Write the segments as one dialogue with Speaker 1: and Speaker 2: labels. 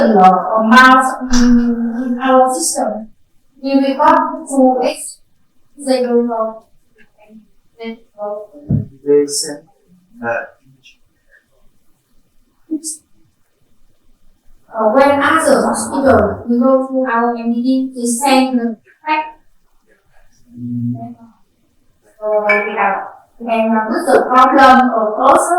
Speaker 1: certain amount in our system. We record to X, they don't know.
Speaker 2: They send
Speaker 1: when at the hospital, we go to our MDD to send the fact. So we have and with the problem of also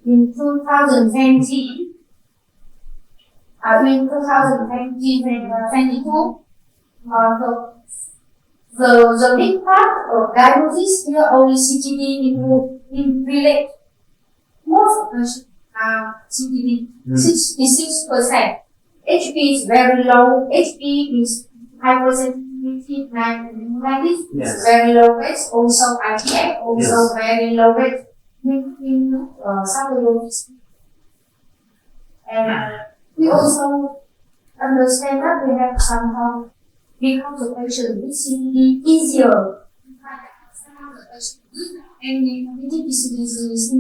Speaker 1: in 2020, in 2022, the big part of diagnosis here only CTD in relate. Most of the CTD, 66%. HP is very low. HP is high sensitivity, 90. It's very low rate. Also IPF, also very low rate. In psychology. And we also understand that we have some because the patient is easier. And the community disease,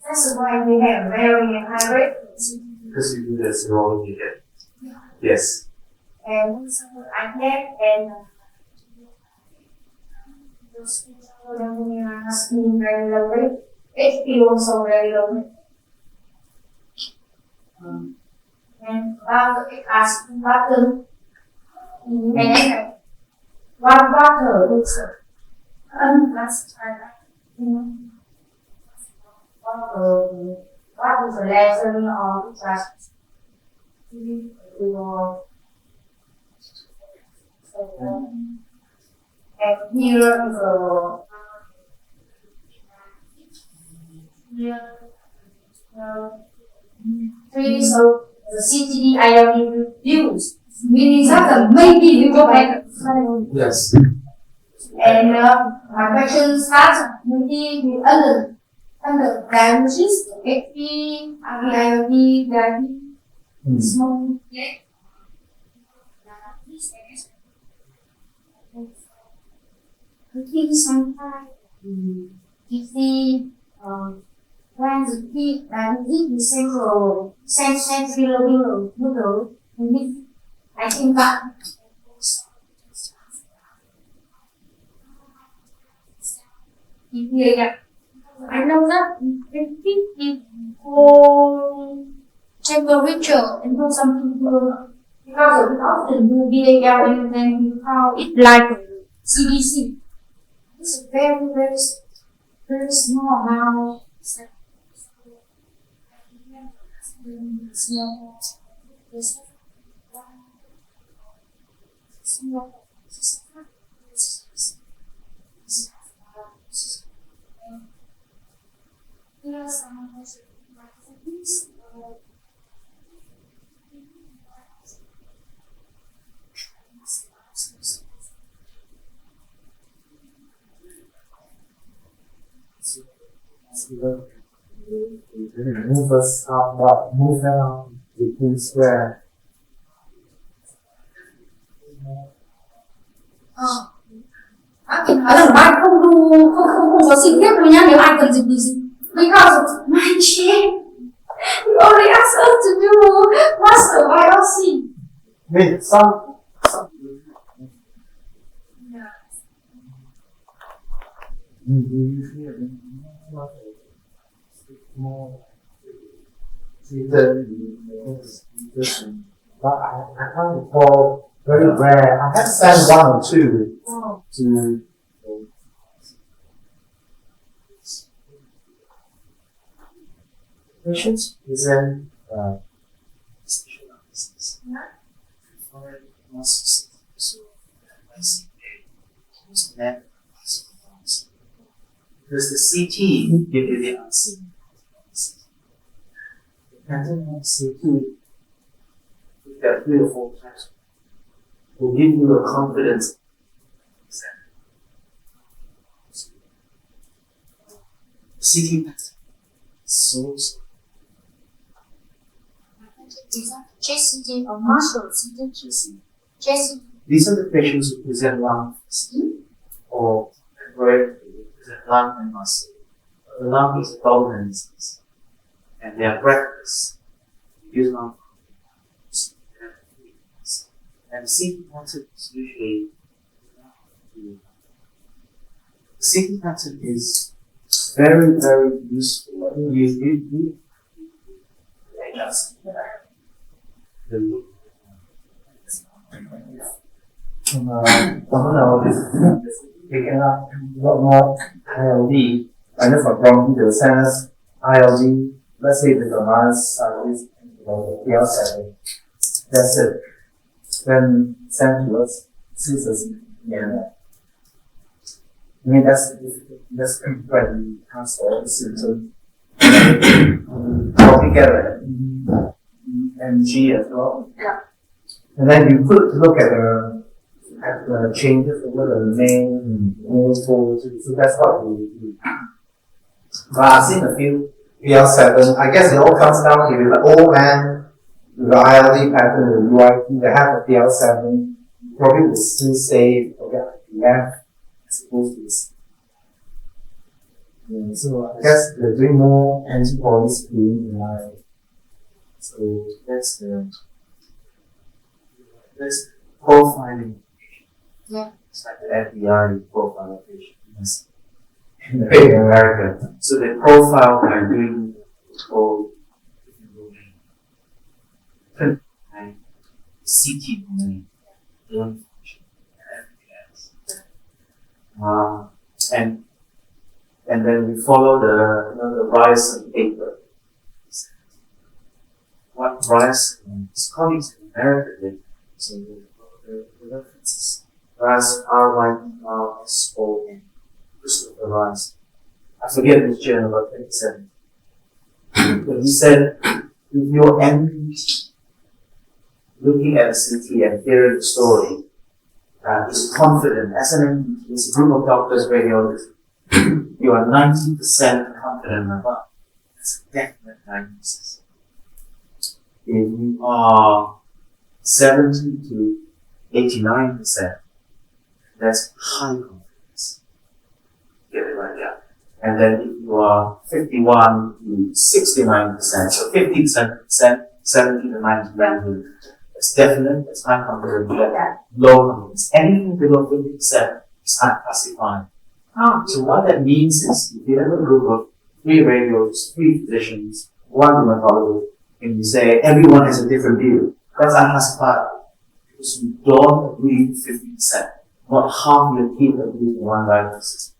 Speaker 1: that's why we have very high rate.
Speaker 2: because you do the serology here. Yes.
Speaker 1: And also IPF and those people has been very low rate. HP also very low rate. And about the asking button, and one button looks that's what is the lesson of trust? And here is so the CTD I already used, meaning that maybe you go back.
Speaker 2: Yes.
Speaker 1: And my question starts maybe with under diagnosis, HP, IID, diabetes, small, I think sometimes if the when the kid and the central middle, I think that I know that if for temperature and for some people because we often do BAL and then you call it like CDC. It's a very small amount.
Speaker 2: Move us move down between square.
Speaker 1: Bạn không có xin phép đâu nhá, nếu ai cần dịch gì because my chair you only ask us to do master biopsy.
Speaker 2: Wait, some more but I can't recall, very rare. I have sent one or two to patients present specialized because the CT give you the answer. The pattern of CT with that 3 or 4 times will give you a confidence. The CT pattern so
Speaker 1: Is that JCT or muscle CT?
Speaker 2: these are the patients who present lung or lung and muscle. The lung is a dominant disease, and they are breathless. Use lung. And the CT pattern is usually the CT pattern is very, very useful. You adjust the look.
Speaker 3: 我们picking up a lot more ILD, and if I'm wrong, the sense ILD, let's say the device is the outside, that's it. Then send to us, scissors, yeah. I mean, that's when you transfer the symptom altogether, and G as well.
Speaker 1: Yeah.
Speaker 3: And then you could look at the changes over the main forward. So that's what we do. But I've seen a few PL7. I guess it all comes down to the old man with the ILD pattern, the UIP, they have a PL7. Probably will still say, okay, we have as opposed to this. Yeah, so I guess they're doing more antibody screening in eye. So that's profiling.
Speaker 1: Yeah.
Speaker 3: It's like the FBI profile patient. Yes. In America.
Speaker 2: So they profile by doing what's called CT only, lung function, and everything else. And then we follow the Ryerson paper. What Ryerson, his colleagues in America did, so the references. Ryerson, R-Y-E-R-S-O-N, Christopher Ryerson. I forget which journal, but 27. But he said, with your MPs looking at a CT and hearing the story, is confident, as an MPT, as a group of doctors, radiologists, you are 90% confident about. That's a definite diagnosis. If you are 70 to 89%, that's high confidence. Get it right, yeah. And then if you are 51 to 69%, so 50%, 70 to 90%, that's definite, that's high confidence, low confidence. Anything below 50% is unclassified. So what that means is, if you have a group of 3 radiologists, 3 physicians, 1 rheumatologist, and you say everyone has a different view, that's unclassified. Because you don't agree with 50%. Not half your team agree with one diagnosis.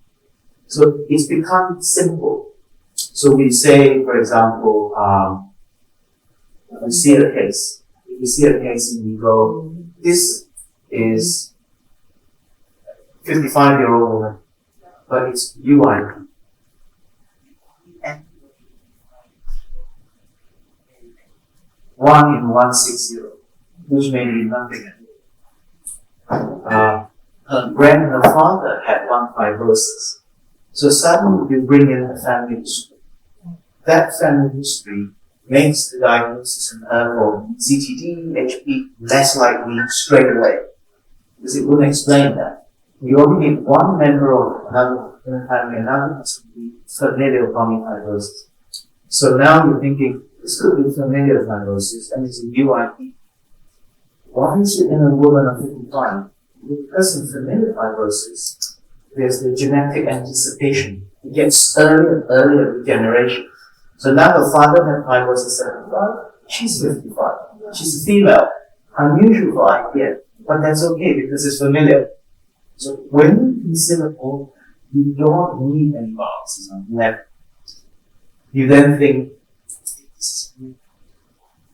Speaker 2: So it's become simple. So we say, for example, we see a case. If we see a case and we go, this is 55-year-old woman, but it's UIP. One in 160, which may be nothing. Her father had lung fibrosis. So suddenly you bring in a family history. That family history makes the diagnosis in her for CTD, HP less likely straight away. Because it wouldn't explain that. You only need one member of another family, another has to be familial pulmonary fibrosis. So now you're thinking, this could be familial fibrosis and it's a UIP. Why is it in a woman of 55? Because in familial fibrosis, there's the genetic anticipation. It gets earlier and earlier degeneration. So now the father had fibrosis at 75, she's 55. She's a female. Unusual for IPF, but that's okay because it's familiar. So when you consider all, you don't need any biopsies on left. You then think,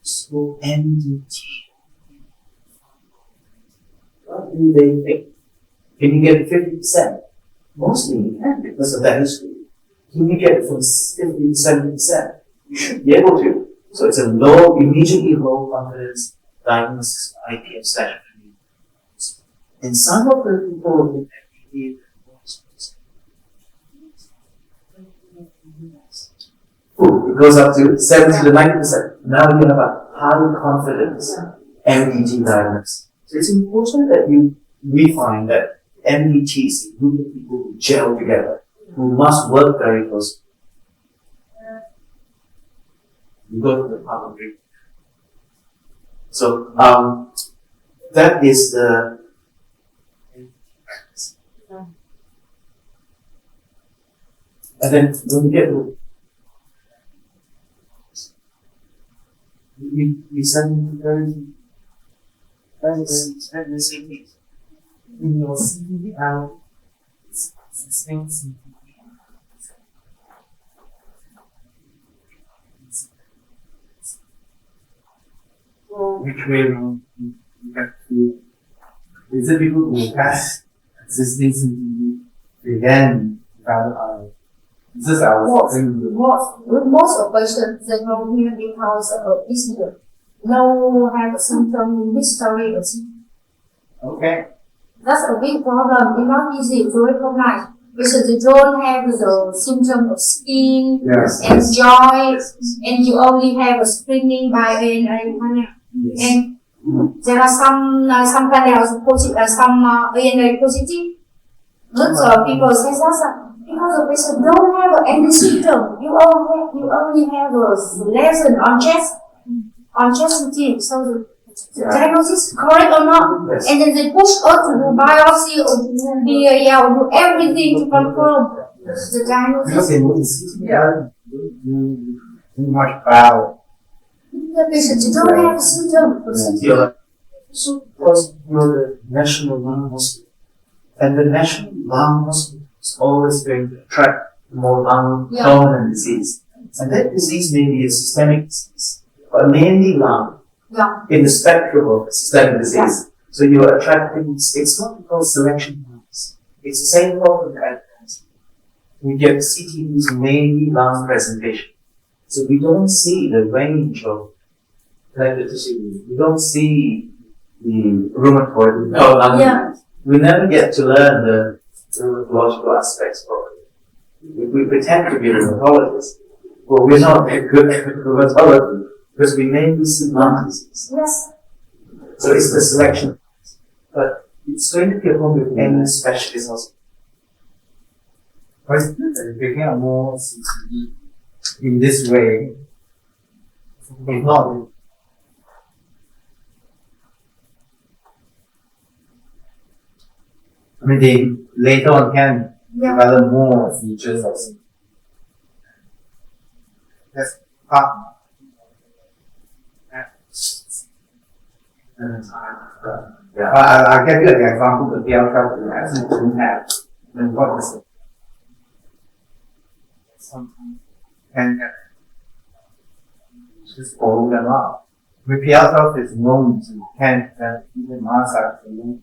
Speaker 2: so NDT. What do they think? Can you get 50%? Mostly you can because of that history. Can you get from 50 to 70%? You should be able to. So it's a low, immediately low confidence diagnosis of IPF session. And some of the people with FPD, it goes up to 70 to 90%. Now you have a high confidence MDT diagnosis. So it's important that we find that MDT is a group of people who gel together. We must work very closely. You go to the public drink. So, that is the and then when we get to we send very same in your CV out things which way we have to is it people who has existing CCTV again this is our
Speaker 1: most of patients they go here because is no have symptom history.
Speaker 3: okay.
Speaker 1: That's a big problem. It's not easy to recognize because they don't have the symptom of skin
Speaker 3: Yes.
Speaker 1: and joints, and you only have a screening by ANA. And there are some kind of positive, some ANA positive. Lots of people say that because the patient don't have any symptom. You only have a lesson on chest routine. So the diagnosis is correct or not,
Speaker 2: Yes.
Speaker 1: and then they push us to do biopsy or to do BAL or do everything to confirm the diagnosis.
Speaker 3: Because in CCTV, you much about
Speaker 1: The patient don't have a symptom.
Speaker 2: So, because you're the national lung hospital, and the national lung hospital is always going to attract more lung dominant disease. And that disease may be a systemic disease, but mainly lung in the spectrum of systemic disease. So you're attracting, it's not called selection bias. It's the same problem as we get CTVs mainly lung presentation. So we don't see the range of connective tissue. We don't see the rheumatoid lung. We never get to learn the rheumatological aspects properly. We pretend to be rheumatologists, but we're not very good at rheumatology because we mainly see lung disease.
Speaker 1: Yes.
Speaker 2: So it's the selection. But it's going to be a problem with any specialist hospital.
Speaker 3: but it's picking up more CCTV in this way. If not, I mean, they later on can develop more features of CCTV. That's part.
Speaker 2: Yeah.
Speaker 3: I'll give you an example. The PL12 you actually don't have. Then what is it? And just follow them up. With PL12 is known to can even massage the lung.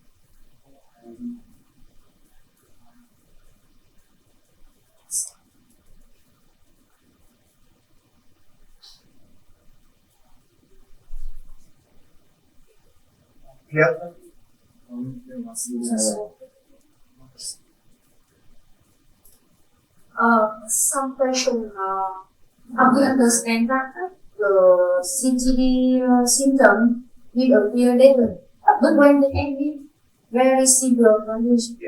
Speaker 3: PL12.
Speaker 1: Some patient we understand that the CGD symptom will appear later, but when the end very severe condition,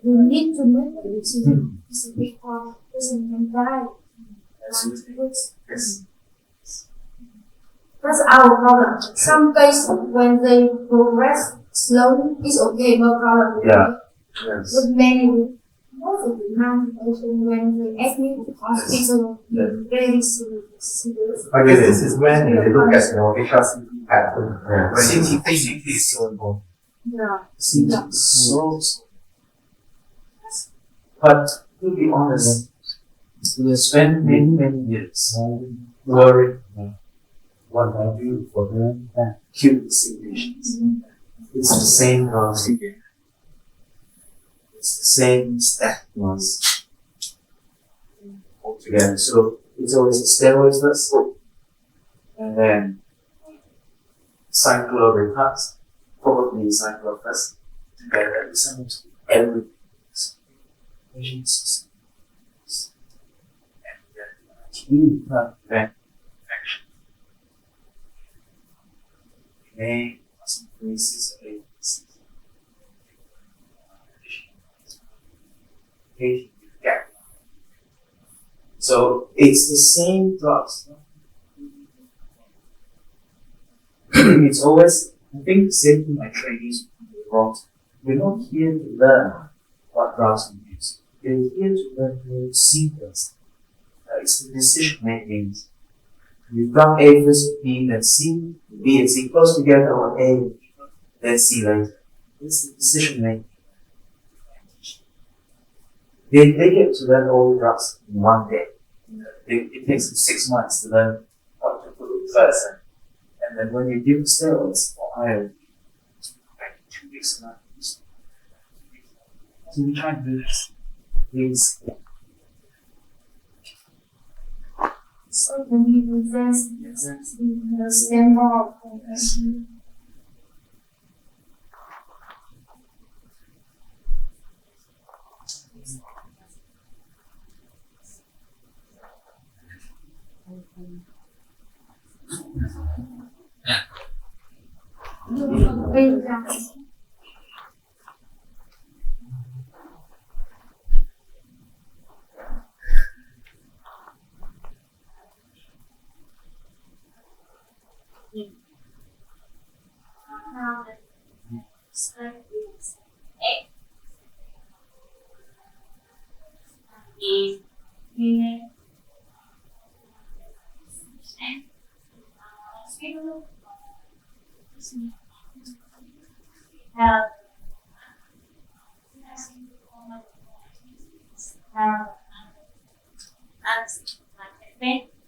Speaker 1: you need to make a decision. It's a big problem. Person can die.
Speaker 2: Yes.
Speaker 1: That's our problem. Some cases when they progress slowly, it's okay, no problem.
Speaker 2: Yeah. Yes.
Speaker 1: But many, most of the time, when they admit to hospital, very serious.
Speaker 3: But this is when they look at your HRCT pattern.
Speaker 2: CT is so important.
Speaker 1: Yeah.
Speaker 2: CT is so. But to be honest, we spend many years worrying what I do for them acute situations. It's the same drugs again. It's the same stigmas altogether. So it's always a steroids first, and then cyclorehab, probably cyclophosphamide together at the same time. Everything. Patients and then infection. May increases patient with gap So it's the same drugs. It's always, I think, the same thing my trainees wrote. We're not here to learn what drugs we use. We're here to learn the sequence. It's the decision making. We've done A first, B, then C, B and C close together, or A, then C later. It's the decision making. They get to learn all the drugs in one day. It takes them 6 months to learn what to put in first. And then when you give steroids or iron, it's like 2 weeks and so we try to do these.
Speaker 1: So can you reverse the stem of compression?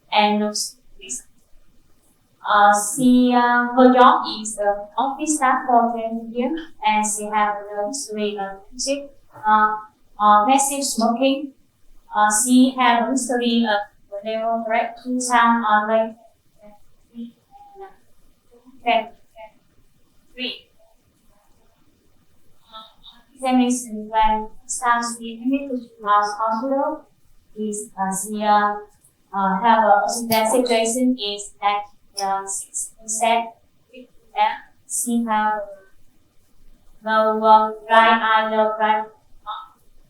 Speaker 4: And she her job is office staff for 10 years, and she have the history of passive smoking. She have a history of level break 2 times on like 3. Examination when starts in admitted to hospital is she have that situation is that 6% she have no dry eye, no dry,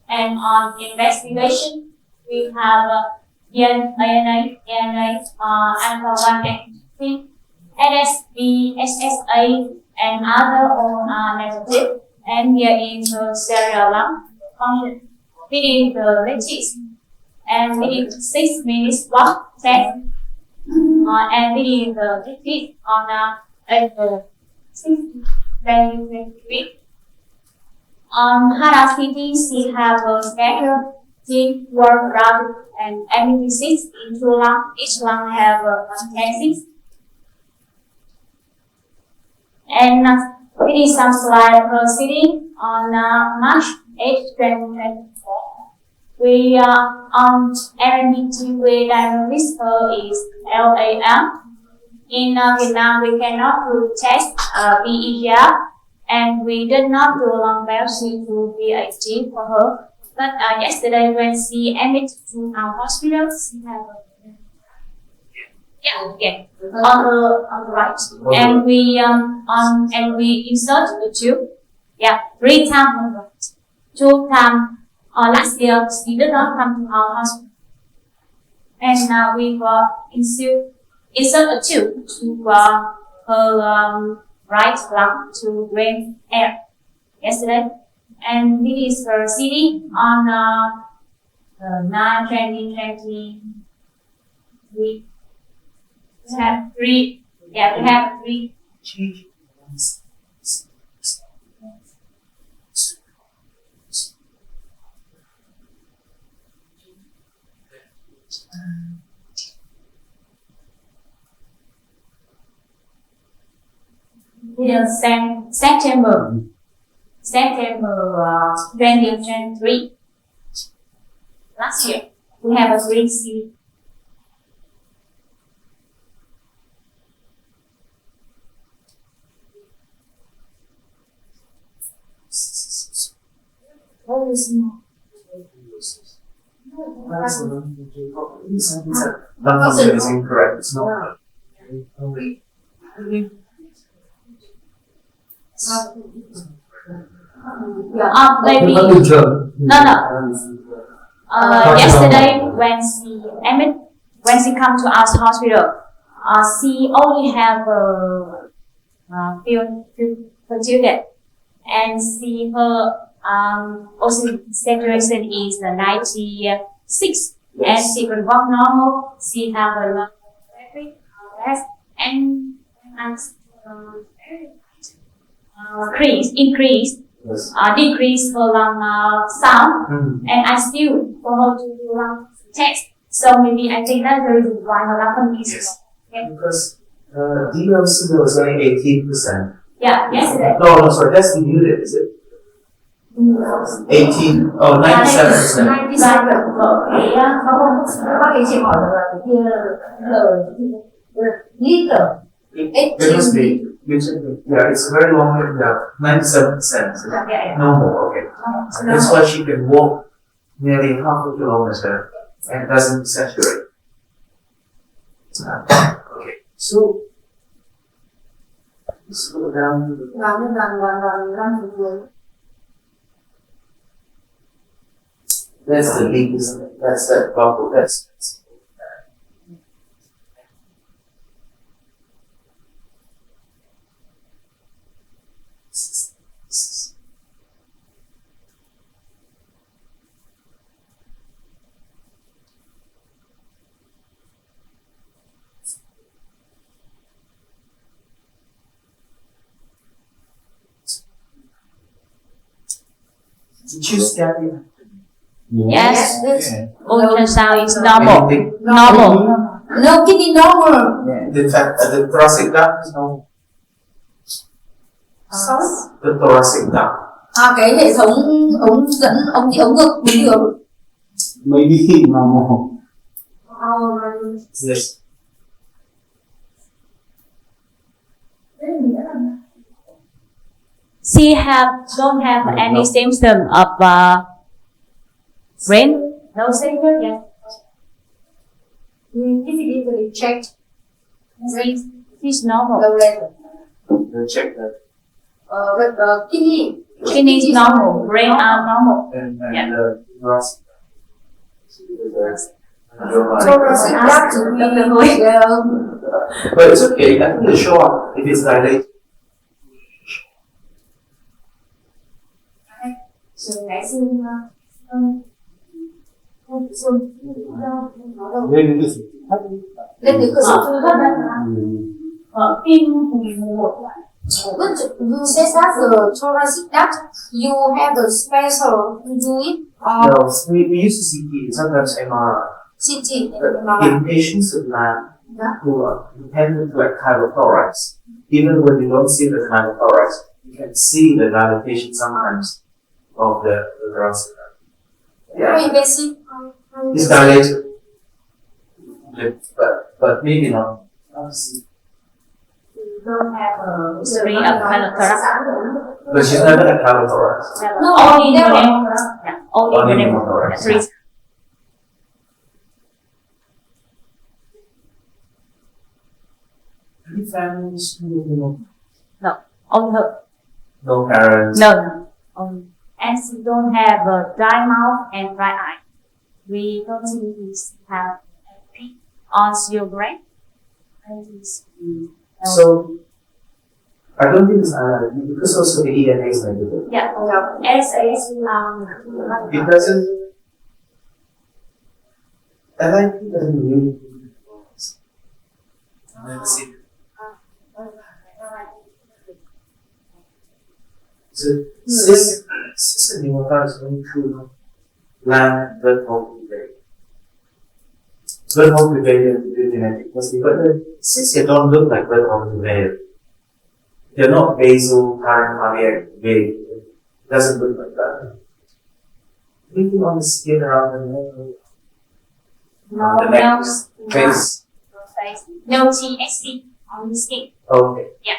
Speaker 4: and on investigation we have DNA, alpha 1 antitrypsin, NSB, SSA, and other all are negative, and here is the cerebral lung function within the lattice, and within 6 minutes walk test, and within the lattice on April 6, 2023. On HADA CT, she have a scattered thin word round and amniosis in 2 lungs. Each lung have one cases. And it is some slide proceeding on March 8, 2024. We on RNDT we diagnosed her is LAM. In Vietnam, we cannot do test VEGR, and we did not do lung biopsy to VAG for her. But yesterday when she admitted to our hospital, she have on the right, and we insert the tube, 3 times on the right, 2 times. Last year she did not come to our hospital, and now we insert a tube to her right lung to drain air yesterday, and this is her CD on 9/20/20. We have 3. We have 3. In September 2023, last year, we have a green CD.
Speaker 1: What is more?
Speaker 2: Lung function is incorrect. It's not.
Speaker 4: Maybe no. Yesterday when she come to our hospital, she only have few children, and she her oxygen saturation is 96, and she can walk normal. She have a lot of rest and increase,
Speaker 2: Yes.
Speaker 4: decrease her lung sound, and I still for her to do lung test. So maybe I think that's the reason why her lung is.
Speaker 2: Yes. Because DLC was only 18%.
Speaker 4: Yeah, yesterday.
Speaker 2: No, sorry, that's the unit, is it? 18, oh, 97%.
Speaker 1: 97 bác ấy chỉ hỏi là cái kia liter
Speaker 2: Because yeah, it's very long, yeah, 97%. No more, okay. That's why she can walk nearly half a kilometer and doesn't saturate. Okay, so let's go down to the that's the biggest, that's that bubble, that's Did you scan it?
Speaker 4: Yes,
Speaker 1: yes.
Speaker 4: ultrasound is normal.
Speaker 2: Anything?
Speaker 4: Normal.
Speaker 1: No kidney normal.
Speaker 2: In fact, the thoracic duct is normal.
Speaker 1: Sorry?
Speaker 2: The thoracic duct.
Speaker 1: Cái hệ thống ống dẫn ống ngực bình thường.
Speaker 3: Maybe normal.
Speaker 2: Yes.
Speaker 4: She don't have any symptom of brain. No symptom. Yes.
Speaker 1: Physically checked.
Speaker 4: She's normal.
Speaker 1: The red.
Speaker 2: Check that.
Speaker 1: Kidney.
Speaker 4: Kidney is normal. Brain are normal.
Speaker 2: And
Speaker 4: Yeah.
Speaker 2: the thoracic
Speaker 1: Thoracic duct.
Speaker 2: But it's okay, I think it'll show up if it's dilated.
Speaker 3: Maybe this.
Speaker 1: Lên cái cửa sổ thư thất đấy.
Speaker 4: Phim 11.
Speaker 1: But you said that the thoracic duct, you have a special to do it or
Speaker 2: No, we used to CT, sometimes MRI.
Speaker 1: CT.
Speaker 2: But in patients with lab who are dependent like chylothorax, even when you don't see the chylothorax, you can see the dilatation sometimes of the thoracic duct.
Speaker 1: How
Speaker 2: Yeah,
Speaker 1: invasive?
Speaker 2: it's dilated. But maybe not.
Speaker 1: Don't have a
Speaker 4: History of chylothorax.
Speaker 2: But she's never had chylothorax.
Speaker 1: No,
Speaker 4: Only
Speaker 1: never.
Speaker 4: only
Speaker 2: Only
Speaker 4: pneumothorax.
Speaker 2: pneumothorax. Any families who
Speaker 4: Only her.
Speaker 2: no parents?
Speaker 4: No. Only. And she don't have a dry mouth and dry eye. We don't have anything on your brain.
Speaker 2: So, I don't think it's allergy because also the DNA is negative.
Speaker 4: Yeah. S
Speaker 2: It doesn't. LIP doesn't really. Let's see. So, cyst and pneumothorax is going through lung, blood home prevail. Blood home prevail is genetic. But the cysts they don't look like blood home prevail. They're not basal, current, cardiac, vague. It doesn't look like that. Anything on the skin around the neck,
Speaker 4: No,
Speaker 2: the neck,
Speaker 4: no,
Speaker 2: face.
Speaker 4: no TXT on the skin.
Speaker 2: Okay.
Speaker 4: Yeah.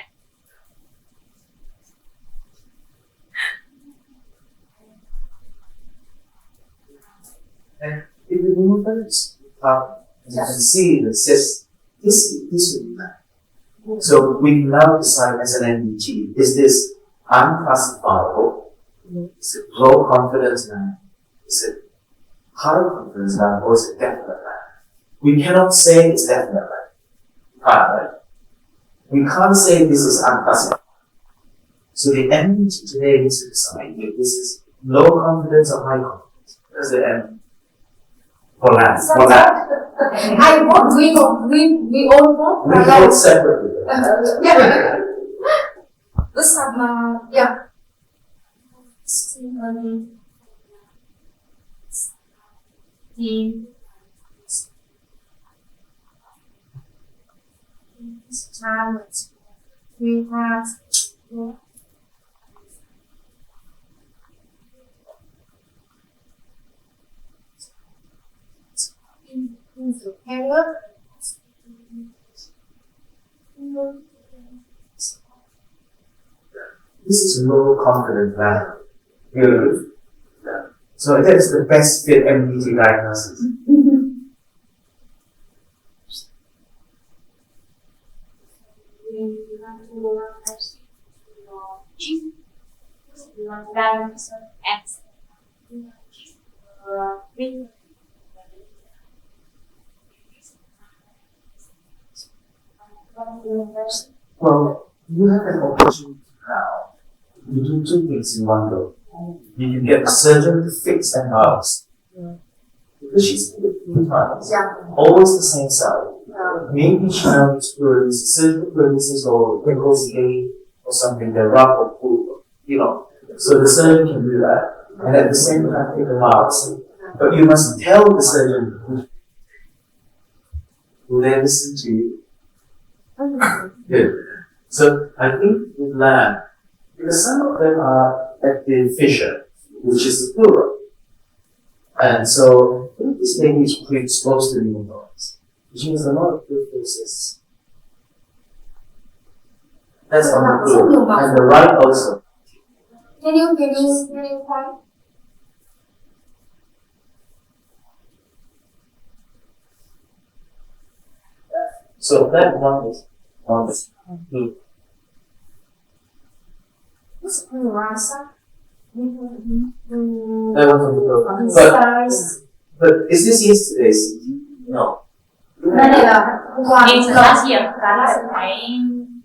Speaker 2: And if you remove those, you can see the cyst. This would be that. So we now decide as an NDG, is this unclassifiable? Is it low confidence now? Is it high confidence land or is it definite land? We cannot say it's definite land. Right? We can't say this is unprecedented. So the end today is to decide if this is low confidence or high confidence. That's the end. For land. For land.
Speaker 1: I vote, we all vote.
Speaker 2: We vote separately.
Speaker 1: Yeah. This yeah. We have
Speaker 2: This is low confidence land. Good. So that is the best fit MBT diagnosis. Well, you have an opportunity now to do two things in one go. You can get the surgeon to fix that mouse. Because she's 15 times. Always the same side. Maybe she now experiences surgical paralysis or wrinkles again or something that rub or pull, So the surgeon can do that. And at the same time take the marks. But you must tell the surgeon who they listen to you. Good. So I think with land, because some of them are at the fissure, which is the plural. And so I think this lady is pretty exposed to the noise, which means a lot of good faces. That's on the plural. And the right also.
Speaker 1: Can you point?
Speaker 2: So that one is on the blue.
Speaker 1: This Rasa.
Speaker 2: That one's on the blue. But is this yesterday's? No.
Speaker 4: It's last year. Last time.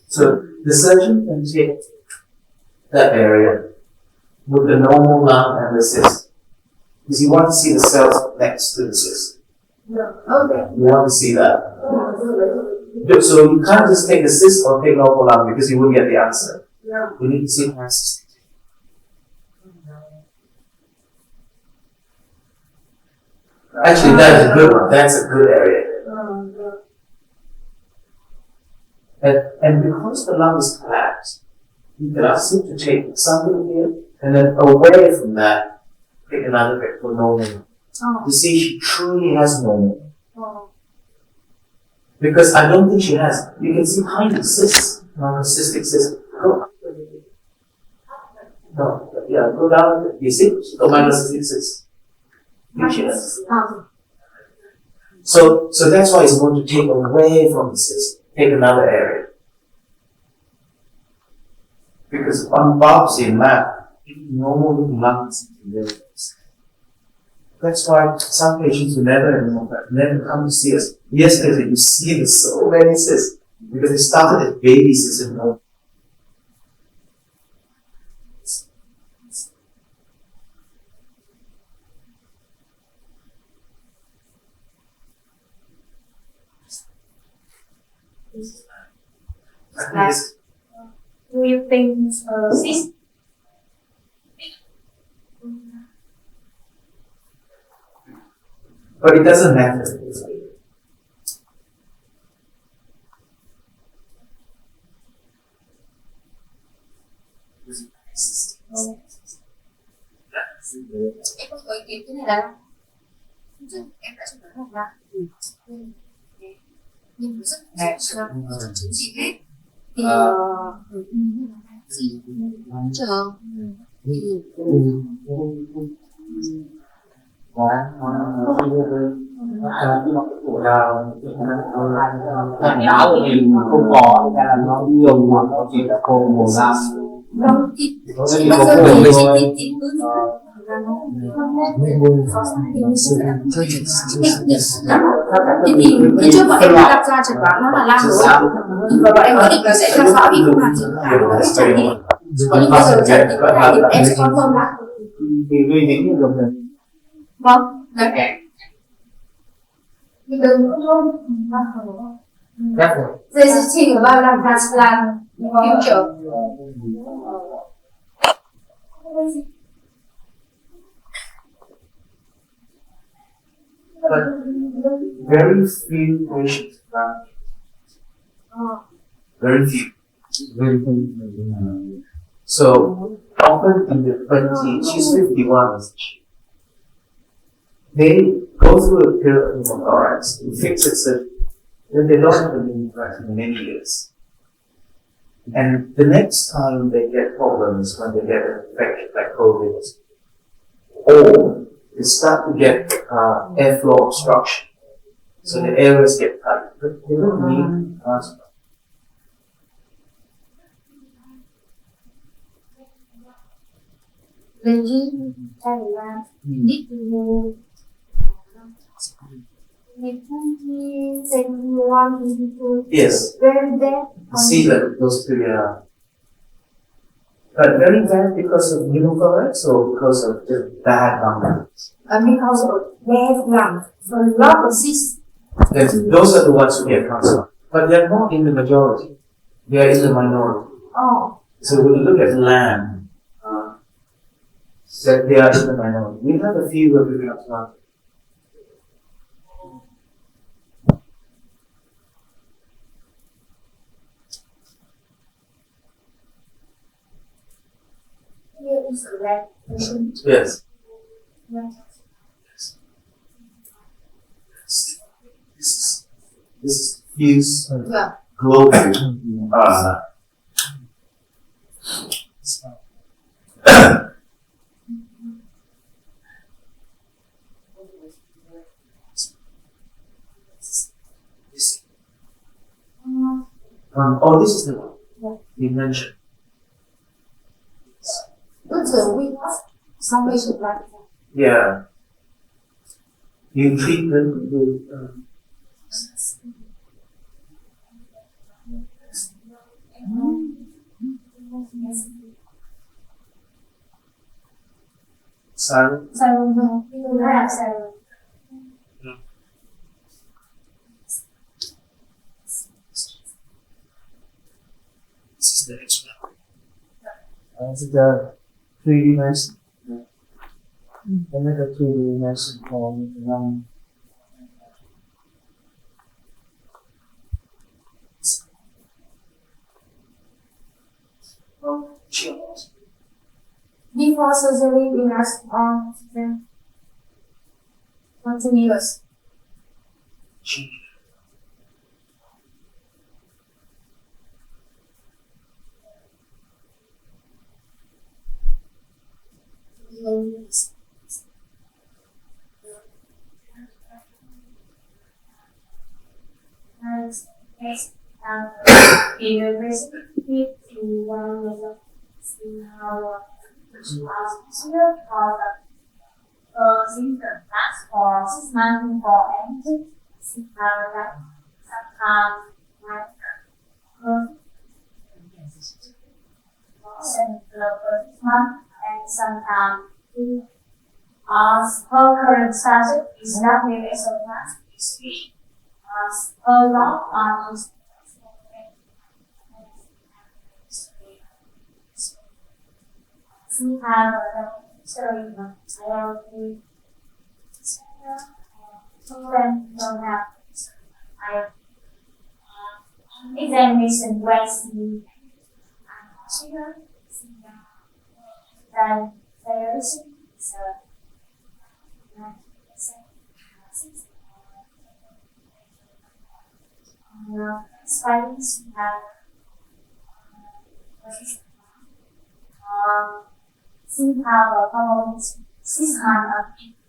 Speaker 2: So the surgeon can take that area with the normal lung and the cyst. Because you want to see the cells next to the cyst.
Speaker 1: Okay.
Speaker 2: You want to see that. So you can't just take the cyst or take normal lung because you won't get the answer. You need to see the cyst. Actually, that is a good one. That's a good area. And because the lung is collapsed, you can ask him to take something here and then away from that, take another bit for normal. To see if she truly has normal. Because I don't think she has. You can see tiny cysts, non-cystic cysts. Go down. You see? No microcystic cysts. I think she has. So that's why it's going to take away from the cyst, take another area. Because on biopsy map, normal lungs in there. That's why some patients who never come to see us. Yesterday you see there's so many cysts because they started as baby cysts and all.
Speaker 4: Do you think cyst?
Speaker 2: But it doesn't matter.
Speaker 1: Em có ý kiến cái này là em đã chụp được là nhưng rất đẹp chứng gì hết thì gì chờ thì
Speaker 3: của đào thành đáo của mình không có nên là nó nhiều nguồn nó chỉ là khô màu lam
Speaker 1: Vâng, thì
Speaker 3: có
Speaker 1: chị
Speaker 3: thể
Speaker 1: bao
Speaker 3: có
Speaker 1: giờ
Speaker 3: đường
Speaker 1: mình
Speaker 3: mình
Speaker 1: chỉ
Speaker 3: thôi
Speaker 1: tìm tìm cứ thì mình sẽ làm thế thì cái trước bọn em đã đặt ra chẩn đoán nó là lam rồi và bọn em quyết định là sẽ theo dõi vì không làm gì cả nó sẽ chẳng đi nhưng bây giờ chẩn định lại thì bọn em sẽ confirm lại
Speaker 3: vì uy tín như đồng này
Speaker 1: vâng đấy mình đừng có thôi
Speaker 3: chắc rồi
Speaker 1: This is thing about lung transplant future.
Speaker 2: But very few patients very few. So often in the 20, she's 51. They go through a period of pneumothorax, it fixes it, then they don't have a pneumothorax in many years. And the next time they get problems when they get an infection like COVID, or they start to get airflow obstruction, so the airways get tight. They don't need transplant.
Speaker 1: Reggie, Thailand, did you
Speaker 2: Yes,
Speaker 1: very bad
Speaker 2: see that those two, but very bad because of pneumothorax or because of just bad numbers.
Speaker 1: because of bad lung. So a lot of this.
Speaker 2: Those are the ones who get transplant, but they're not in the majority. They are in the minority.
Speaker 1: Oh,
Speaker 2: So when you look at land, that they are in the minority. We have a few who have transplanted.
Speaker 1: here is the red.
Speaker 2: Yes. This is fused
Speaker 1: Yeah.
Speaker 2: globally. Oh, this is the one you mentioned.
Speaker 1: It's a weak. Some patient like that.
Speaker 2: Yeah. You treat them with silent.
Speaker 1: So, you have so.
Speaker 2: This is the X-ray. This is the 3D medicine. They make a 3D medicine called chills.
Speaker 1: Before surgery, we ask on the continuous.
Speaker 4: University to one of see how here for the symptom lasts for 6 months for anything. See how that sometimes like and for 6 months and sometimes her current status is not really so much. Her long is we have a story of IoT children don't have examination where see then there is spiders have see how the hormones 6 months of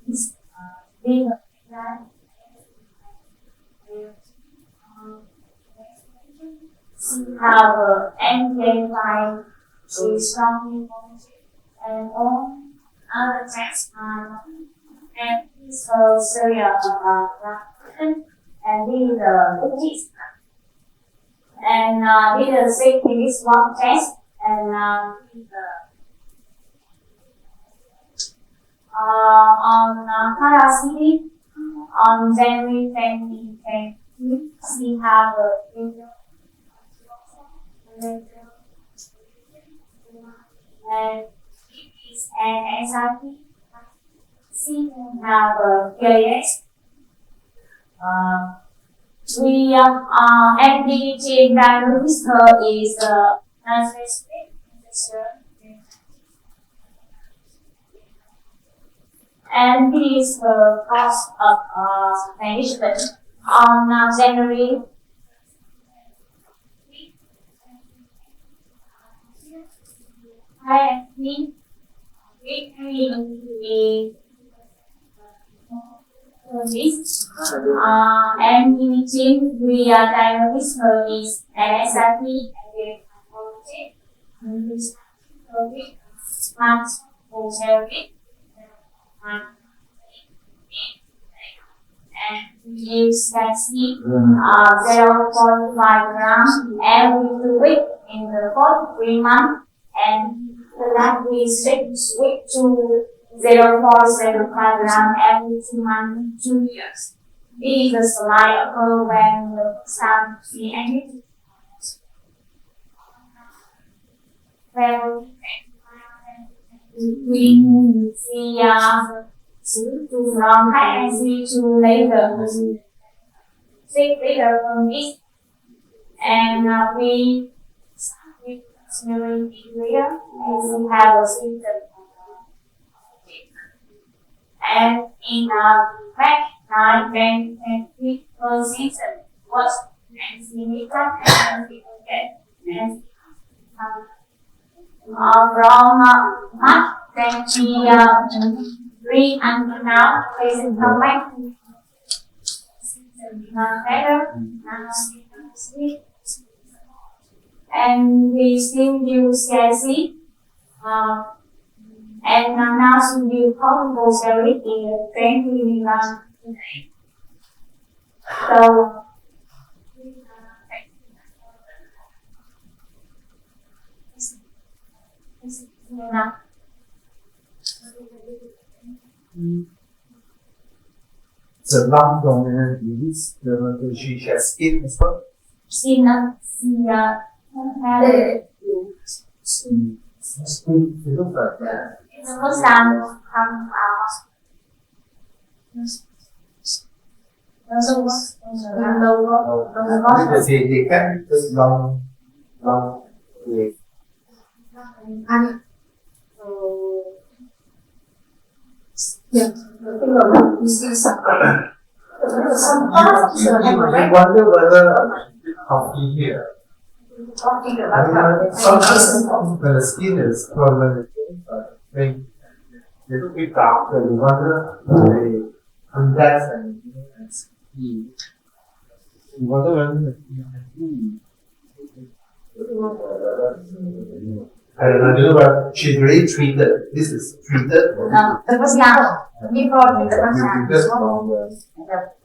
Speaker 4: this we have amplified to strongly and all other texts and so serial and these cookies and these this one test and on Kara City on January 2020 we have a video and it's an SRP. We have a PIS. We activity diagnosis is non-specific and this is the cost of management on January. I think we this and imaging we are diagnosed is NSRP and use vaccine 0.5 grams every 2 weeks in the first 3 months and that we switch to 0.05 gram every 2 months, 2 years. This is the slide occur when the sun see anything. When we see from high energy to later 6 later from this and we during later and we have a symptom. And in back then we season was and significant and people get and from March then we until now facing come back better and we still use CIC and now we use possible steroid in 20 milligrams today. So
Speaker 3: the lung dominant disease, she has skin as well.
Speaker 4: Skin
Speaker 3: Skin, it looks like that.
Speaker 4: the first time come out.
Speaker 3: Because they can just long way. You wonder whether coffee here. I mean, sometimes when the skin is permanent, they look bit dark, you wonder they condense and see. You wonder when the skin I don't know, but she's really treated. This is treated.
Speaker 4: No, the first time before the first time.
Speaker 3: Treated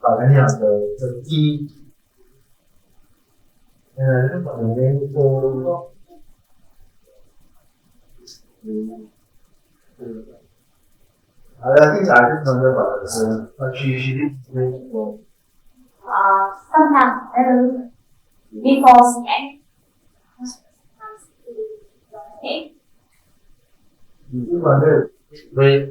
Speaker 3: from any of the key. And then for I think I just wonder about this. But she did really well.
Speaker 4: Sometimes before scan.
Speaker 3: You wonder wait.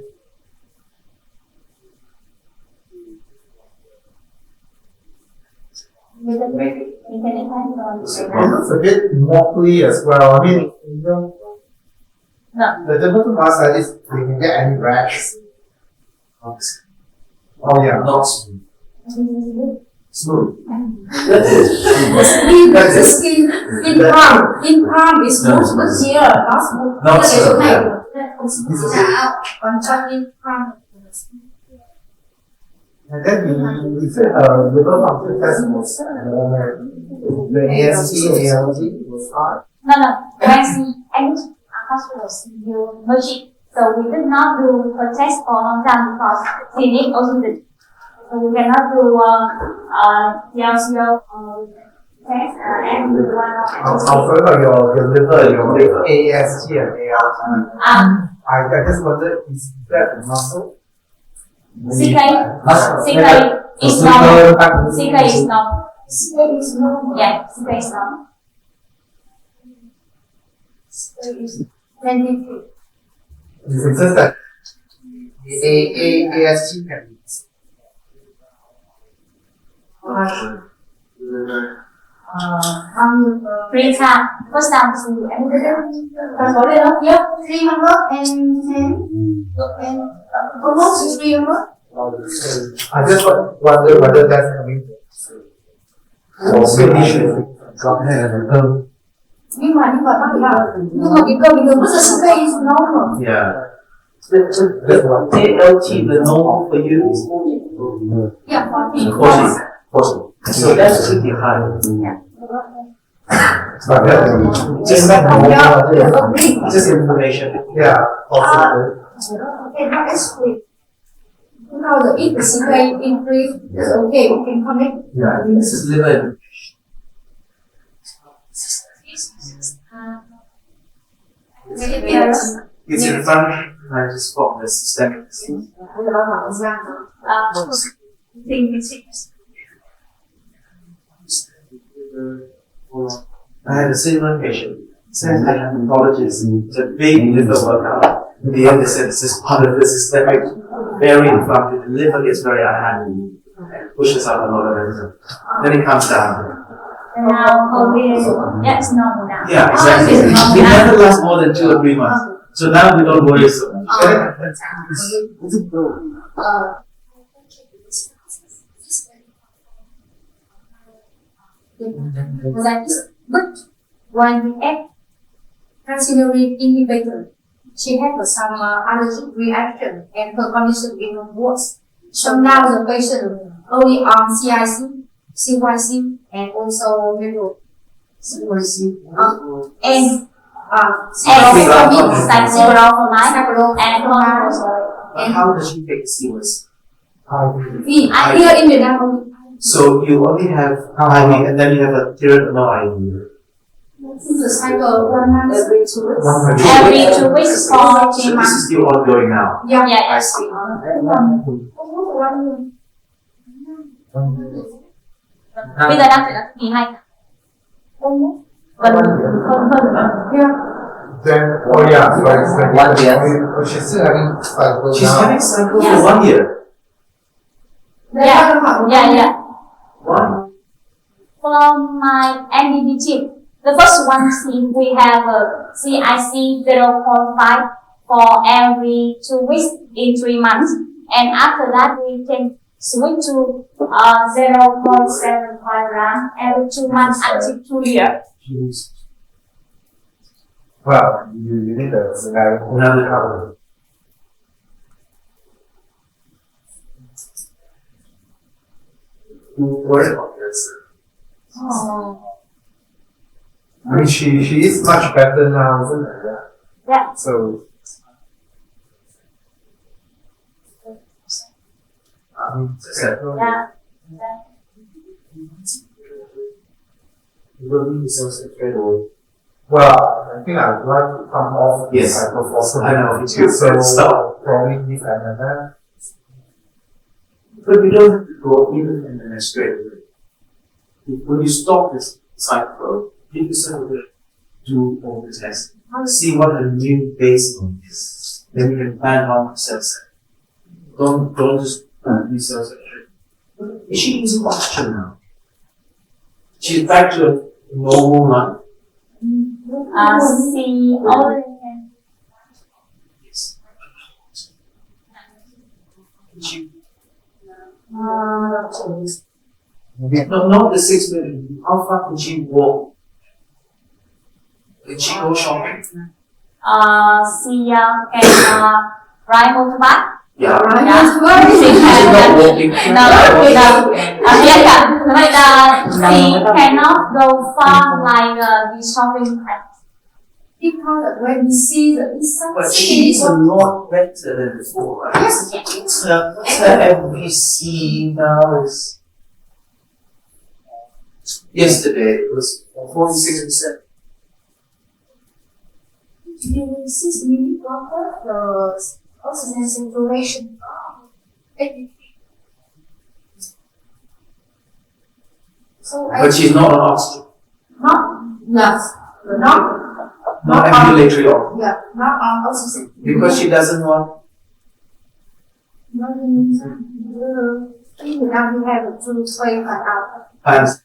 Speaker 3: It's a bit mockly as well. I mean, you know,
Speaker 4: No.
Speaker 3: the dermatologist massage is they can get any rash. Oh yeah.
Speaker 2: Not smooth.
Speaker 3: Smooth.
Speaker 1: The skin in palm is smooth, but here not smooth.
Speaker 2: Not
Speaker 1: Cái
Speaker 2: smooth,
Speaker 1: này
Speaker 2: yeah.
Speaker 1: không smooth nào, còn trong in palm
Speaker 3: And then you said liver function test was the AST, ALT was hard.
Speaker 4: No, when she entered hospital, she will merge. So we did not do a test for a long time because she needs oxygen. So we cannot do TLCO test and do one of
Speaker 3: How about your liver, your AST and ALT? I just wonder, is that a muscle?
Speaker 4: CK is normal. CK is normal.
Speaker 1: CK is normal.
Speaker 4: Yeah, CK is normal.
Speaker 1: CK is 23.
Speaker 3: It's just that AST can be.
Speaker 4: Three times. First time to
Speaker 1: Yeah, 310 and almost 300.
Speaker 3: I just wonder whether that's coming from drop hair and
Speaker 1: Nhưng mà bác bảo cái cơ bình thường rất là CK is normal.
Speaker 2: Yeah. ALT, the normal for you is 40.
Speaker 1: Yeah, 40.
Speaker 2: 40. So that's pretty high. Just information.
Speaker 3: Yeah.
Speaker 1: Okay, now explain. Now the if the CK increase, it's okay, we can connect.
Speaker 2: Yeah, this is liver. It's in front. I just got the systemic disease. I had a similar patient. Said I have nephrologist. It's a big liver workout. In the end, they said this is part of the systemic, very inflamed. The liver gets very unhappy, pushes out a lot of enzyme. Then it comes down.
Speaker 4: now COVID, that's normal now.
Speaker 2: Yeah, exactly.
Speaker 4: It's normal
Speaker 2: It
Speaker 4: now.
Speaker 2: never lasts more than 2 or 3 months. So now we don't worry so much.
Speaker 1: That is, but when we add calcineurin inhibitor, she had some allergic reaction and her condition even worse. So now the patient only on CIC, CYC, and also middle CYC. And
Speaker 4: Cyclophosphamide and hormone.
Speaker 2: And how does she take sequence?
Speaker 1: Here in Vietnam only.
Speaker 2: So you only have IV and then you have a period of no IV.
Speaker 1: The cycle 1 month every 2 weeks.
Speaker 4: Every 2 weeks for
Speaker 2: So
Speaker 4: 3
Speaker 2: this
Speaker 4: months.
Speaker 2: is still ongoing now.
Speaker 1: Yeah.
Speaker 4: Yeah,
Speaker 2: I see.
Speaker 4: bây giờ đang phải là kỳ 2. Hơn.
Speaker 1: Yeah.
Speaker 3: Then, oh yeah, so it's like 1 year. She's still having cycle
Speaker 2: She's
Speaker 3: now.
Speaker 2: having cycle
Speaker 4: Yes.
Speaker 2: for 1 year.
Speaker 4: Yeah.
Speaker 2: Wow.
Speaker 4: From my NDD the first one thing we have a CIC 0.5 for every 2 weeks in 3 months, and after that we can switch to 0.75 gram every 2 months until 2 years.
Speaker 3: Well, you need a scenario.
Speaker 2: Another couple. You worry about this.
Speaker 1: Oh.
Speaker 3: I mean, she is much better now, isn't it?
Speaker 4: Yeah.
Speaker 3: So, I mean,
Speaker 4: Yeah.
Speaker 2: You will be so straight away.
Speaker 3: well, I think I'd like to come off the
Speaker 2: Yes.
Speaker 3: cyclophosphamide.
Speaker 2: I know, me too.
Speaker 3: So,
Speaker 2: Stop.
Speaker 3: probably need another.
Speaker 2: But you don't have to go even in the straight away. When you stop this cycle, you just have to do all the tests. See what the new baseline is. Then you can plan how to set it. Don't just be self-centered. Is she using oxygen now? She's back to a normal life.
Speaker 4: See all
Speaker 2: Yes. She, no, not the 6 minutes. How far can she walk? Did she go shopping?
Speaker 4: she can ride motorbike
Speaker 2: Yeah.
Speaker 1: Right?
Speaker 4: She
Speaker 2: She's not walking.
Speaker 4: she cannot go far like the shopping cart.
Speaker 1: Because when we see the
Speaker 2: But
Speaker 1: inside,
Speaker 2: she's a lot better than before, right?
Speaker 1: yes,
Speaker 2: What's her MVC now is yesterday it was 46%.
Speaker 1: you see me proper the oxygen saturation. So I
Speaker 2: But she's not on oxygen.
Speaker 1: not
Speaker 2: Ambulatory oxygen.
Speaker 1: yeah, not on oxygen.
Speaker 2: Because she doesn't want.
Speaker 1: Now you have to sway her out.
Speaker 2: Times.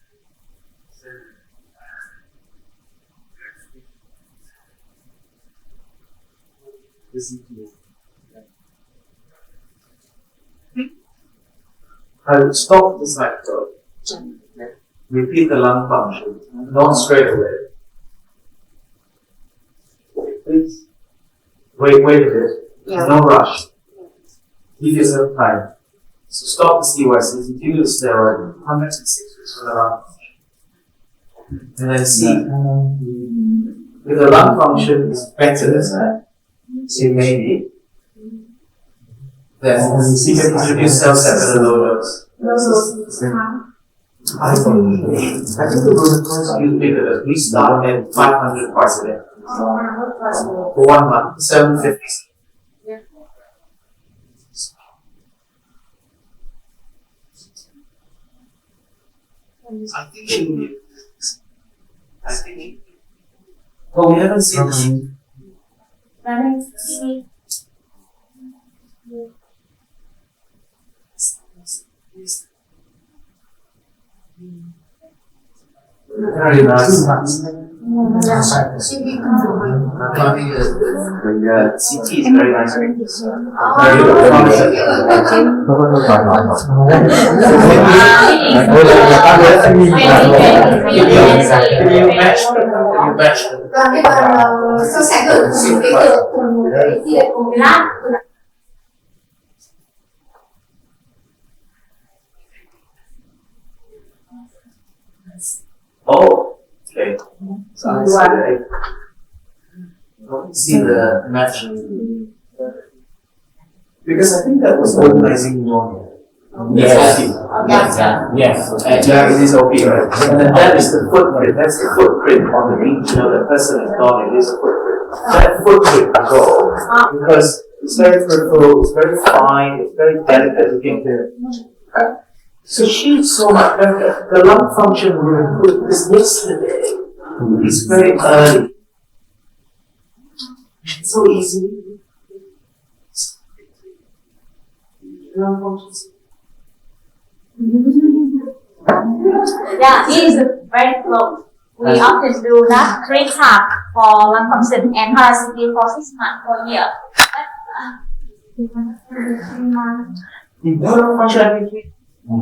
Speaker 2: I'll stop this method. Repeat the lung function, not straight away. Please. Wait a bit.
Speaker 1: Yeah.
Speaker 2: No rush. Give yourself time. So stop the CYC, continue the steroid, 106 weeks for the lung function. And then see if the lung function is better than that, see maybe, then you can introduce cells at a low dose. I think the protocol is bigger than we start at 500 parts a day. For 1 month, 750. I think she will be. I think. Well, we haven't seen the. Very nice. The CT is very nice. Very Can you match them? Can you match them?
Speaker 1: So sánh được cái cùng cái tỷ lệ cùng lát.
Speaker 2: Oh, okay. So I see the match. Because I think that was organizing pneumonia.
Speaker 3: Yes.
Speaker 2: Yes. And it is OP, right? And then that is the footprint. That's the footprint on the beach. You know, the person is gone. It is a footprint. That footprint is all because it's very peripheral. It's very fine. It's very delicate looking. So she's so much better. The lung function we improved this yesterday. It's very early. It's so easy. Lung functions.
Speaker 4: Yeah, it is very close. We often do that 3 times for lung function and paracetamol for 6 months per year.
Speaker 2: You do lung function every week?
Speaker 4: And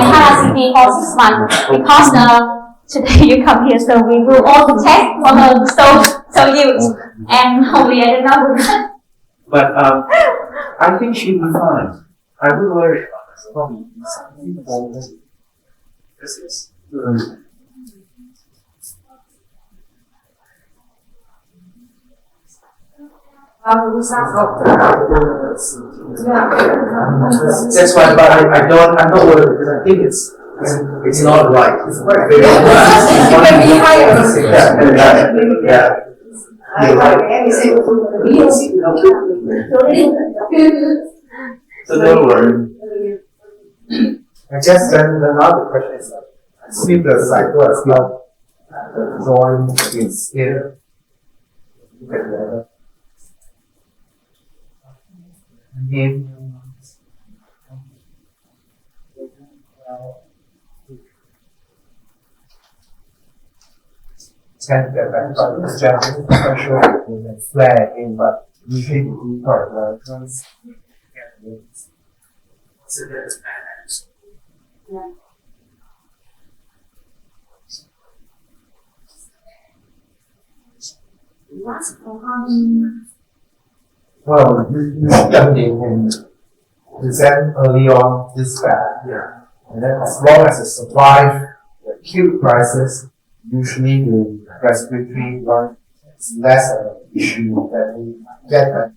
Speaker 4: paracetamol for 6 months because today you come here, so we do all the tests for her, so you and hopefully I don't know.
Speaker 2: But I think she'll be fine. I would worry about this. This is. That's why, but I'm not worried because I think it's not right. It's very yeah. So don't worry.
Speaker 3: I guess then another question is, see the cycle as not drawing is here. Can get back to the general pressure in the flag in, but usually we part the trans.
Speaker 1: last for how many months?
Speaker 3: Well, usually they can present early on this bad.
Speaker 2: Yeah.
Speaker 3: And then as long as it survives the acute crisis, usually the respiratory one is less of an issue that we get that.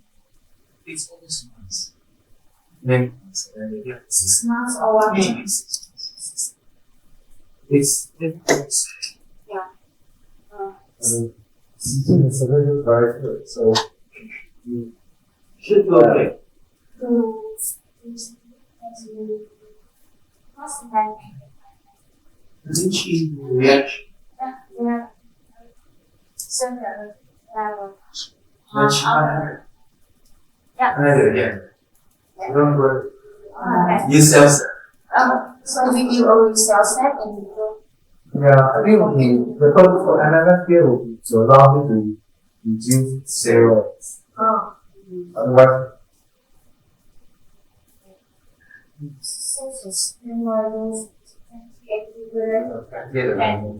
Speaker 2: It's always months. Many months. Yeah.
Speaker 1: 6 months or 1 year?
Speaker 2: Maybe 6 months. It's difficult to say.
Speaker 3: Season is already very good, so you
Speaker 2: Should go okay. Lynchy reaction. Lynchy yeah. Don't worry. You self.
Speaker 1: So we do only cells that and we do.
Speaker 3: yeah, I think the purpose for MMF here will be to allow me to reduce steroids.
Speaker 1: Oh.
Speaker 3: Otherwise,
Speaker 1: So it's everywhere.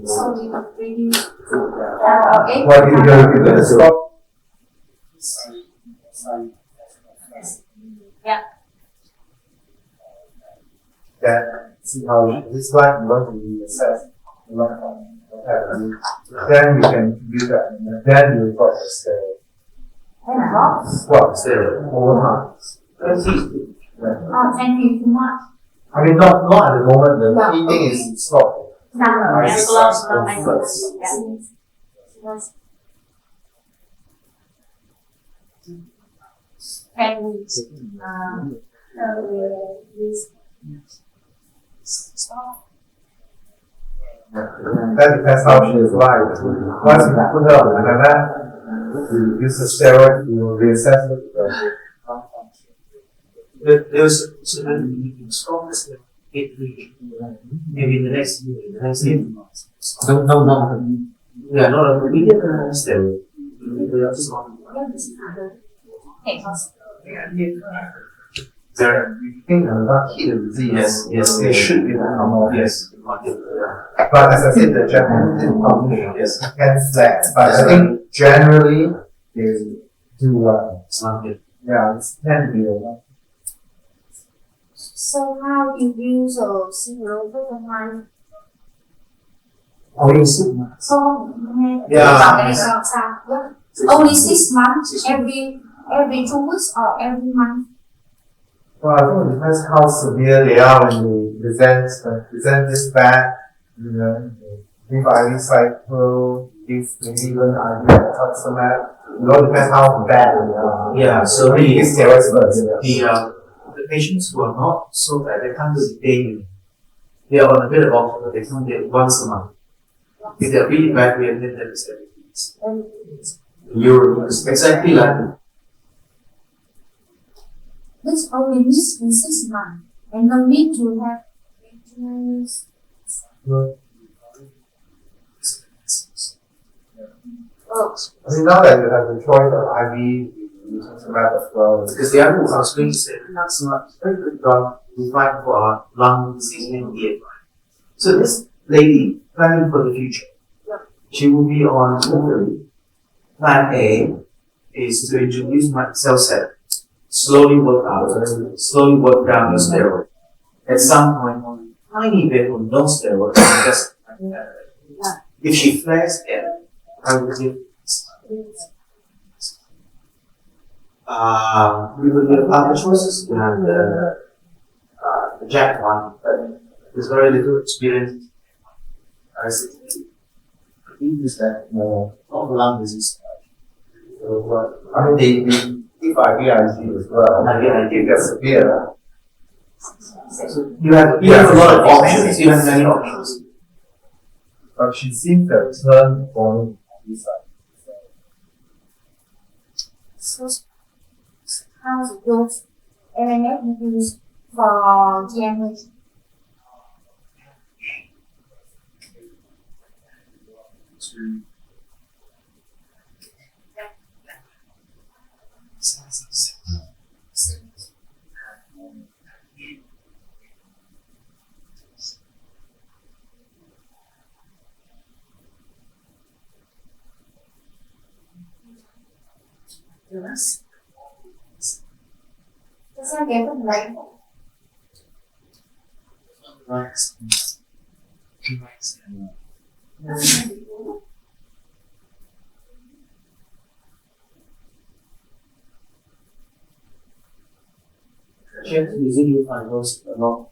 Speaker 1: So we really
Speaker 3: what you're going to stop.
Speaker 4: Yeah.
Speaker 3: That see how this line is going to be assessed. Then you can do that, and then you got the steroid. Well, steroid over time.
Speaker 1: Oh, thank you so much.
Speaker 3: I mean, not at the moment. The key thing is stop.
Speaker 4: Yeah, gloves, no ankles. Yeah. And
Speaker 3: That depends how she is like. Once you put her on MMF, you use the steroid, you will reassess it.
Speaker 2: There's strong step 8 weeks. Maybe the next year, the next 8 months.
Speaker 3: No.
Speaker 2: Yeah, no, we get the step. We are strong. There.
Speaker 3: You think about kill disease.
Speaker 2: Yes,
Speaker 3: They should be normal.
Speaker 2: Yes.
Speaker 3: But as I said, the general population
Speaker 2: Yes.
Speaker 3: against that. But I think generally they do well.
Speaker 2: It's not good.
Speaker 3: Yeah, it's 10 real.
Speaker 1: So how you use a single one?
Speaker 2: Only 6 months.
Speaker 1: So
Speaker 2: Yeah.
Speaker 1: only 6 months every 2 weeks or every month.
Speaker 3: Well, I think it depends how severe they are when they present this bad. You know, if IV cycle, if even IV rituximab, it all depends how bad they are.
Speaker 2: Yeah, so
Speaker 3: we
Speaker 2: really,
Speaker 3: use steroids first.
Speaker 2: the patients who are not so bad, they can't do it daily. They are on a bit of oxygen, they can't get once a month. If they're really bad, we admit them as every week. You're exactly like
Speaker 1: This only means in 6 months and no need to have maintenance. Oh,
Speaker 3: I mean, now that you have the choice of IV, rituximab as well.
Speaker 2: because the other I was going to say, that's not a very good drug we fight for our lung disease in India. So this lady planning for the future, she will be on plan A is to introduce my cell set, slowly work out, slowly work down the steroid. At some point, on a tiny bit of no steroid, just if she flares again, I will give we will give other choices. We have the Jack one, but there's very little experience. I use that not lung disease.
Speaker 3: So, I mean, they give IVIG as well.
Speaker 2: IVIG.
Speaker 3: It gets severe.
Speaker 2: So you have a lot of options. You have many options.
Speaker 3: But she seems to turn on this side.
Speaker 1: so how's it goes? MNF use for damage.
Speaker 2: Relax.
Speaker 1: Sao kém phần lạnh?
Speaker 2: Relax. Relax. Chance using your fibers a lot.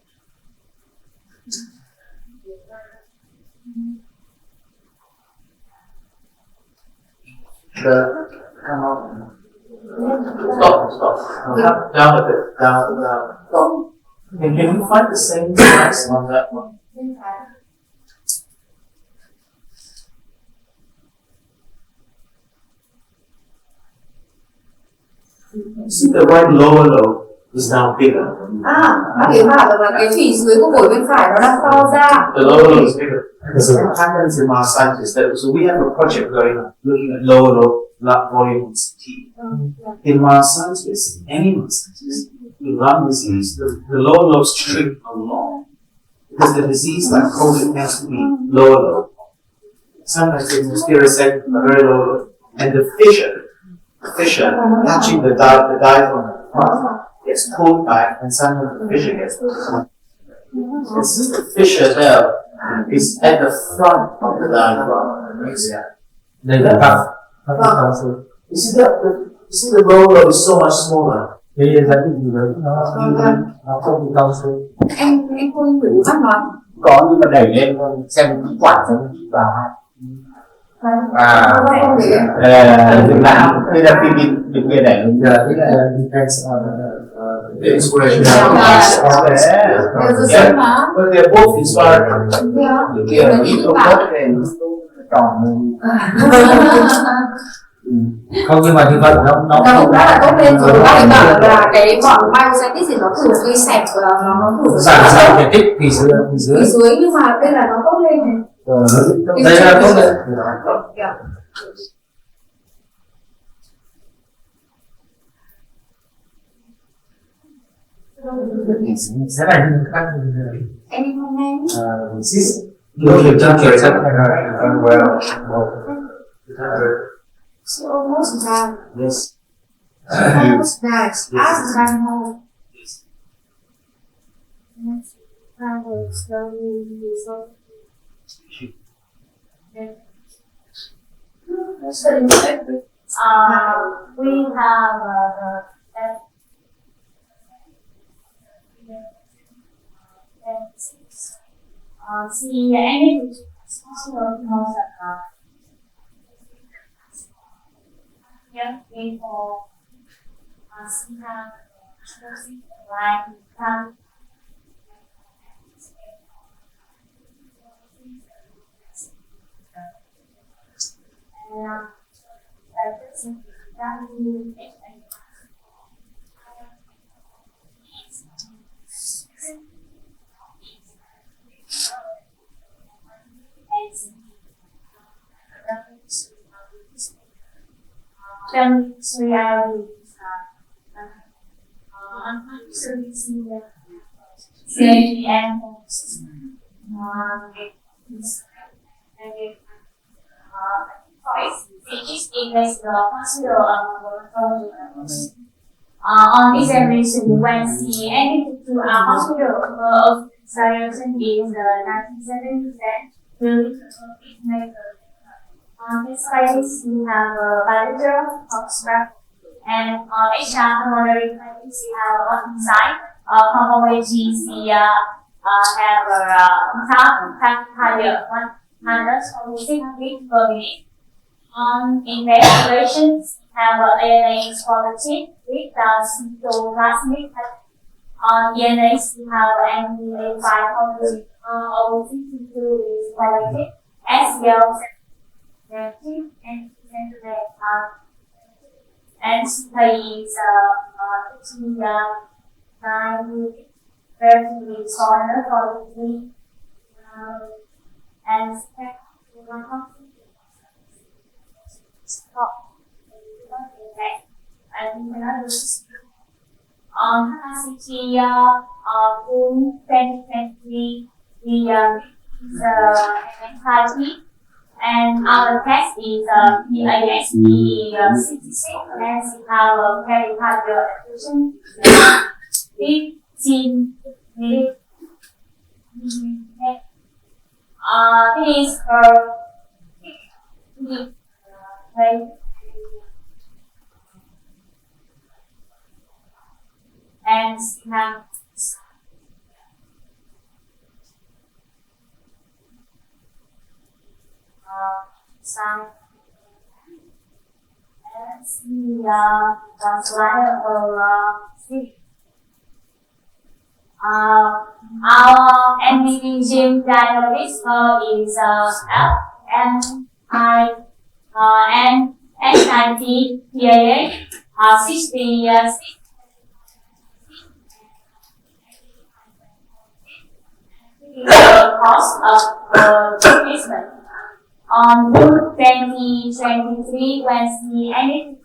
Speaker 2: The come on. Stop. Down a bit. Down. Stop. And can you find the same size on that one?
Speaker 1: Bên phải.
Speaker 2: See the right lower lobe is now bigger.
Speaker 1: Bác hiểu bảo rằng là cái thủy dưới của phổi bên phải nó đang to ra.
Speaker 2: The lower lobe is bigger. Because what happens in myositis is that so we have a project going on looking at lower lobe volume on CT. In myositis, any myositis, the lung disease, the lower lobes shrink a lot. Because the disease like COVID has to be lower lobe. Sometimes it's posterior segment, a very low lobe. And the fissure touching the diaphragm gets pulled back and sometimes the fissure gets pulled. The fissure there is at the front of the diaphragm.
Speaker 3: Đây là các cao su.
Speaker 2: You see the lower lobe is so much smaller.
Speaker 3: Thì giá trị gì đấy nó không bị cao su.
Speaker 1: Em không hiểu bác nói.
Speaker 3: Có nhưng mà đẩy lên xem cái quản xem nó vào hay. Việt Nam đây là phim bên kia này bây giờ cái là depends on
Speaker 2: The inspiration.
Speaker 1: Yeah.
Speaker 2: But they're both inspired.
Speaker 1: Yeah.
Speaker 3: Không nhưng mà như vậy nó
Speaker 1: Không đã là tốt lên rồi. Bác ấy bảo là cái bọn myositis thì nó thường gây sạch và nó thường
Speaker 3: giảm thể tích thì
Speaker 1: dưới nhưng mà đây là nó tốt lên này.
Speaker 3: Đây là tốt lên. Sẽ là những các
Speaker 1: Em không nghe.
Speaker 3: Lôi được cho kiểu chắc well.
Speaker 1: She almost died.
Speaker 2: Yes.
Speaker 1: Almost died. Ask them home. Yes. I will slowly resolve.
Speaker 4: We have see any young people see how like come then we are safety and on examination, when see anything to a hospital of solution is 97% really on this case, we have a bilateral obstruct and on extra pulmonary case, we have on side homologies, we have a higher 146 per minute. On investigations, we have ANA quality with cytoplasmic. On DNAs, we have NDA5 over 52 is quality. SL negative and space 9 relatively smaller quality and on capacity full 2023 the entirety And our text is PASE 66, and we have a very high application 15 minutes. It is her and have some the slide of our NVD gene database is N90 PAA 60 the cost of replacement. On June 2023, when the NVD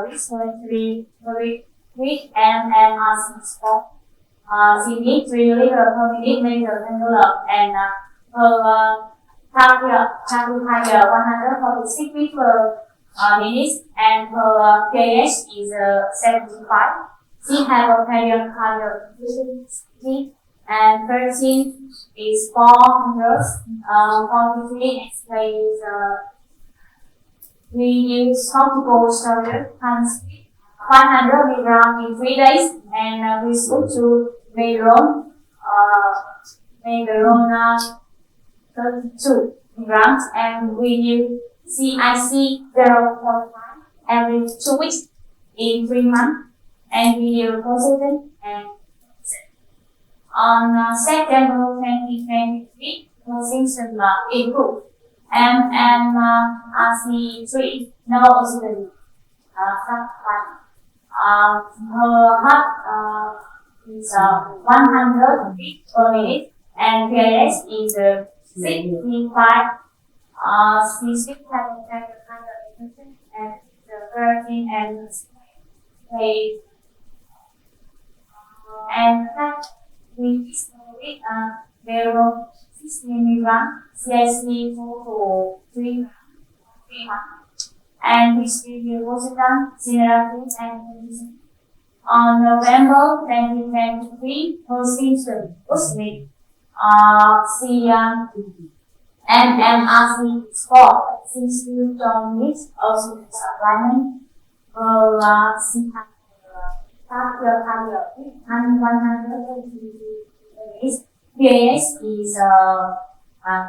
Speaker 4: respiratory with and sport. She needs 3 liters per minute meter envelope and her tachycardia 146 beats per minute and her pH is 75. She has a cardiac efficiency and 13 is 443 X-ray is we use multiple storage 100 milligram in 3 days, and we switch to Meron 32 milligrams, and we use CIC 0.5 every 2 weeks in 3 months, and we use positive and on September 2023, the symptoms improved, and RC3 no oxygen her heart is 100 beats per minute and pH is 65. She still has a kind of infection and the 13 and they and we discovered there were 16 milligram CSV for 3 months. And we still was done similarly and on November 2023, her symptom was made. She MMRC score since you don't need also supplement. She had cardiac 120 pH is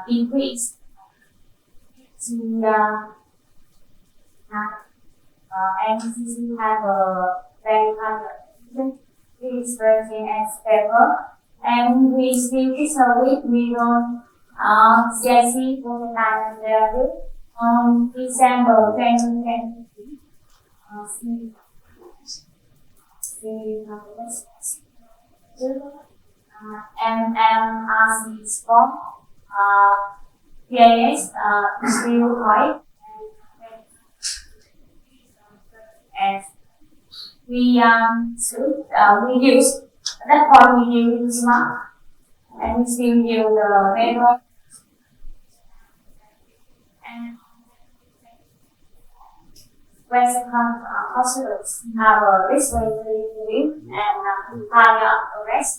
Speaker 4: increased. She and we have a very high is working as paper and we still this week we run CSC for the time level on December 2023. MMRC score PAS is still high. And we use at that point we use smart and we still use the method and Western hospitals have a respiratory review and higher arrest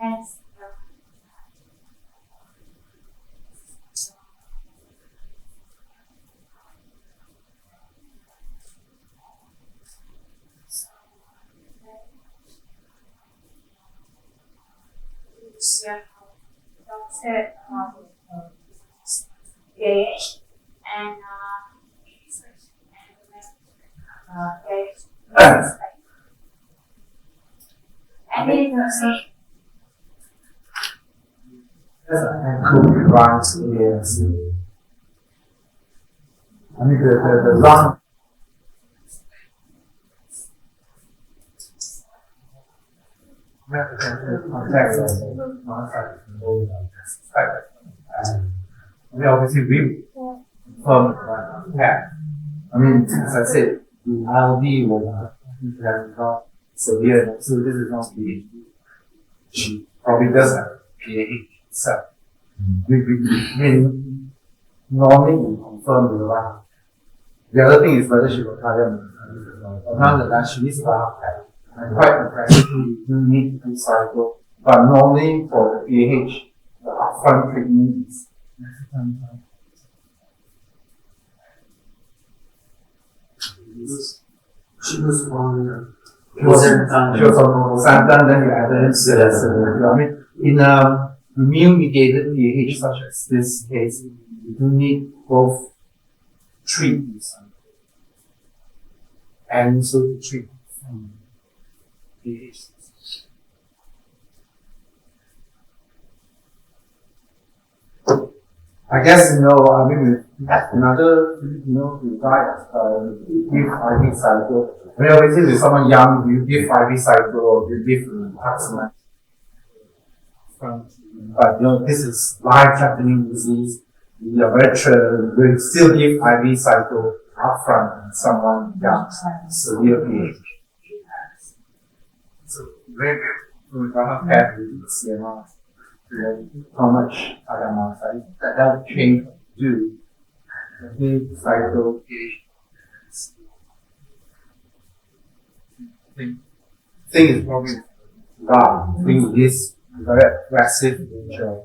Speaker 4: and pH and
Speaker 3: That's an cool rise is. I mean the lung. We obviously will from impact. I mean, as I said, ILD will have not severe, so this is not the she probably does have PAH itself. Normally we confirm with the wife. The other thing is whether she will carry on. Nonetheless, she needs to have that. And quite impressively, you need to cycle. But normally for the PAH, the upfront treatment is
Speaker 2: She was on.
Speaker 3: she was on Santan, then you added I mean, in a immune-mediated PAH such as this case, you do need both treatments and also to treat PAH. I guess, I mean, with another, who died, give IV cycle. I mean, obviously with someone young, you give IV cycle or you give Taxamat. But, this is life-threatening disease. You are we still give IV cycle upfront in someone young, severe PAH. So, very good. We have had with the CMR. How much amount that change do the cycle thing is probably wrong. Thing is very aggressive nature.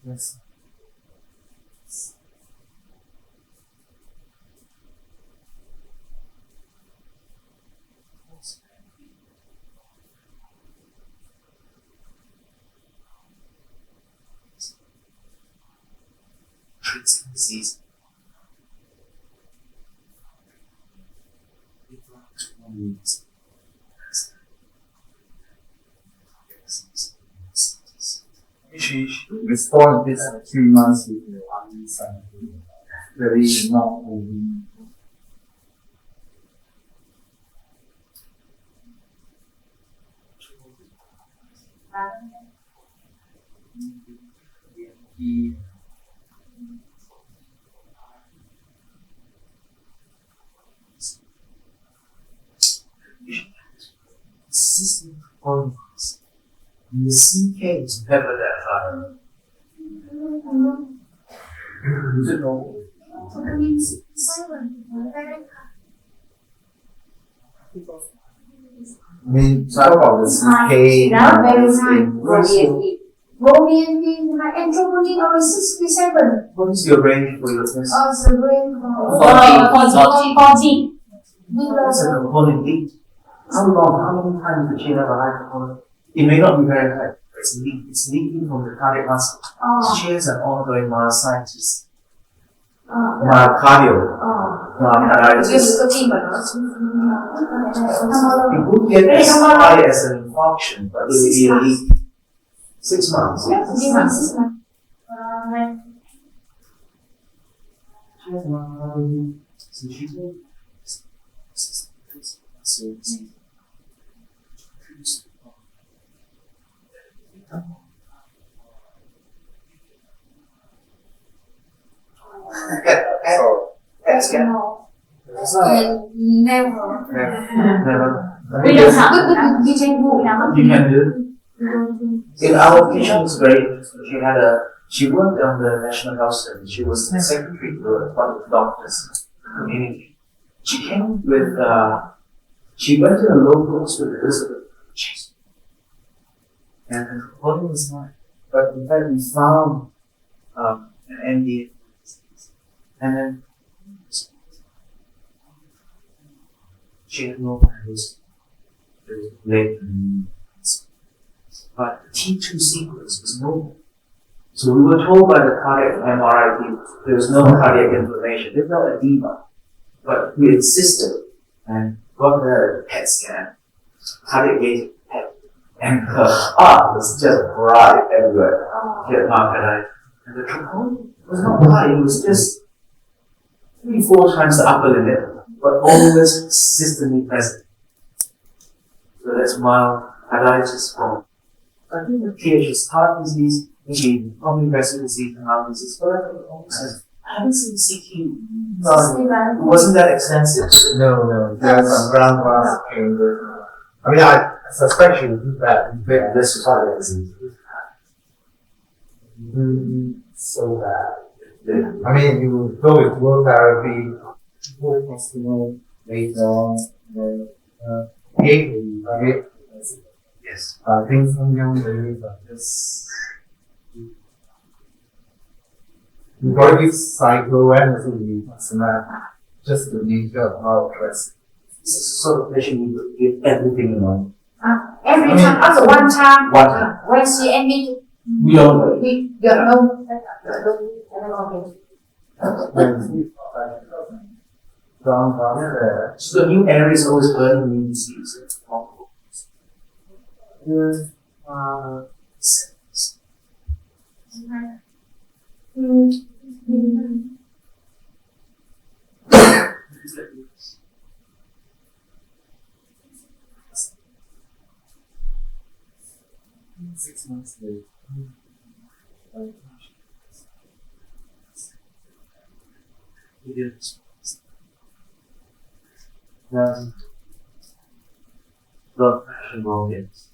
Speaker 3: Yes.
Speaker 2: Disease.
Speaker 3: She responded this 3 months with the IV cycle. Very not moving.
Speaker 2: System performance. The CK is never that high. You don't know.
Speaker 3: I mean, talk about the CK.
Speaker 1: Now very high. Robian anthroponin or 67.
Speaker 2: What is your range for your test?
Speaker 1: The brain for
Speaker 4: 14.
Speaker 2: That's a component 8. How many times did she have a high component? It may not be very high. It's leaking from the cardiac muscle. She has an ongoing myositis. Myocardial. Myocarditis. It would get as high as an infarction, but it will be a leak. 6 months.
Speaker 1: Never.
Speaker 4: We don't have.
Speaker 1: We can do it.
Speaker 2: You can do it. In our patient was very interesting. She worked on the National Health Service. She was the secretary to one of the doctors community. She came with, she went to a local hospital because of the chest. And her body was fine. But in fact, we found an NDA. And then she had no virus. There was late. But the T2 sequence was normal. So we were told by the cardiac MRI team there was no cardiac inflammation, there's no edema. But we insisted and got the PET scan, cardiac gaze PET, and her heart was just bright everywhere. She had myocarditis. And the troponin was not high, it was just 3-4 times the upper limit, but always consistently present. So that's myocarditis from, I think the PH is heart disease, maybe pulmonary vessel disease and heart disease, but I think it almost has I haven't seen CT.
Speaker 3: No,
Speaker 2: It wasn't that extensive.
Speaker 3: no, there's some ground glass changes. I mean, I suspect she would do that.
Speaker 2: But this was how it is.
Speaker 3: So bad. I mean, you go with work therapy, work hospital, later on,
Speaker 2: Yes.
Speaker 3: I think some young ladies are just, you gotta give cycle and also just the nature of how it works.
Speaker 2: This is the sort of patient you give everything in mind.
Speaker 1: Every
Speaker 3: I mean,
Speaker 1: time, also one time,
Speaker 2: One time.
Speaker 1: when she admit,
Speaker 2: We don't know.
Speaker 1: we don't know.
Speaker 3: Ground glass there.
Speaker 2: So the new area is always burning new disease.
Speaker 3: Six months later.
Speaker 2: Blood pressure wrong, yes.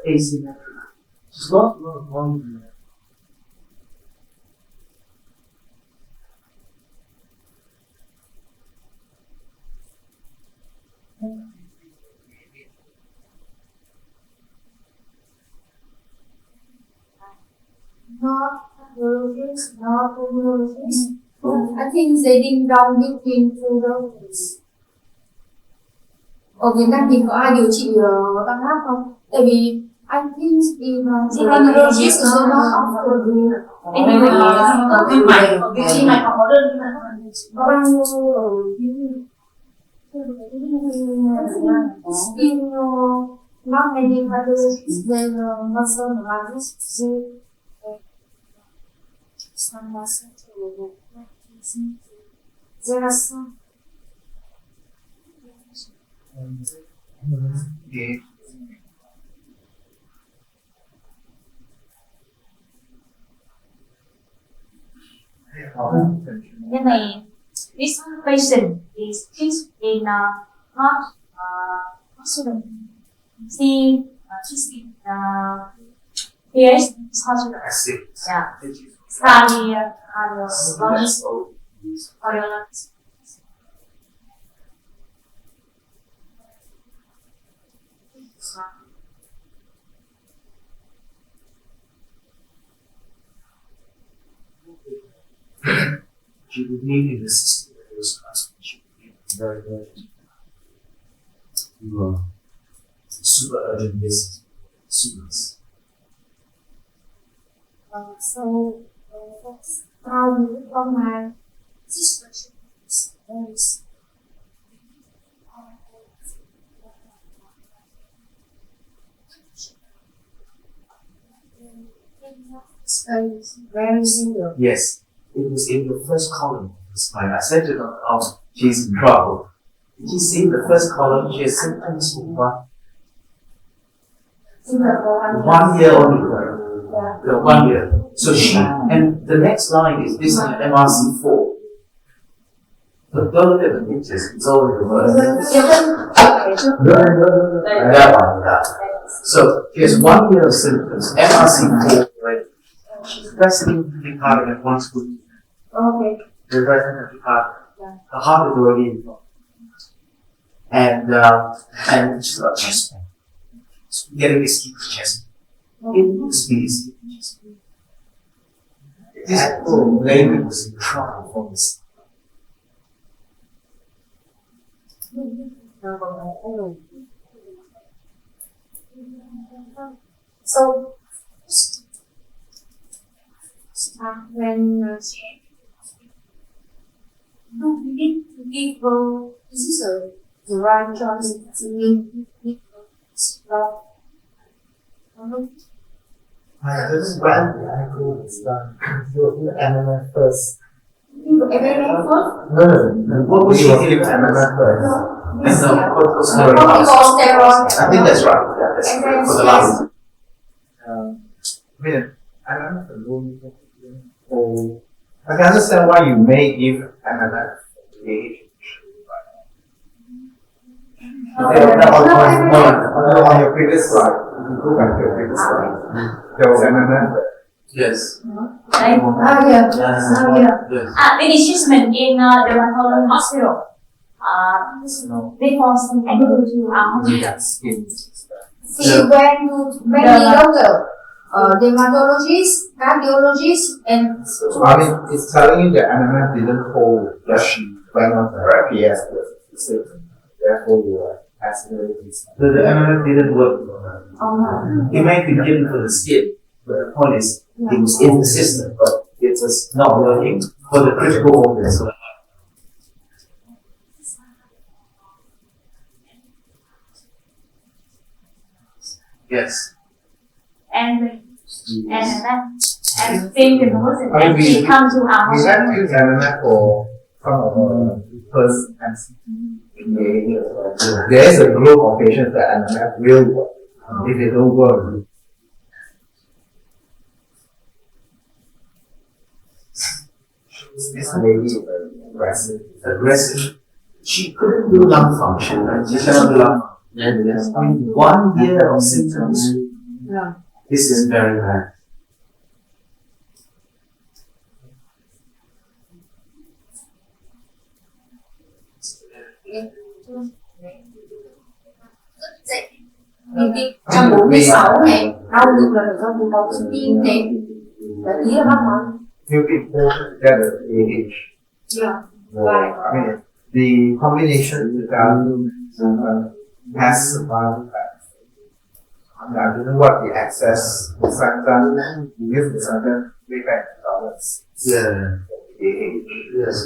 Speaker 2: Asymmetric. Just not wrong.
Speaker 1: Not roses, not roses. I think they didn't down between two roses. Ở Việt Nam thì có ai điều trị tăng áp không? Tại vì anh think in roses is not after
Speaker 4: Tim mạch họ có đơn
Speaker 1: có bao nhiêu ở in not many others then muscle values some muscle there are some
Speaker 4: Thế này, this patient is teach in hospital. She's in PS hospital. Yeah. Study cardiologist.
Speaker 2: She would need an assistant that was asking. She would be very urgent. You super urgent business. Super.
Speaker 1: So how do you from my sister is very similar.
Speaker 2: Yes, it was in the first column of the slide. I said to her, oh, she's in trouble. Did you see the first column? She has symptoms for 1 year only. The 1 year. So she, and the next line is this is MRC4. But don't look at the pictures, it's all reversed. That one, that. So she has 1 year of symptoms, MRC4 already. She's resting the cardiac once a week.
Speaker 1: Okay.
Speaker 2: The resting of the cardiac. The heart is already involved. And she's got chest pain. So getting this chest pain. It must be this chest pain. This poor lady was in trouble for this.
Speaker 1: So when do we need to give this is the right choice to give
Speaker 3: I just went the ankle is done. Do MMF first. No.
Speaker 2: What was she giving
Speaker 3: MMF first?
Speaker 2: No, what was her
Speaker 1: corticosteroid.
Speaker 2: I think that's right. Yeah, that's right. For the last.
Speaker 3: I mean, I don't know the room for I can understand why you may give MMF PH. Okay, on your previous slide, if you go back to your previous slide, there was MMF.
Speaker 2: Yes.
Speaker 4: Right?
Speaker 1: Yes.
Speaker 2: Yes.
Speaker 4: It is used in dermatology hospital. Because I go to
Speaker 3: Yeah, skin.
Speaker 1: See, when we doctor, dermatologist, cardiologist, and
Speaker 3: I mean, it's telling you that MMF didn't hold that she went on therapy as the symptom. Therefore, you are accelerating.
Speaker 2: The MMF didn't work. It might be given for the skin, but the point is, it was in the system, but it was not working for the critical organs. Yes.
Speaker 4: and and think the most
Speaker 3: I mean,
Speaker 4: and they come to our
Speaker 3: We have
Speaker 4: hospital.
Speaker 3: used MMF for some of our first MCT. There is a group of patients that MMF will work. If they don't work, this lady aggressive.
Speaker 2: Aggressive. She couldn't do lung function, right? She cannot do lung function. Yes. I mean, 1 year of symptoms.
Speaker 1: Yeah.
Speaker 2: This is very bad.
Speaker 1: Trong 46 này, đau ngực là do bù bọc tim này, là tí là bác nói.
Speaker 3: Few people together AH.
Speaker 1: Yeah.
Speaker 3: I mean, the combination has survived that. I don't know what the access was done. Use the center, we back dollars.
Speaker 2: Yeah. Yes.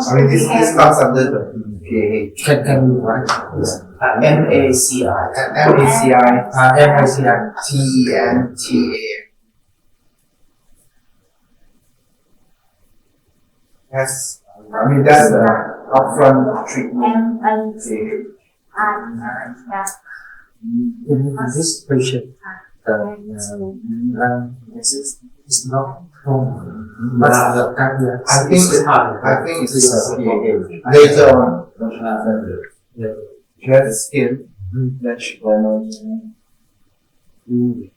Speaker 3: I mean, this comes under the PAH.
Speaker 2: Can you write? MACI.
Speaker 3: MACI. TENTA. Yes. I mean, that's the upfront treatment.
Speaker 2: In this patient, is not from the cardiac.
Speaker 3: I think it's PAH. Later on, she has a skin that she went on.
Speaker 2: the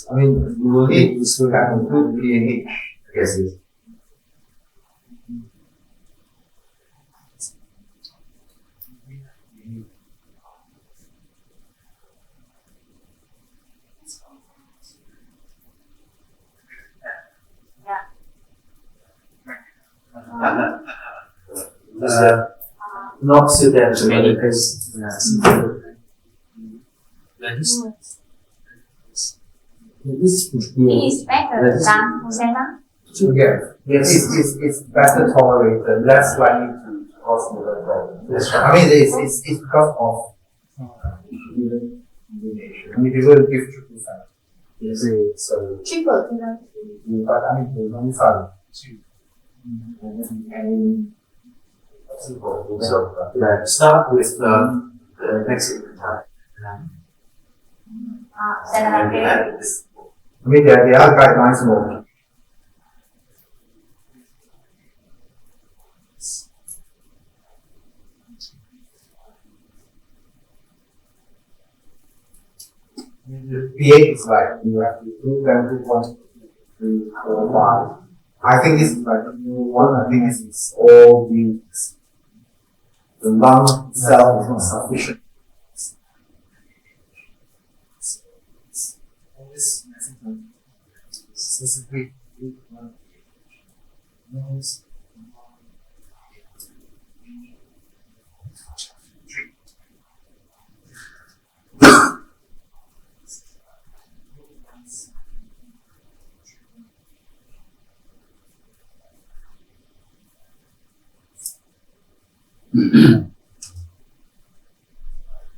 Speaker 3: I mean, you will need to have a good PAH.
Speaker 2: Yes. Not so that many because
Speaker 4: Is better than Rosetta?
Speaker 3: Yes, it's better tolerated, less likely to cause liver problems.
Speaker 2: That's
Speaker 3: I mean, it's because of combination. I mean, if you go to give triple therapy,
Speaker 2: Yes.
Speaker 3: so
Speaker 1: Triple therapy.
Speaker 3: but I mean, there's only fun too. And
Speaker 2: So let's start with the Mexican type.
Speaker 3: I mean, there are guidelines for the PH is like you have to prove them to 1, 2, 3, 4, 5. I think this is like a new one. I think this is all these. The lung itself is not sufficient. This is a great one.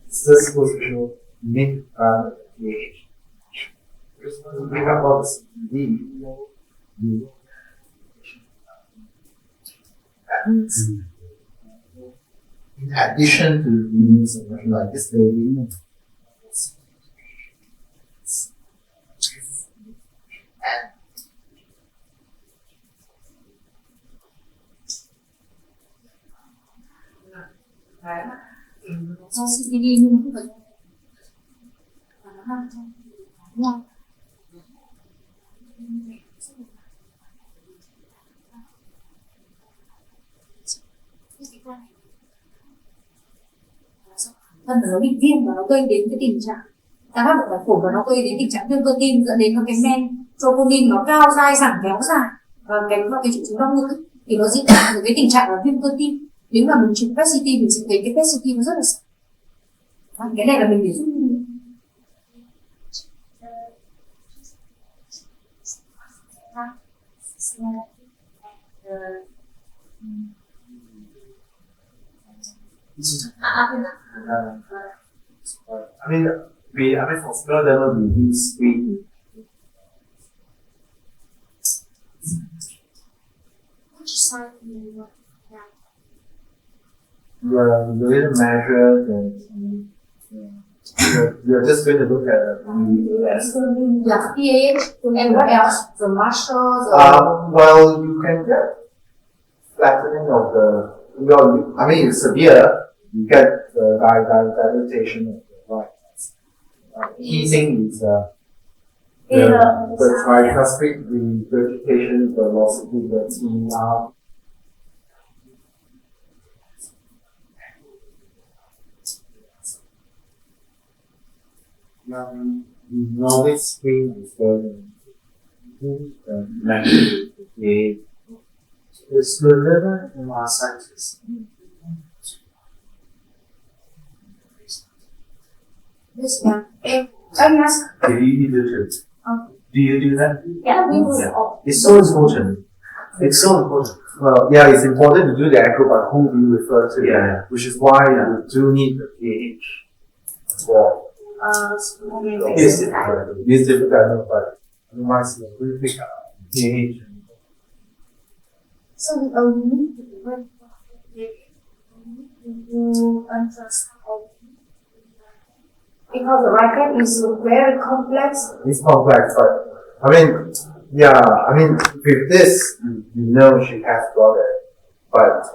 Speaker 3: It's just supposed to show mid pH. we have all this need. In addition to doing something like this, they
Speaker 1: do CCD nhưng không phải ngon. Thân nó bị viêm và nó gây đến cái tình trạng tăng áp lực phổi và nó gây đến tình trạng viêm cơ tim dẫn đến cái men troponin nó cao dai dẳng kéo dài và cái triệu chứng đau ngực thì nó diễn tả được cái tình trạng là viêm cơ tim. Nếu mà mình chụp PET CT mình sẽ thấy cái PET CT nó rất là sáng. Cái này là mình để giúp
Speaker 3: I mean, for scleral level, we use three. You will measure you're just going to look at
Speaker 1: là pH and what else? The muscles.
Speaker 3: Well, you can get flattening of the. Well, I mean, it's severe. You get the dilatation of the right. Heating is the tricuspid regurgitation velocity, the TR. Knowledge screen is going to measure the liver and ascites.
Speaker 1: This one. Yes.
Speaker 2: Do you do too? Do you do that?
Speaker 4: Yeah, we will.
Speaker 2: Yeah. It's so important. It's so important.
Speaker 3: Well, yeah, it's important to do the echo, but who do you refer to?
Speaker 2: Yeah.
Speaker 3: Which is why you do need the pH. Well, it's difficult, but otherwise we pick up pH.
Speaker 1: So we only need to do ultrasound because the racket is very complex.
Speaker 3: It's complex, but I mean, yeah, I mean, with this, you know she has got it, but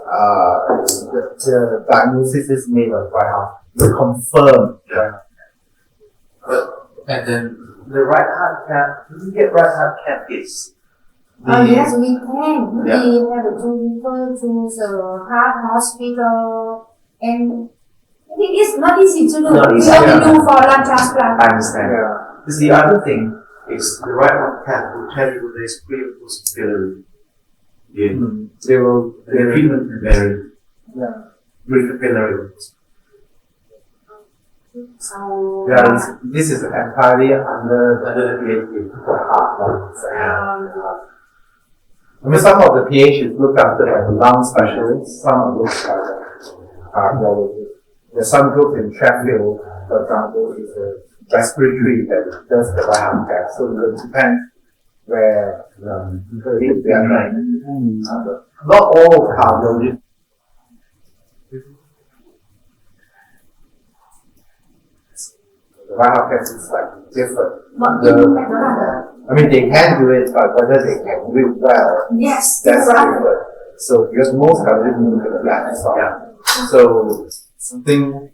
Speaker 3: the diagnosis is made on by how you confirm.
Speaker 2: Yeah. And then the right heart cath, you get right heart cath is.
Speaker 1: Yes, we can.
Speaker 2: Yeah.
Speaker 1: We have to refer to the heart hospital, and it is not easy to do.
Speaker 2: Not easy,
Speaker 1: we only
Speaker 2: yeah.
Speaker 1: do for lung transplant.
Speaker 2: I understand.
Speaker 3: Yeah.
Speaker 2: Because the other thing is the right heart cath will tell you there's pre and post biliary. Yeah.
Speaker 3: They will.
Speaker 2: The treatment vary.
Speaker 3: Yeah.
Speaker 2: With the biliary.
Speaker 1: So
Speaker 3: Yeah, this is entirely under the pH of the heart. I mean, some of the pH is looked after by the lung specialists, some are looked by the cardiologist. There's some group in Sheffield, for example, is a respiratory that does the right heart cath. So it depends where they are trained. Not all cardiologists. The right heart cath is like different. I mean, they can do it, but whether they can do it well,
Speaker 1: yes,
Speaker 3: that's
Speaker 1: right.
Speaker 3: different. So, because most cardiologists look at that, so,
Speaker 2: Yeah.
Speaker 3: so something.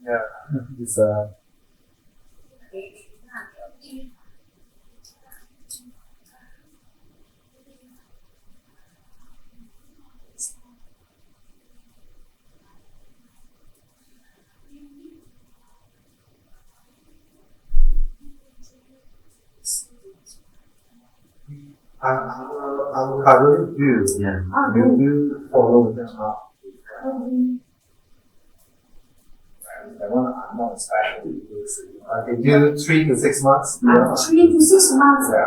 Speaker 3: Yeah, it's our cardiologist do.
Speaker 2: Yeah.
Speaker 3: You do follow them up. That one I'm not especially. They do 3 to 6 months.
Speaker 1: 3 to 6 months.
Speaker 3: Yeah.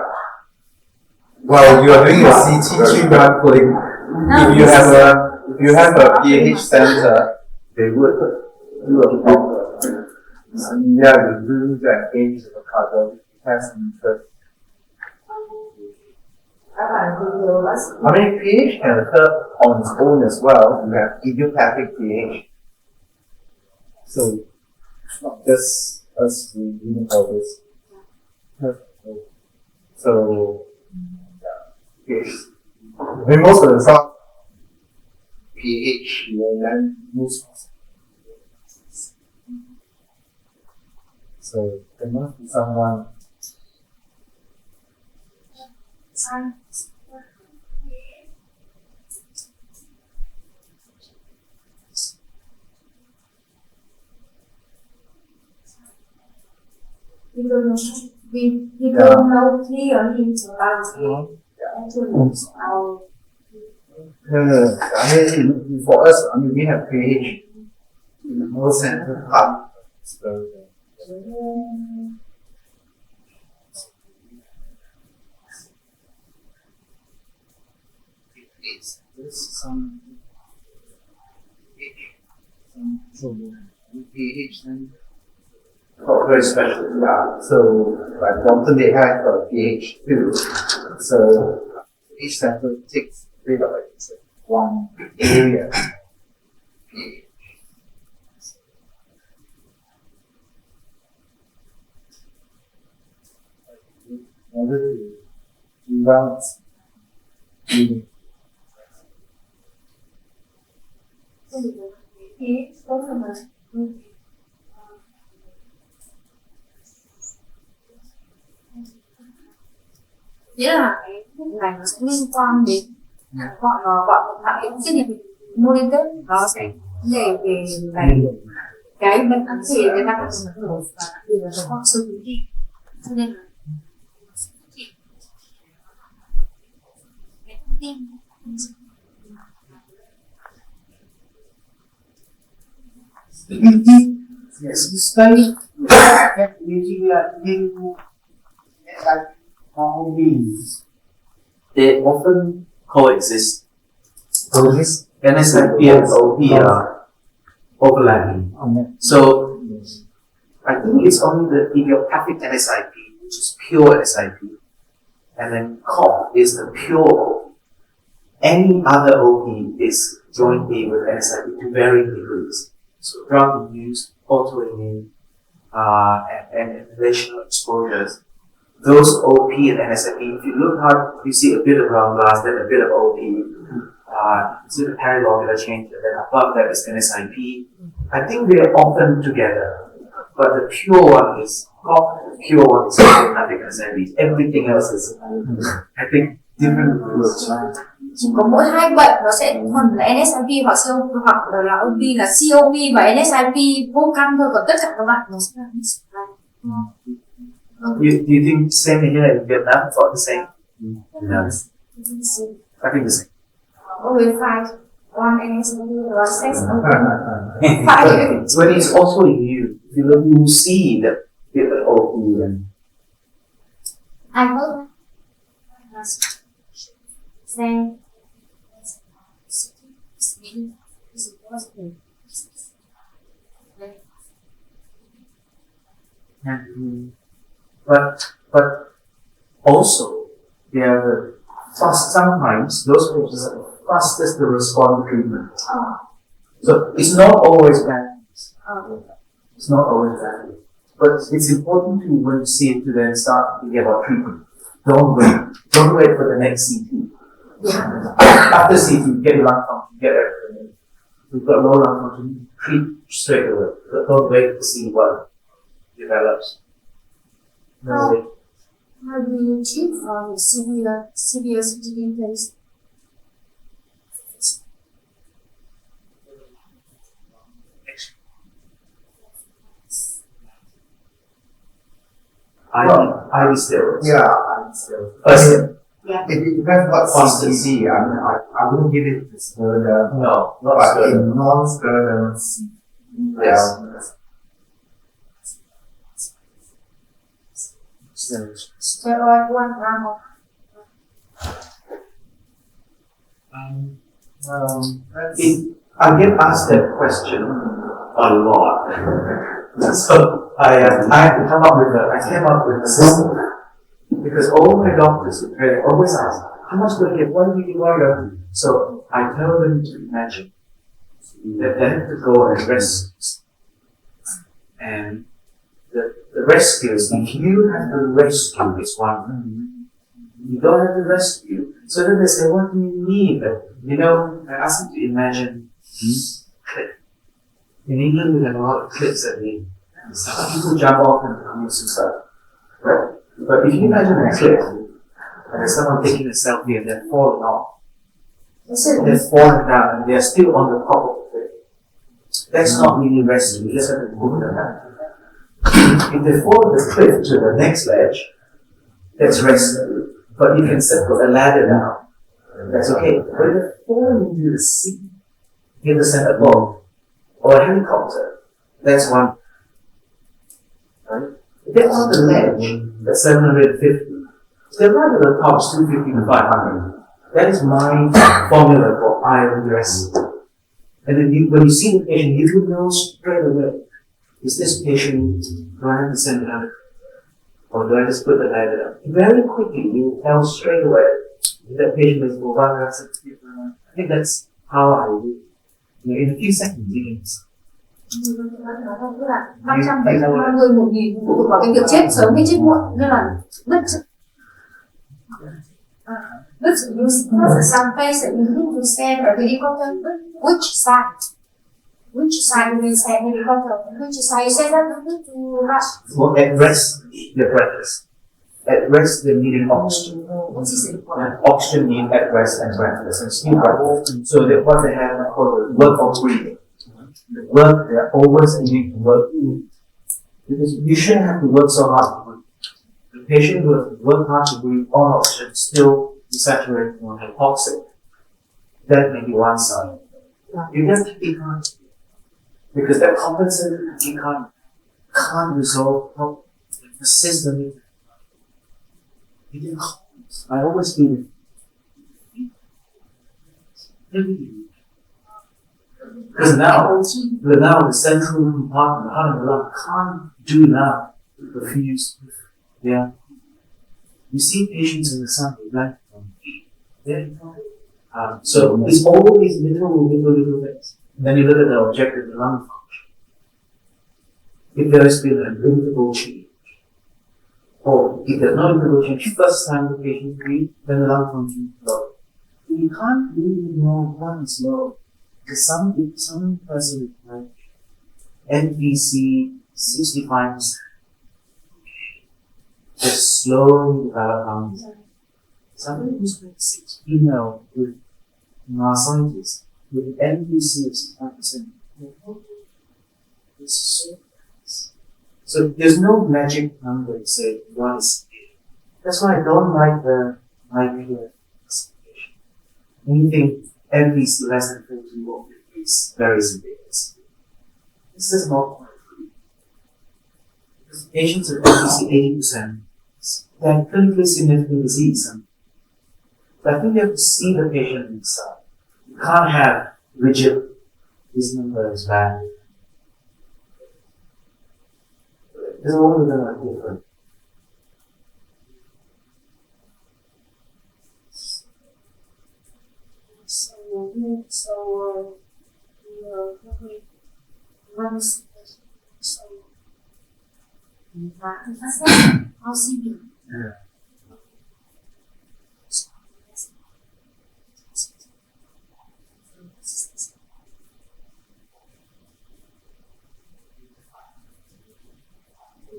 Speaker 3: Well, you are doing a CT treatment putting. If you have a PH center, they would do a proper Yeah, the rules and age of the cargo depends on the. I mean, pH can occur on its own as well. You have idiopathic pH. So it's not just us reading all this. So pH. I mean, most of the stuff pH, and then most. So there must be someone.
Speaker 1: We don't know clearly about our
Speaker 3: No. I mean, for us, I mean, we have pH in the most central part. So, there's some pH then. Oh, very special. Yeah. So, like Brompton, they have pH too. So, each sample takes like one area. In order to balance reading.
Speaker 1: nghĩa là cái này nó sẽ liên quan đến gọi cái gì mua liên kết nó sẽ về cái bệnh ăn gì người ta cần một và từ là nó xử lý cho nên là cái thông tin
Speaker 3: Yes, you study using new how means.
Speaker 2: They often coexist.
Speaker 3: Coexist?
Speaker 2: NSIP and OP are overlapping. So I think it's only the idiopathic NSIP, which is pure NSIP, and then cough is the pure OP. Any other OP is jointly with NSIP to varying degrees. So drug-induced, autoimmune, and inhalational exposures. Those OP and NSIP, if you look hard, you see a bit of ground glass, then a bit of OP. It's a paralobular change, and then above that is NSIP. I think they are often together, but the pure one is cough, the pure one is idiopathic NSIP. Everything else is, I think, different groups.
Speaker 1: có mỗi hai bệnh nó sẽ thuần là NSIP hoặc COP hoặc là OP là COP và NSIP vô căn thôi, còn tất cả các bạn nó sẽ là
Speaker 2: Do you think same here in Vietnam for the same? No. I think the same.
Speaker 1: we find one NSIP or sex
Speaker 2: When it's also in you, you see that the OP and
Speaker 1: I hope say
Speaker 2: but also they are fast. Sometimes those patients are fastest to respond to treatment. So it's not always bad. It's not always bad. But it's important to, when you see it, to then start thinking about treatment. Don't wait. Don't wait for the next CT. After CT, get your lung function, get everything. If you've got low lung function, treat straight away. Don't wait to see what develops. No wait.
Speaker 1: how do you treat for severe CTD case?
Speaker 2: IV steroids.
Speaker 3: Yeah, I'm still.
Speaker 1: Yeah.
Speaker 3: It depends what CTD. I mean, I wouldn't give it to scleroderma.
Speaker 2: No, not
Speaker 3: But
Speaker 2: steroids.
Speaker 3: in non-scleroderma,
Speaker 2: Yes.
Speaker 1: Steroid 1 gram of
Speaker 2: I get asked that question a lot. So
Speaker 3: I came up with a system because all my doctors they always ask, how much do I get? What do you get? So I tell them to imagine that they have to go and rest. And the rescues, if you have to rescue is one, you don't have to rescue. So then they say, what do you need? I ask them to imagine cliff. In England, we have a lot of cliffs at the end. People jump off and commit suicide. Right? But if you imagine a cliff, and there's someone taking a selfie and they're falling off, they're falling down and they're still on the top of the cliff. That's not really rescue, you just have to move them down. If they fall the cliff to the next ledge, that's rescue. But you can put a ladder down, that's okay. But if they fall into the sea, in the center boat, or a helicopter, that's one. Right? If they're on the ledge, that's 750. If they're right at the top, it's 250 to 500. That is my formula for iron rescue. And then when you see the patient, you will know straight away, is this patient, do I have to send it out? Or do I just put the ladder down? Very quickly, you will tell straight away if that patient is mobile. I think that's how I do. In a few seconds, you can.
Speaker 1: 500, 750 người 1.000 phụ thuộc vào cái việc chết sớm hay chết muộn, nên là but you some place that you need to stand a helicopter, which side you will stand helicopter, which side you say that you need to rush.
Speaker 3: Well, at rest, they're breathless. At rest, they're needing oxygen. And oxygen means at rest and breathless and still breathless. So that what they have called the work of breathing. The work, they're always needing to work. Because you shouldn't have to work so hard. The patient will work hard to breathe on oxygen, still desaturated or hypoxic. That may be one side. You have to be hard. Because they're compensated, you can't resolve the system. I always feel it. Because now the central compartment, the heart and the lung can't do that to perfuse. Yeah. You see patients in the sun, right? So it's all these little things. Then you look at the objective lung function. If there has been an irritable change, or if there's no irritable change, first time the patient breathes, then the lung function is low. You can't really know when it's low. Because some person with NVC 65%, just slowly develop lungs. Somebody who's like 6 female with myositis, with NVC of 65%, it's so nice. So there's no magic number to say one is big. That's why I don't like the idea classification. Anything NVC less than 50 or 50 is very severe. This is not quite free. Because patients with NVC 80%, they have clinically significant disease. But I think you have to see the patient inside. You can't have rigid, this number is bad. Because all of them are different.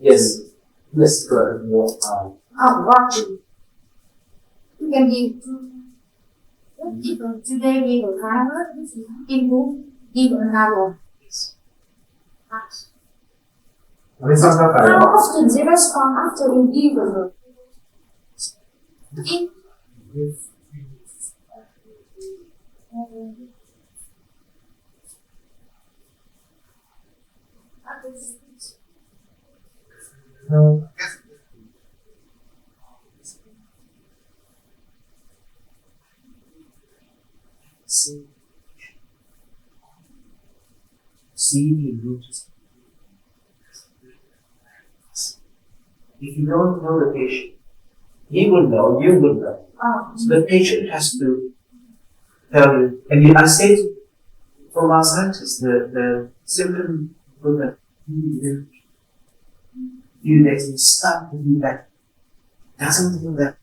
Speaker 3: Yes, let's go more time.
Speaker 1: Watching. You can give today we will have improve give an hour. How often they respond after you give them?
Speaker 3: No. See the roots.
Speaker 2: if you don't know the patient, he will know, you will know. So the patient has to tell you, and I say from our scientists, the symptom will be few days and start to be better. Doesn't mean that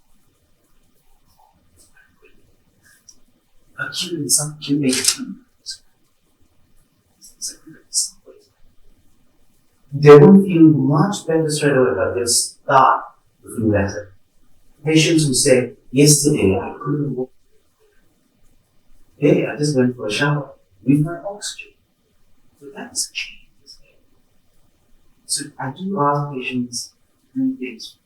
Speaker 2: acute in some acute they won't feel much better straight away, but they'll start to feel better. Patients who say, yesterday I couldn't walk. Hey, I just went for a shower with my oxygen. So that's a change. So I do ask patients three things.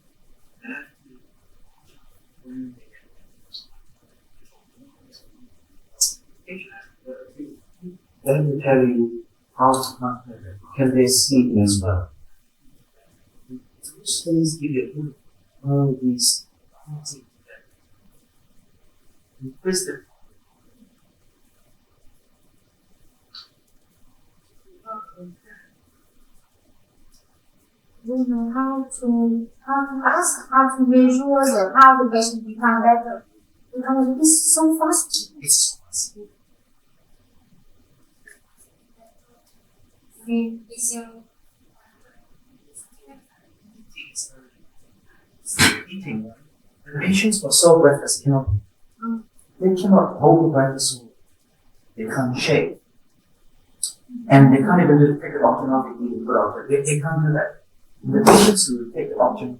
Speaker 2: Let me tell you how can they sleep as well. Those things give you all these things wisdom.
Speaker 1: We know how to ask, how to measure how the patient become better. Because it is so fast.
Speaker 2: It's so fast. Eating. The patients were so breathless, they cannot hold the breath so they can't shake. And they can't even just take the oxygen off the eating put out. They can't do that. The patients who take the oxygen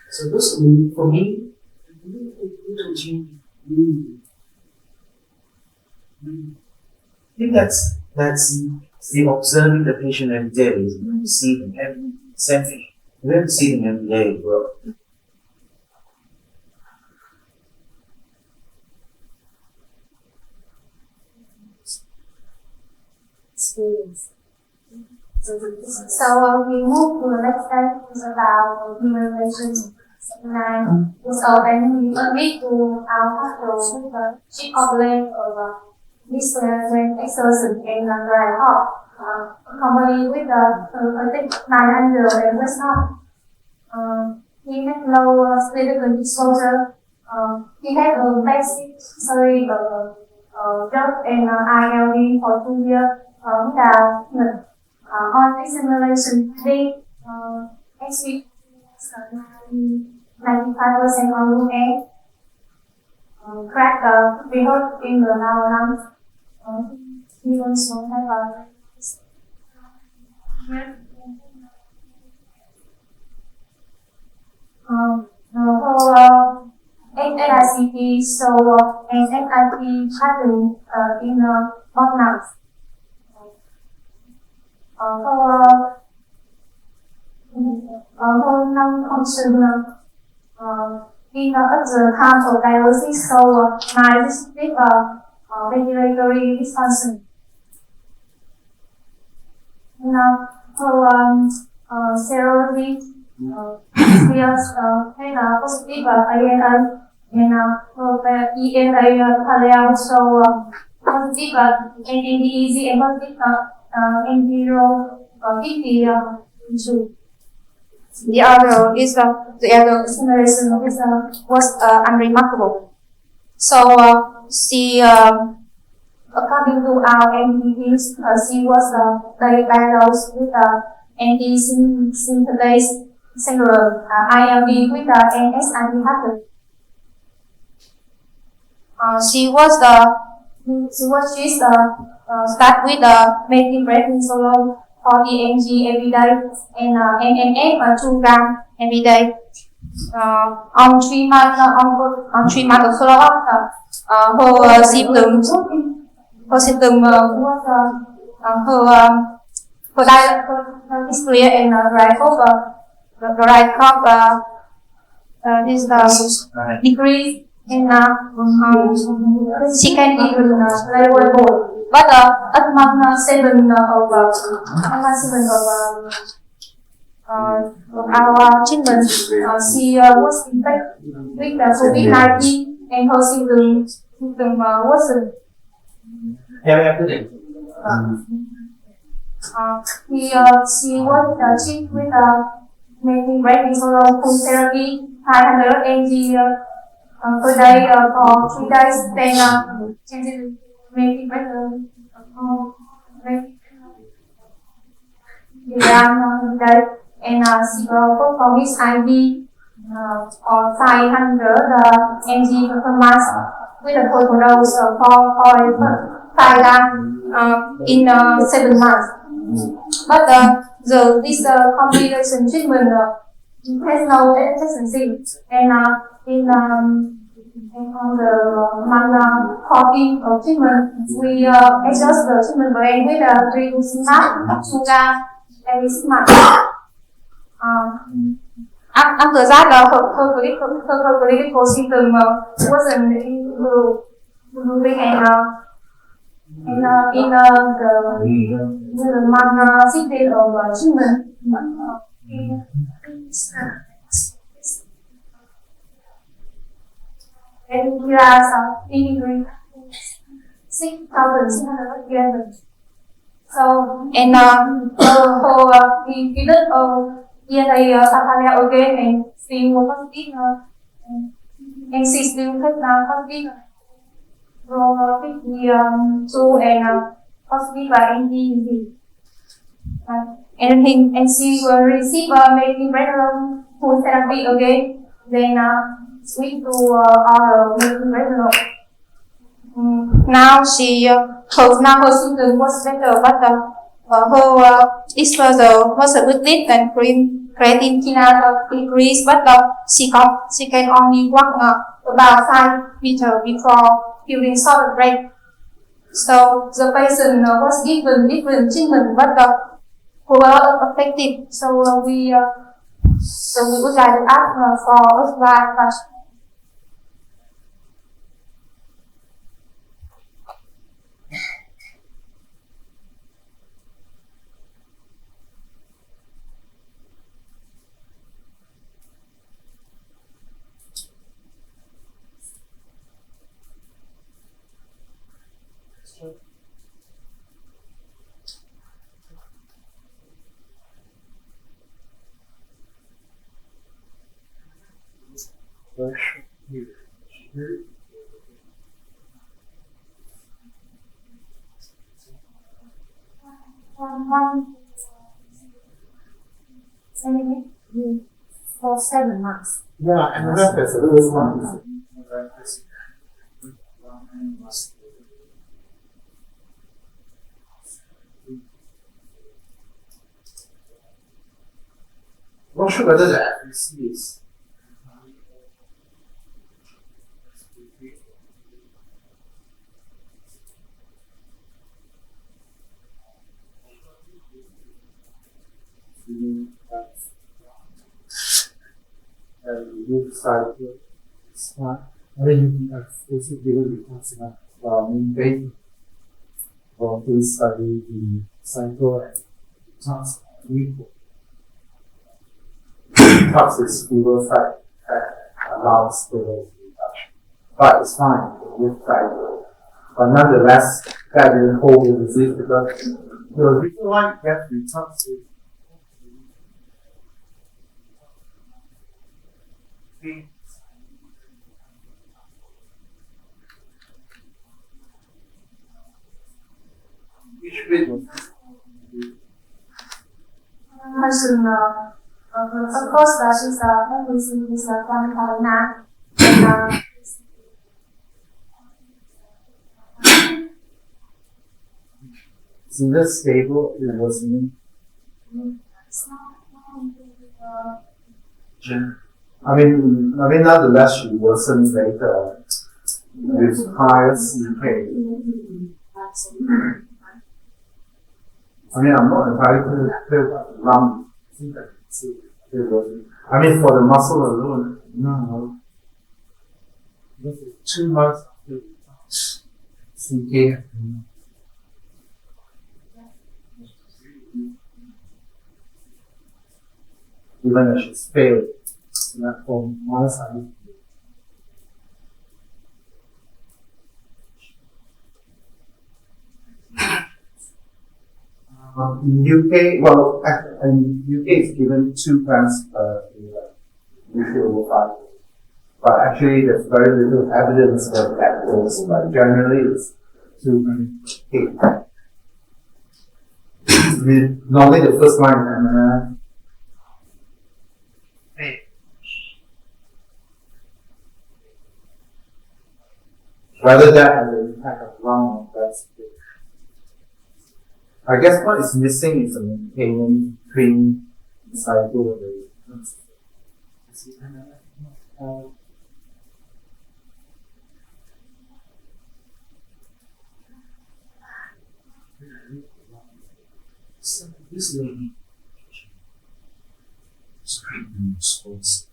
Speaker 2: so this for me I think that's the observing the patient every day. We see them every same thing. We have to see them every day, bro.
Speaker 1: Experience. So we move to the next step is about human relations. And so then we admit to our hospital with a chief complaint of mismanagement exertion in the dry hop. Company with a thick 900 and was not. He had low significant exposure. He had a basic surgery job in ILD for 2 years without on examination today. Actually, 95% on room A. Crack we heard in the lower lungs. He also have a NICT so an NIT pattern in both lungs. Non function in the time of dialysis, so my district ventilatory dysfunction. Now, serology appears positive ANA and ENA parallel, so positive NDEZ and positive N0 50 The other simulation was unremarkable. So she, according to our NDTs, she was diagnosed with anti-synthetase syndrome, ILD with NS antihypertension. She start with making breathing solo 40 mg every day and NNF 2 gram every day. On 3 months of follow-up, her symptom was her dyspnea and dry cough is decreased and she can even label. But at month 7 of our treatment, she was infected with COVID-19 and her symptom worsened. She was treated with making regular food therapy, 500 mg per day for 3 days. Then changing making regular day, and she will for his IV or 500 mg per month with a total dose of 5 grams in 7 months. But this combination treatment has no efficacy, and on the month 14 of treatment, we adjust the treatment plan with a drink snap, sugar, every 6 months. After that, her clinical symptom wasn't improving, and in the month 16 of treatment, and we are in 6,611. So, and we didn't DNA Satalia again, and still positive, and she still positive. So, two and positive by NDV. And she will receive making regular food therapy again, then switch to our making regular. Now her symptom was better, but her exposure was a bit less than creatine kinase increased, but she can only walk about 5 meters before feeling solid break. So the patient was given different treatment, but who were effective. So we would like to ask for advice. For 7 months.
Speaker 3: Yeah, and the rest is a little one. Not sure whether the FEC is. I mean, also given because main for this study the cycle and task equal. Task is fewer side allows the reduction, but it's fine with cycle. But nonetheless, that will hold the disease because the reason why you get the task is each bit was
Speaker 1: Person, of course, she's everything is from Thailand, and
Speaker 3: in this table it was nonetheless she wasn't later with higher CK. I'm not entirely clear about the lung. I think I can see it was. For the muscle alone, no. This is 2 months after CK. Even if she's failed, that from one side. In UK, well, in UK it's given 2 grams usually over 5. But actually there's very little evidence of that dose, but generally it's 2 grams. Normally the first line whether that has an impact of lung, that's it. I guess what is missing is a maintaining clean cycle.
Speaker 2: So this lady treatment was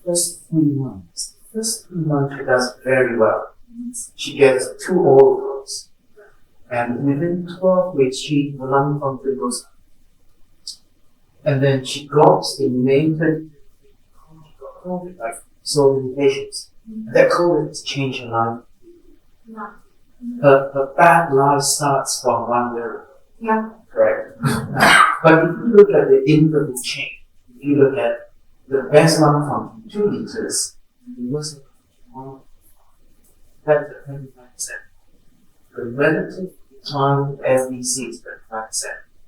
Speaker 2: First 3 months she does very well. She gets 2 oral drugs. And within 12 weeks the lung function goes up. And then she drops in maintenance COVID, like so many patients. That COVID has changed her life.
Speaker 1: Yeah.
Speaker 2: Her bad life starts from 1 year.
Speaker 1: Yeah.
Speaker 2: Correct. But if you look at the interval change, if you look at the best lung function, 2 liters, it was better 25%. The relative time FVC is 25%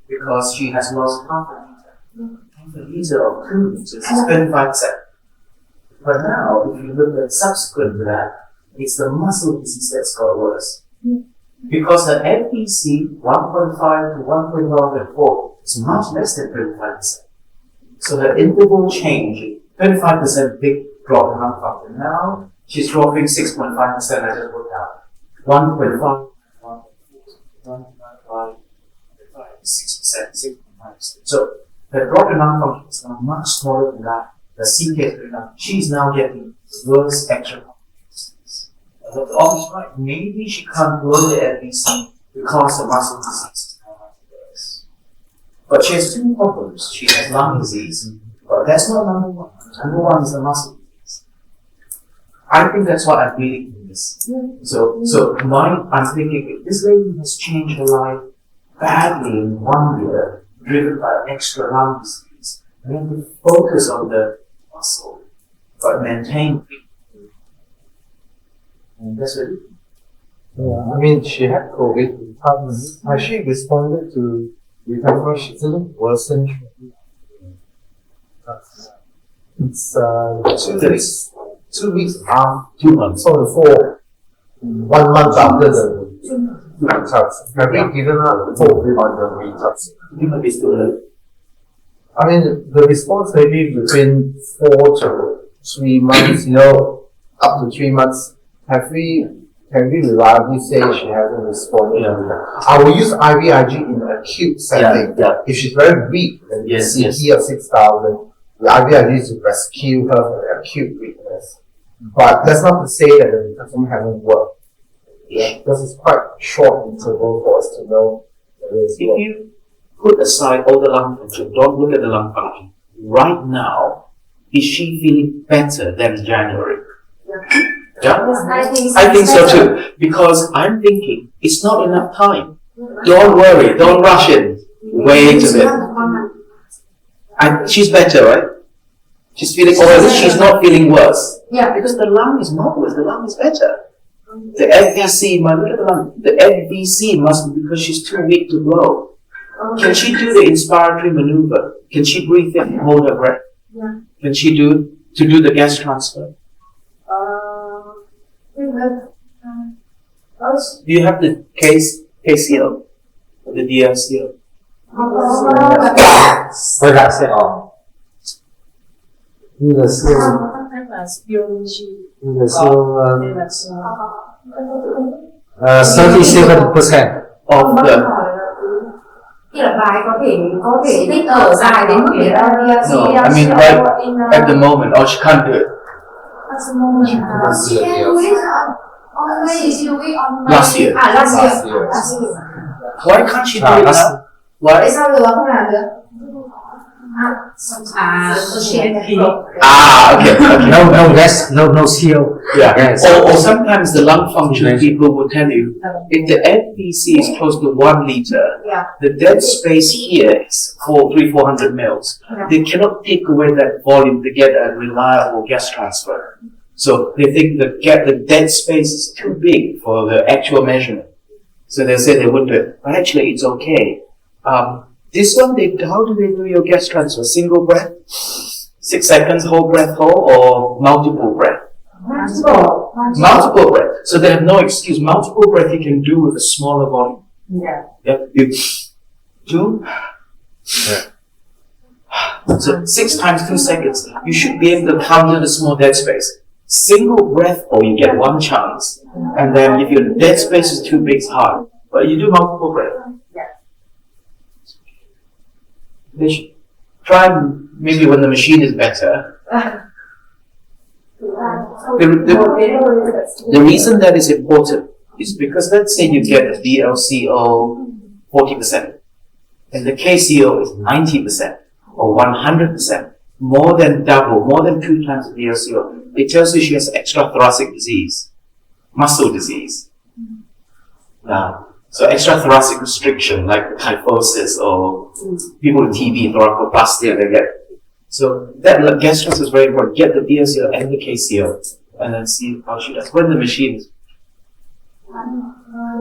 Speaker 2: because she has lost half a liter. Half a liter of 2 liters is 25%. But now, if you look at subsequent to that, it's the muscle disease that's got worse. Because the FVC 1.5 to 1.4 is much less than 25%. So the interval change, 25% big drop in lung function. Now she's dropping 6.5%. I just worked out 1.5, 1.5, 6%, 6.5%. So the drop in lung function is now much smaller than that. The CK is going up. She's now getting worse extra complications. The doctor's right. Maybe she can't grow the FVC because the muscle disease is now worse. But she has 2 problems. She has lung disease, but that's not number 1. Number 1 is the muscle disease. I think that's what I'm reading in this. So I'm thinking if this lady has changed her life badly in 1 year, driven by extra lung disease, we have to focus on the muscle, but maintain it. And that's what it is.
Speaker 3: Yeah, I mean, she had COVID. Has she responded to recovery? She didn't worsen. It's 2 weeks. 2 weeks.
Speaker 2: 2 months.
Speaker 3: So the 1 month after the detox. Have we given her hope on the detox?
Speaker 2: You might be still early.
Speaker 3: I mean, the response maybe within 4 to 3 months, up to 3 months. Can we reliably say she hasn't responded? I will use IVIG in acute setting. If she's very weak, and CT of 6,000, the IVIG is to rescue her from acute weakness. But that's not to say that the mechanism hasn't worked. Because it's quite short interval for us to know whether it's worked.
Speaker 2: If you put aside all the lung function, don't look at the lung function. Right now, is she feeling better than January? Yeah? I think so too. Because I'm thinking it's not enough time. Don't worry, don't rush in. Wait a bit. And she's better, right? She's feeling, or she's not feeling worse.
Speaker 1: Yeah.
Speaker 2: Because the lung is not worse, the lung is better. The FVC, look at the lung. The FVC must be because she's too weak to blow. Can she do the inspiratory maneuver? Can she breathe in, hold her breath?
Speaker 1: Yeah.
Speaker 2: Can she do the gas transfer? Do you have the KCL? The DLCL?
Speaker 3: Với lại sẽ như là siêu như là siêu 37%
Speaker 2: Of the
Speaker 1: Tức là bài có thể tích ở dài đến mức để ra
Speaker 2: no, I mean right at the moment, or she can't do it.
Speaker 1: She can do it on May. She do it on May.
Speaker 2: Last year.
Speaker 1: Last year.
Speaker 2: Why can't she do it now? Why?
Speaker 1: Tại sao giờ không làm được?
Speaker 2: Okay.
Speaker 3: No gas, no CO.
Speaker 2: Yeah.
Speaker 3: Yes.
Speaker 2: Or sometimes the lung function people will tell you, if the FVC is close to 1 liter, the dead space here is 400 mils. They cannot take away that volume to get a reliable gas transfer. So they think the dead space is too big for the actual measurement. So they say they wouldn't do it. But actually it's okay. This one, how do they do your gas transfer? Single breath? 6 seconds, whole breath, or multiple breath? Multiple breath. So they have no excuse. Multiple breath you can do with a smaller volume. Yep. You do. So 6 times 2 seconds. You should be able to counter the small dead space. Single breath, or you get 1 chance. And then if your dead space is too big, it's hard. But you do multiple breath. They should try maybe when the machine is better. The reason that is important is because let's say you get a VLCO 40% and the KCO is 90% or 100%, more than double, more than 2 times the VLCO. It tells you she has extrathoracic disease, muscle disease. So extrathoracic restriction, like kyphosis or people with TB, thoracoplastia, they get. So that gas transfer is very important. Get the VLCO and the KCO, and then see how she does. When the machine is.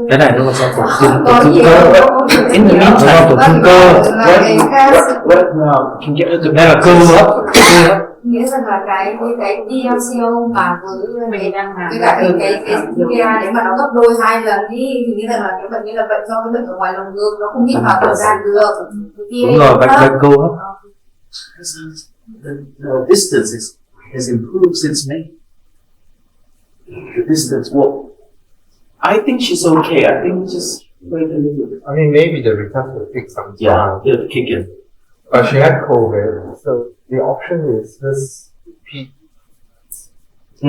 Speaker 3: Cái này nó sẽ tổn thương
Speaker 2: In the meantime,
Speaker 3: tổn thương cơ.
Speaker 2: What now? Can get her to
Speaker 3: Đây là cơ hấp.
Speaker 1: Nghĩa rằng là cái DLCO mà với cả cái PA để mà nó gấp đôi 2 lần thì nghĩa là cái bệnh là bệnh do cái bệnh ở ngoài lồng ngực nó không hít vào thời gian được.
Speaker 3: Đúng rồi, bệnh cơ hấp.
Speaker 2: The distance has improved since May. The distance, well, I think she's okay. I think just wait a little bit.
Speaker 3: I mean, maybe the recovery will take some time.
Speaker 2: It'll kick in.
Speaker 3: But she had COVID, so the option is just repeat. I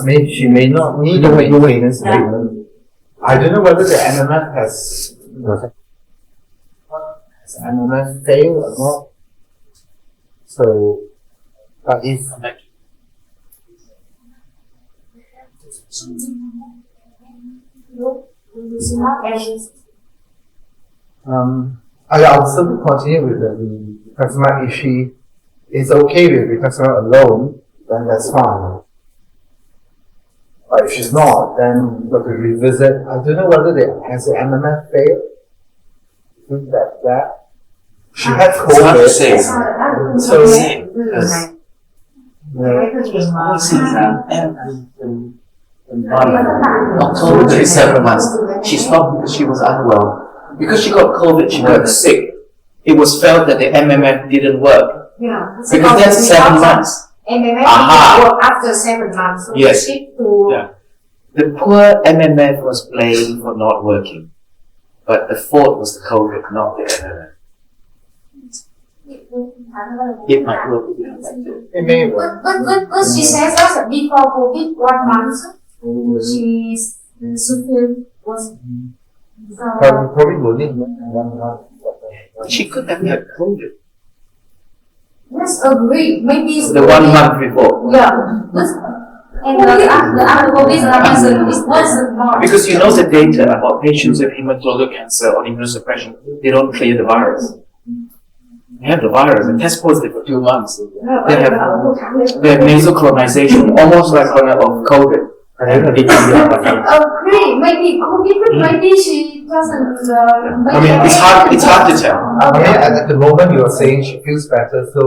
Speaker 3: mean, she may not need the maintenance treatment. I don't know whether the MMF has MMF failed or not. So, but if I'll still continue with the customer. If she is okay with the customer alone, then that's fine. But if she's not, then we've got to revisit. I don't know whether has the MMF failed. I think that she had COVID.
Speaker 2: It's hard to say.
Speaker 3: So
Speaker 2: October 27 months. She stopped because she was unwell. Because she got COVID, she got sick. It was felt that the MMF didn't work. Because that's 7 months.
Speaker 1: MMF work after 7 months. So
Speaker 2: yes.
Speaker 1: Yeah.
Speaker 2: The poor MMF was blamed for not working. But the fault was the COVID, not the MMF. It might work if you have to.
Speaker 3: it may work.
Speaker 1: But she says that before COVID, 1 month, she was
Speaker 3: Probably will need 1 month.
Speaker 2: She could have had COVID.
Speaker 1: Let's agree. Maybe it's
Speaker 2: The 1 month before.
Speaker 1: Yeah. And the other COVID reason is wasn't more.
Speaker 2: Because you know the data about patients with hematologic cancer or immunosuppression, they don't clear the virus. They have the virus and test positive for 2 months. They have nasal colonization, almost like of COVID.
Speaker 1: Agree. Maybe COVID, maybe she doesn't.
Speaker 2: I mean, it's hard to tell.
Speaker 3: I mean, at the moment you are saying she feels better, so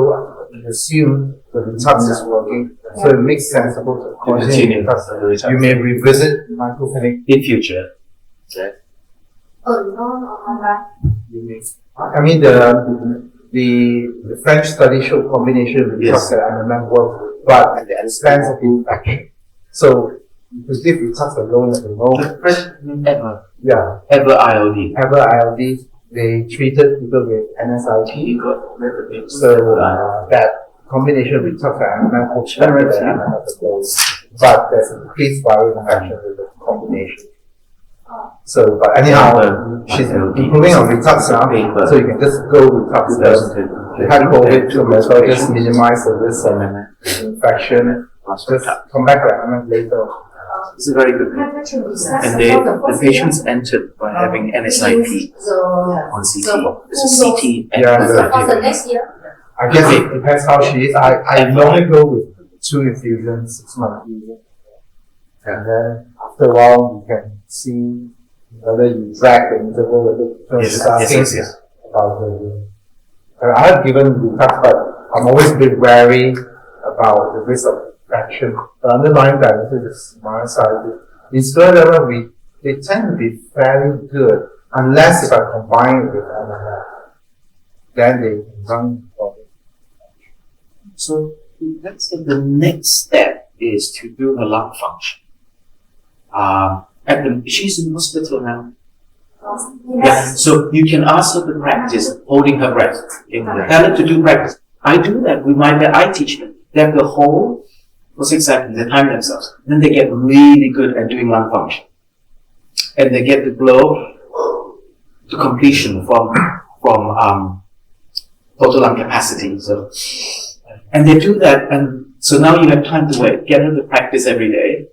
Speaker 3: I assume the detox is working. So it makes sense to continue because you may revisit microclinic
Speaker 2: in future.
Speaker 3: You may. I mean, the French study showed combination with drugs and MMF work, but at the expense of infection. So because if we touch alone at the moment,
Speaker 2: ever ILD.
Speaker 3: Ever ILD, they treated people with NSIP. So that combination with tough and MMF will generate the MMF dose, but there's increased viral infection with the combination. So, but anyhow, she's improving on detox now, so you can just go detox first. You had COVID, so as well just minimize the risk of infection. Just come back like a month later.
Speaker 2: This is very good. And the patients entered by having NSIP on CT. This is CT and
Speaker 3: Yeah,
Speaker 1: For the next year.
Speaker 3: I guess it depends how she is. I normally go with 2 infusions, 6 month infusion. And then after a while, you can see whether you drag the interval a bit.
Speaker 2: Yes.
Speaker 3: About the, I have given detox, but I'm always a bit wary about the risk of infection. The underlying diagnosis is myositis. In steroid level, they tend to be fairly good, unless if I combine it with MMF. Then they can run for it.
Speaker 2: So let's say the next step is to do her lung function. She's in hospital now. Yeah, so you can ask her to practice holding her breath. Okay? Tell her to do practice. I do that with I teach them. They have to hold for 6 seconds, they time themselves. Then they get really good at doing lung function. And they get the blow to completion from total lung capacity. So, and they do that, and so now you have time to wait. Get her to practice every day.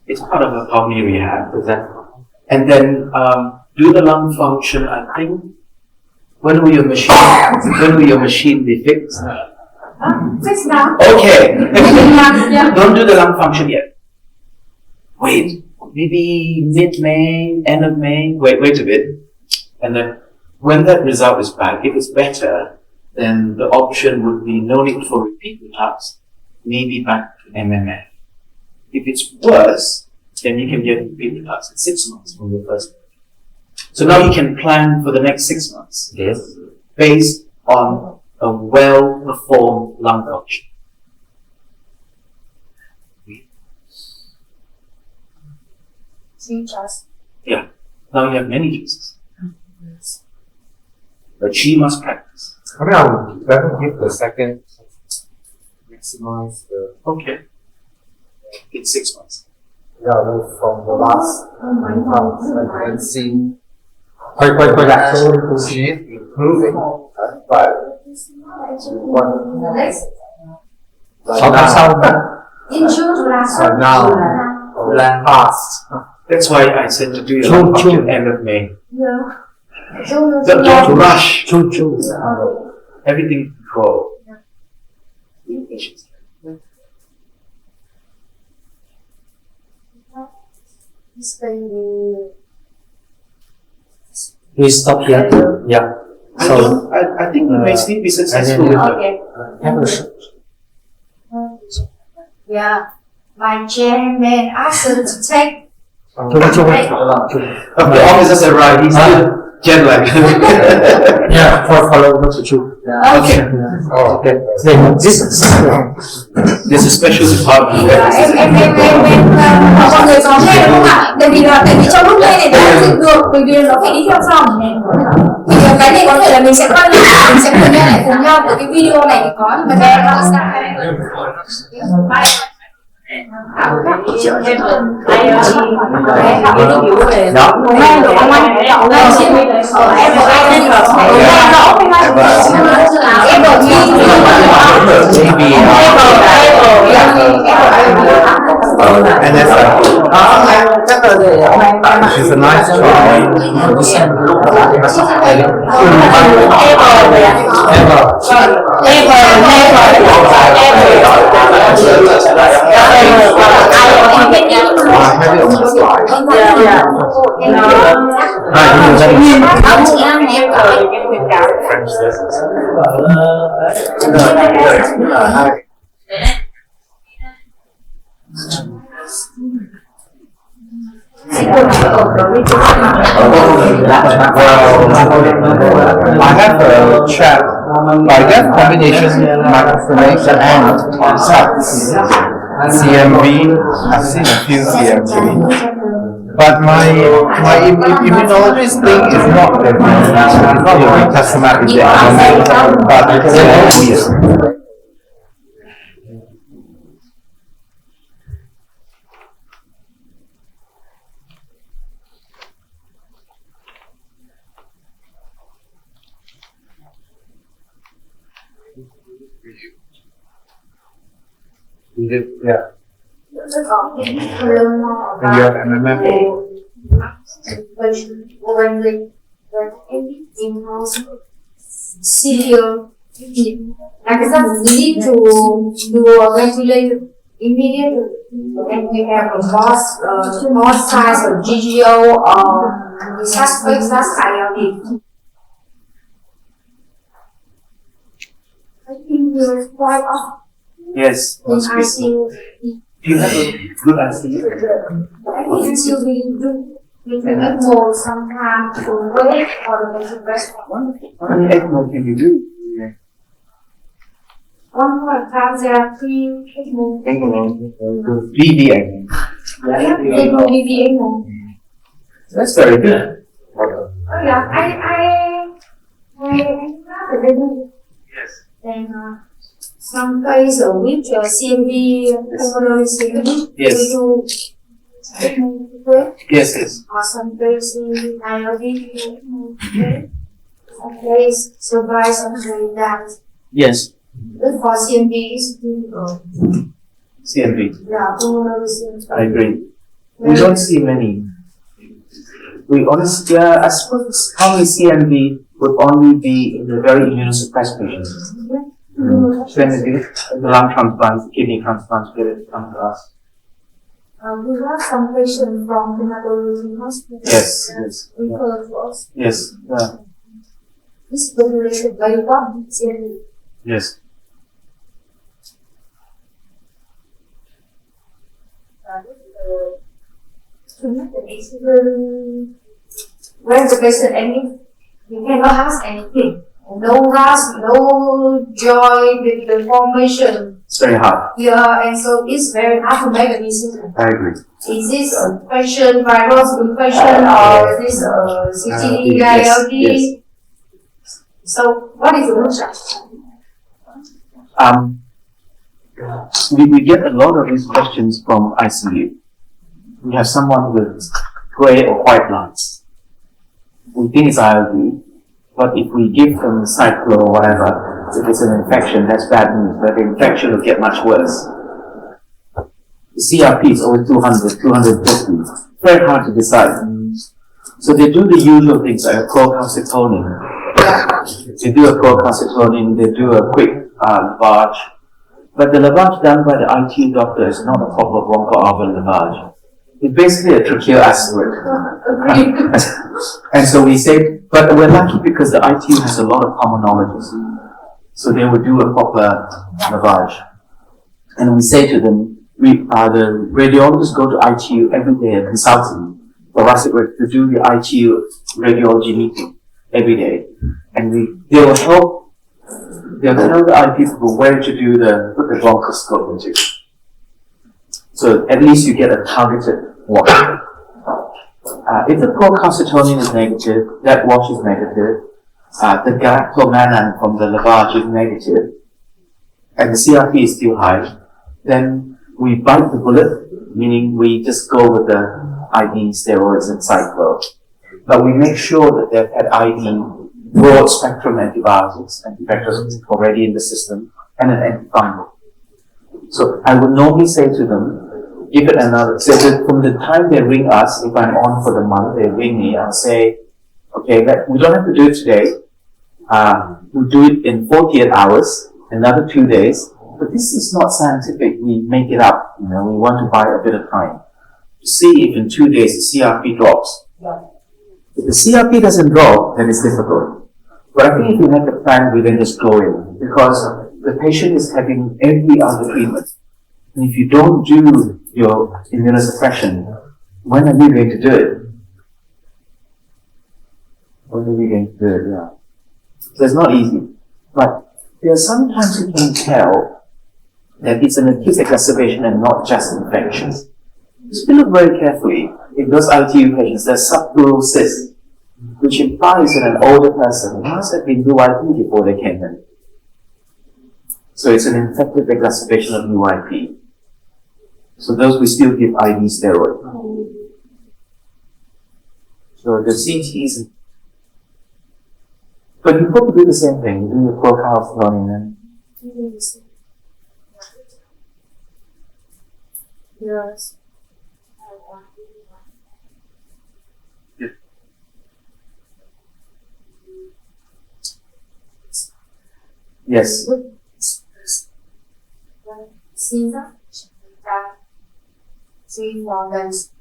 Speaker 2: It's part of a pulmonary rehab. And then do the lung function. I think when will your machine be fixed?
Speaker 1: Fixed now.
Speaker 2: Okay.
Speaker 1: Yeah.
Speaker 2: Don't do the lung function yet. Wait, maybe mid-May, end of May. Wait a bit, and then when that result is back, if it's better, then the option would be no need for repeat detox, maybe back to MMF. If it's worse, then you can get repeat detox in 6 months from your first. So now you can plan for the next 6 months.
Speaker 3: Yes.
Speaker 2: Based on a well-performed lung function. Yeah. Now you have many choices. But she must practice.
Speaker 3: I mean, I would definitely give the second, maximize the,
Speaker 2: In 6 months.
Speaker 3: from the last month, I can see quite actually she is improving, but
Speaker 1: In June,
Speaker 3: now, past.
Speaker 2: That's why I said to do your lung function end of May.
Speaker 1: June.
Speaker 2: Don't rush. Everything controlled.
Speaker 5: We stop here. Yeah. So
Speaker 2: I think we may still be successful with
Speaker 1: Okay.
Speaker 5: have a shot.
Speaker 1: Yeah. My chairman asked her to take.
Speaker 2: the officers arrived. He's still jet lag.
Speaker 5: Yeah, follow the two.
Speaker 2: Okay.
Speaker 5: Okay. Then this is
Speaker 2: There's a special department.
Speaker 1: Mọi người có nghe đúng không ạ? Tại vì trong lúc nghe này đã dịch được, bởi vì nó phải đi theo dòng này. Thì cái này có thể là mình sẽ quay lại, mình sẽ cùng nghe lại cùng nhau của cái video này để có, nhưng mà cái này nó sẽ
Speaker 3: She's a nice child. I have a chat. I get combination microphonation and CMV. I've seen a few CMV. But my immunologist thing is not the rituximab injection, but it's You did, yeah.
Speaker 1: Còn learn more
Speaker 3: And you have
Speaker 1: about
Speaker 3: MMF.
Speaker 1: when the serial like I said, we need to do a regular immediately. And we have a more size of GGO or suspects that's ILD. I think we're quite off
Speaker 2: Yes,
Speaker 1: in
Speaker 2: most people.
Speaker 1: ICU.
Speaker 2: You have a good ICU.
Speaker 1: I think until we can make more sometimes to wait for the patient response.
Speaker 2: How many ECMO can you do?
Speaker 1: One more time there are 3 ECMO.
Speaker 2: BD ECMO.
Speaker 1: Yeah, ECMO, ECMO.
Speaker 2: That's very good.
Speaker 1: Oh yeah, I
Speaker 2: Yes.
Speaker 1: and some days a week CMV pulmonary screening
Speaker 2: Yes.
Speaker 1: we do ECMO
Speaker 2: Yes, yes.
Speaker 1: or some days in ILD some days survive some days that.
Speaker 2: Yes.
Speaker 1: But for CMV is
Speaker 2: CMV.
Speaker 1: yeah, pulmonary screening.
Speaker 2: I agree. We don't see many. We honestly, I suppose probably CMV would only be in the very immunosuppressed patients. When they do the lung transplants, kidney transplants, they come to us.
Speaker 1: We have some patients from the Netherlands hospital.
Speaker 2: Yes, yes.
Speaker 1: Refer to us.
Speaker 2: Yes, yeah.
Speaker 1: This is related by what CMV.
Speaker 2: Yes.
Speaker 1: When the patient admit, you cannot ask anything. No rush, no joy with the information.
Speaker 2: It's very hard.
Speaker 1: Yeah, and so it's very hard to make a decision.
Speaker 2: I agree.
Speaker 1: Is this a question, virus infection, or is this a CT,
Speaker 2: yes,
Speaker 1: ILD?
Speaker 2: yes.
Speaker 1: So, what is the motion?
Speaker 2: We get a lot of these questions from ICU. We have someone with grey or white lungs. We think it's ILD, but if we give them cyclo or whatever, if it's an infection, that's bad news, but the infection will get much worse. The CRP is over 200, 250. Very hard to decide. So they do the usual things like a procalcitonin. They do a procalcitonin, they do a quick lavage. But the lavage done by the ITU doctor is not a proper bronchoalveolar lavage. It's basically a tracheal aspirate. And so we say, but we're lucky because the ITU has a lot of pulmonologists. So they would do a proper lavage. And we say to them, the radiologists go to ITU every day and consult them, thoracic to do the ITU radiology meeting every day. And they will help, they'll tell the IP people where to put the bronchoscope into. So at least you get a targeted wash. If the procalcitonin is negative, that wash is negative. The galactomannan from the lavage is negative, and the CRP is still high, then we bite the bullet, meaning we just go with the IV steroids and cyclo. But we make sure that they've had IV broad spectrum antibiotics, antifectious already in the system, and an antifungal. So I would normally say to them, give it another, so that from the time they ring us, if I'm on for the month, they ring me and say, okay, we don't have to do it today. We'll do it in 48 hours, another 2 days. But this is not scientific. We make it up. We want to buy a bit of time to see if in 2 days the CRP drops. If the CRP doesn't drop, then it's difficult. But I think if you make a plan, we then just go in, because the patient is having every other treatment. And if you don't do your immunosuppression, when are you going to do it? When are we going to do it? Yeah. So it's not easy. But there are sometimes you can tell that it's an acute exacerbation and not just infection. Just look very carefully. In those ITU patients, there's subpleural cysts, which implies that an older person must have been UIP before they came in. So it's an infective exacerbation of UIP. So those we still give IV steroid. So the CTs, but you probably do the same thing. You do your procalcitonin and
Speaker 1: Yes.
Speaker 2: Yes.
Speaker 1: Caesar, that 3 mortals.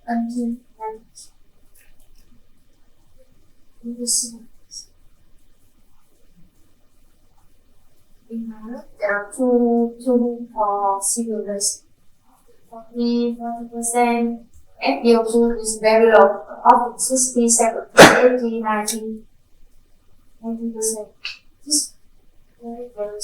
Speaker 1: Until in my life, there are two cigarettes. 40% FiO2 is very low, often 60, 70, 80, 90, 90%. This very, very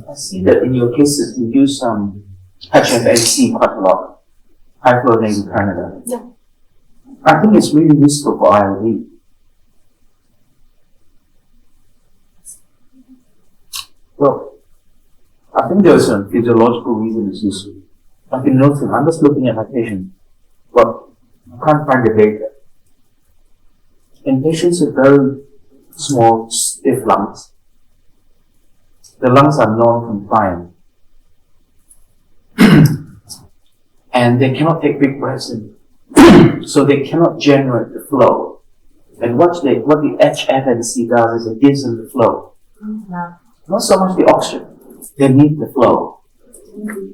Speaker 2: I see that in your cases you use HFAC quite a lot, hyfluorinated Canada.
Speaker 1: Yeah.
Speaker 2: I think it's really useful for ILD. Well, I think there's a physiological reason it's useful. I've been noticing, I'm just looking at my patient, but I can't find the data. In patients with very small, stiff lungs, the lungs are non-compliant. And they cannot take big breaths in. So they cannot generate the flow. And what the HFNC does is it gives them the flow. Not so much the oxygen. They need the flow.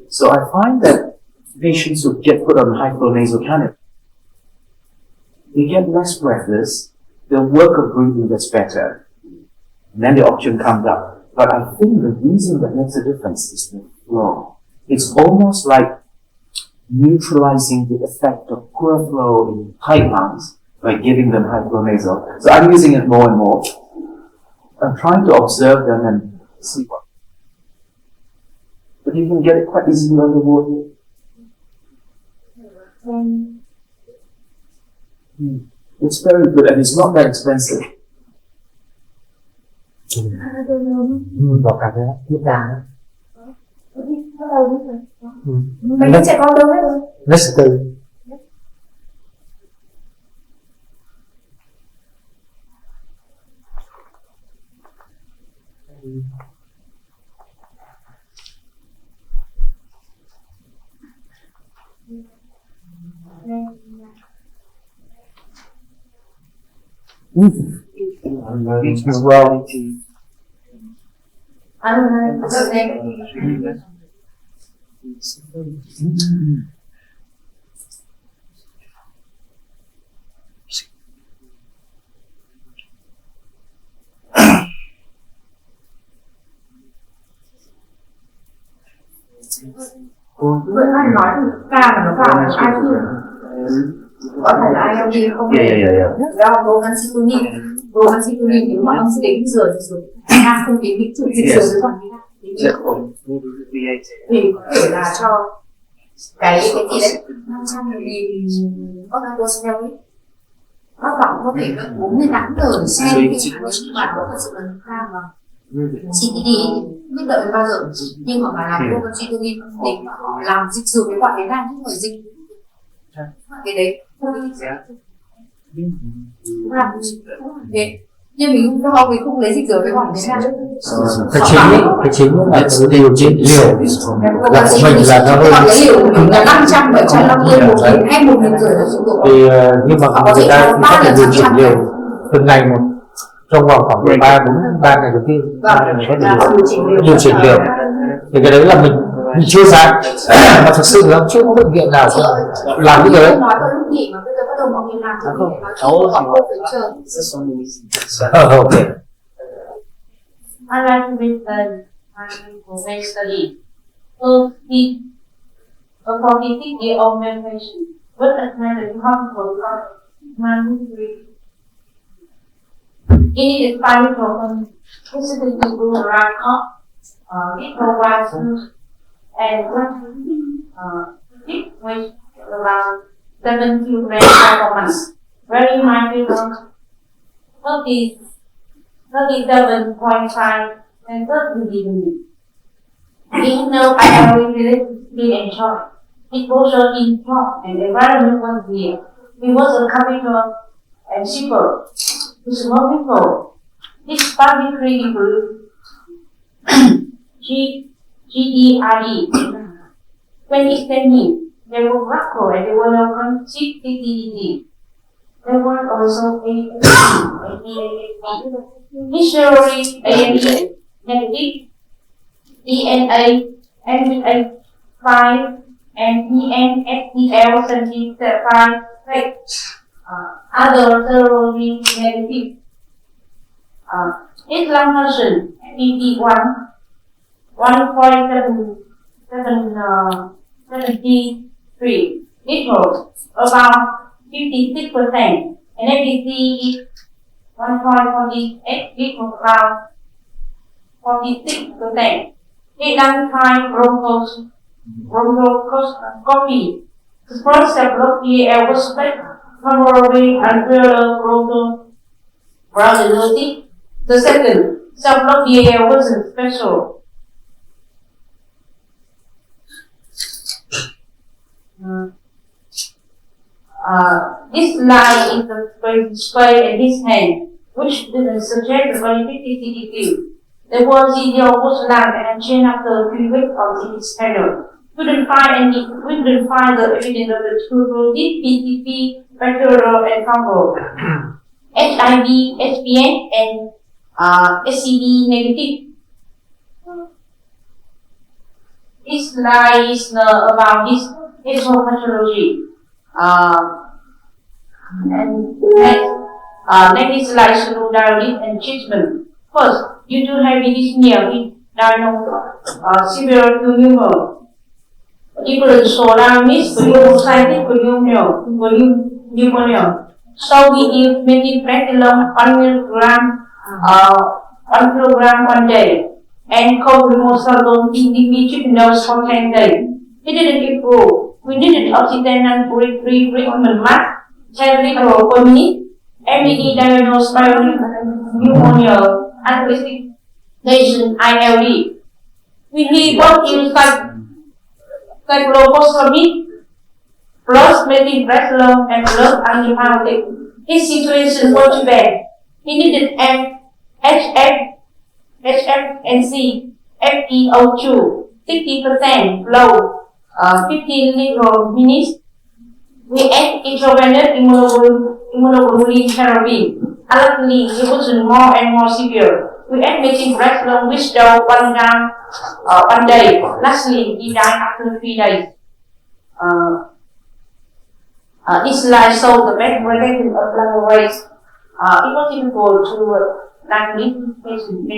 Speaker 2: So I find that patients who get put on hyponasal cannula, they get less breathless, the work of breathing gets better, and then the oxygen comes up. But I think the reason that makes a difference is the flow. It's almost like neutralizing the effect of poor flow in tight lungs by giving them hyponasal. So I'm using it more and more. I'm trying to observe them and see what. But you can get it quite easily on the water. It's very good and it's not that expensive.
Speaker 5: Đọc cả cái lúc nào nữa.
Speaker 1: Mấy đứa trẻ con đâu hết rồi.
Speaker 5: Let's do. Well,
Speaker 1: I don't know. What's name? Vừa anh nói thì ca mà nó vào là ai thương. Có thể là ILD không để do vô ăn acetonin nếu mà ông sẽ đến rửa thì rồi ta không đến bị trụ dịch rửa với còn thì có thể là cho cái gì đấy 500.000 có cái dose ấy nó khoảng có thể là 48 giờ xem thì mà nó thật sự là cao mà CTD biết đợi bao giờ nhưng mà làm vô con acetonin để họ làm dịch rửa với bọn cái đang không phải dịch cái đấy nhưng mình không mình không lấy dịch rửa với bọn cái nào
Speaker 5: cái chính là điều trị liều là của mình là nó hơi
Speaker 1: liều là 500 750 một nghìn hay 1.000 rưỡi là chịu được
Speaker 5: thì nhưng mà người ta thì có thể điều trị liều từng ngày một trong vòng khoảng 3 ngày đầu tiên có thể điều chỉnh liều thì cái đấy là mình chưa dám mà thực sự là chưa có bệnh viện nào làm cái đấy.
Speaker 1: Nói vào lúc nghỉ mà bây giờ bắt đầu mọi người làm
Speaker 5: Ok.
Speaker 4: I like to visit my study. So a 46-year-old male patient was admitted to hospital for malnutrition. He needed ibuprofen, visited to go around up, it provides food and it weighs around 7 kilograms per month. Very high fever, 37.5 and 30 degrees. Even though I really enjoy exposure in talk and environment was here. It was a capital and simple to small people. This publicly include GDRE. When extending, they were Rocco and they were no CTTD. There were also history, ANE, negative, ENA, NBA5, and ENSDL 75, other thoroughly negative. Islam version, ED1, 1.73 equals about 56%, and ABC is 1.48 equals around 46%. Identify bronchoscopy. The first step of the was favorably and further bronchoscopy. The second step of the wasn't special. This line is the square in this hand, which didn't suggest the quality CDP. The word CDO was long and chain after 3 weeks of its panel. We didn't find the evidence of the two protein, PCP, bacterial, and fungal. HIV, SPN, and SCD negative. This slide is about this histopathology. And next slide shows diagnosis and treatment. First, due to heavy dyspnea, we diagnose severe pneumonia. Different diagnosis pneumocytic pneumonia. So we give methylprednisolone 1 kilogram 1 day, and cobrimazole individual dose for 10 days. It didn't improve. We needed oxygen and treatment mask, 10 liters per minute. MBE diagnosed by pneumonia and investigation ILD. We need both use cyclophosphamide plus methylprednisolone and plus antibiotic. His situation was too bad. He needed an HFNC, FeO2, 60% flow. 15 liters minutes. We add intravenous immunoglobulin therapy. Alertly, it wasn't more and more severe. We add methylprednisolone which dose 1 gram 1 day. Lastly, he died after 3 days. This slide shows the best predictive of lung race. It was difficult to diagnose patient.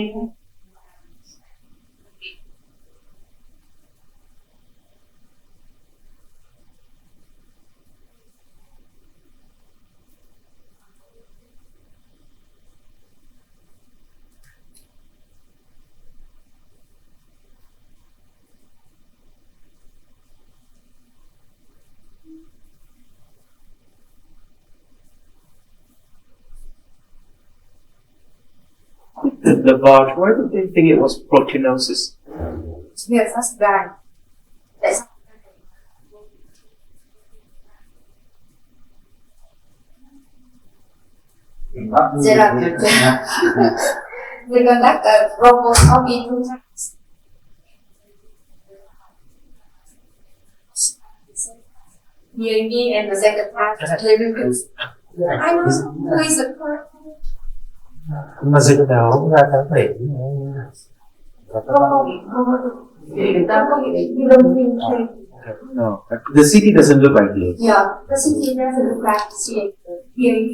Speaker 2: The barge, why did they think it was proteinosis?
Speaker 1: Yes, that's bad. That's they conduct a bronchoscopy 2 times. And the second time, I know who is the correct.
Speaker 5: Mà dịch đó cũng ra kháng thể
Speaker 2: No, the CT doesn't look like this.
Speaker 1: Yeah, the CT doesn't look like PAD.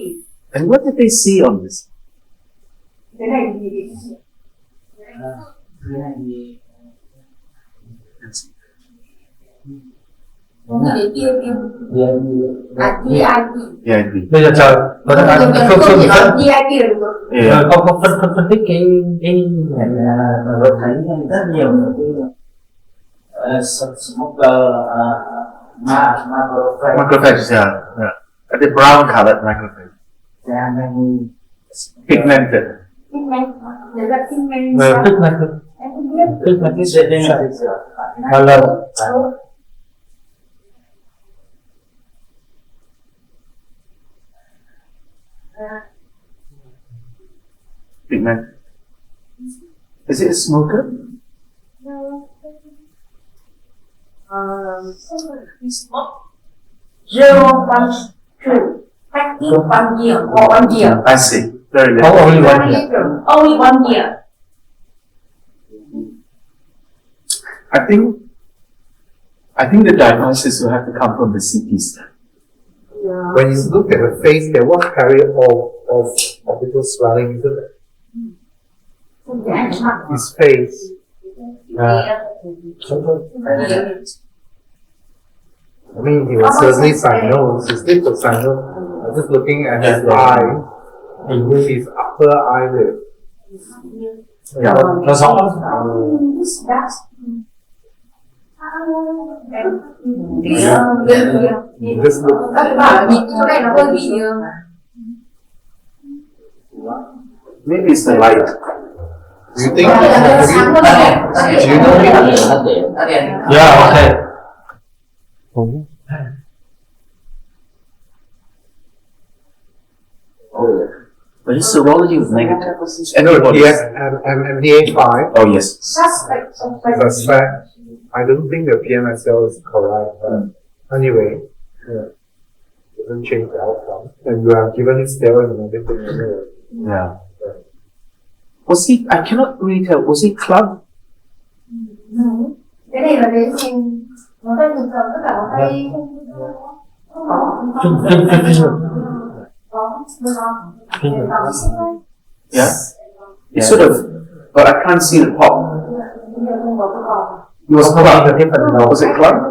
Speaker 2: And what did they see on this?
Speaker 1: Cái này thì Đi đến VIP.
Speaker 5: bây giờ trời có thể nói không phân
Speaker 1: VIP là được rồi.
Speaker 5: không phân tích cái tôi thấy rất nhiều smoker
Speaker 2: Macrophages, yeah. The brown colored macrophage. Pigmented.
Speaker 1: Pigment, đấy là pigment.
Speaker 5: pigment Tức là cái
Speaker 2: Đây đây là
Speaker 5: bao lâu?
Speaker 2: big man. Is it a smoker?
Speaker 4: We smoke 0.2 practice 1 year or 1 year.
Speaker 2: I see. Very
Speaker 5: Oh,
Speaker 2: little.
Speaker 5: only 1 year.
Speaker 4: Only 1 year.
Speaker 2: I think the diagnosis will have to come from the CT scan.
Speaker 3: When you look at the face, there was carry of little swelling, isn't it? His face. I mean, he was certainly cyanosis. His lips were cyanosis. I'm just looking at his eye. He moved his upper eyelid.
Speaker 5: Dạ, nó rõ.
Speaker 3: Just look.
Speaker 2: Maybe it's the light.
Speaker 3: Do you think? Do you know him?
Speaker 5: Yeah, okay.
Speaker 2: But his serology was negative.
Speaker 3: No, he has MDA5.
Speaker 2: Oh yes.
Speaker 1: Suspect.
Speaker 3: Suspect. I don't think the PMSL is correct, but anyway, doesn't change the outcome. And you are given steroids and everything.
Speaker 2: Yeah. Was he? I cannot really tell. Was he clubbed?
Speaker 1: Cái này là để xem ngón tay thường thường tất cả ngón tay
Speaker 2: Yeah. It sort of, but I can't see the pop. It was clubbed. Was it clubbed?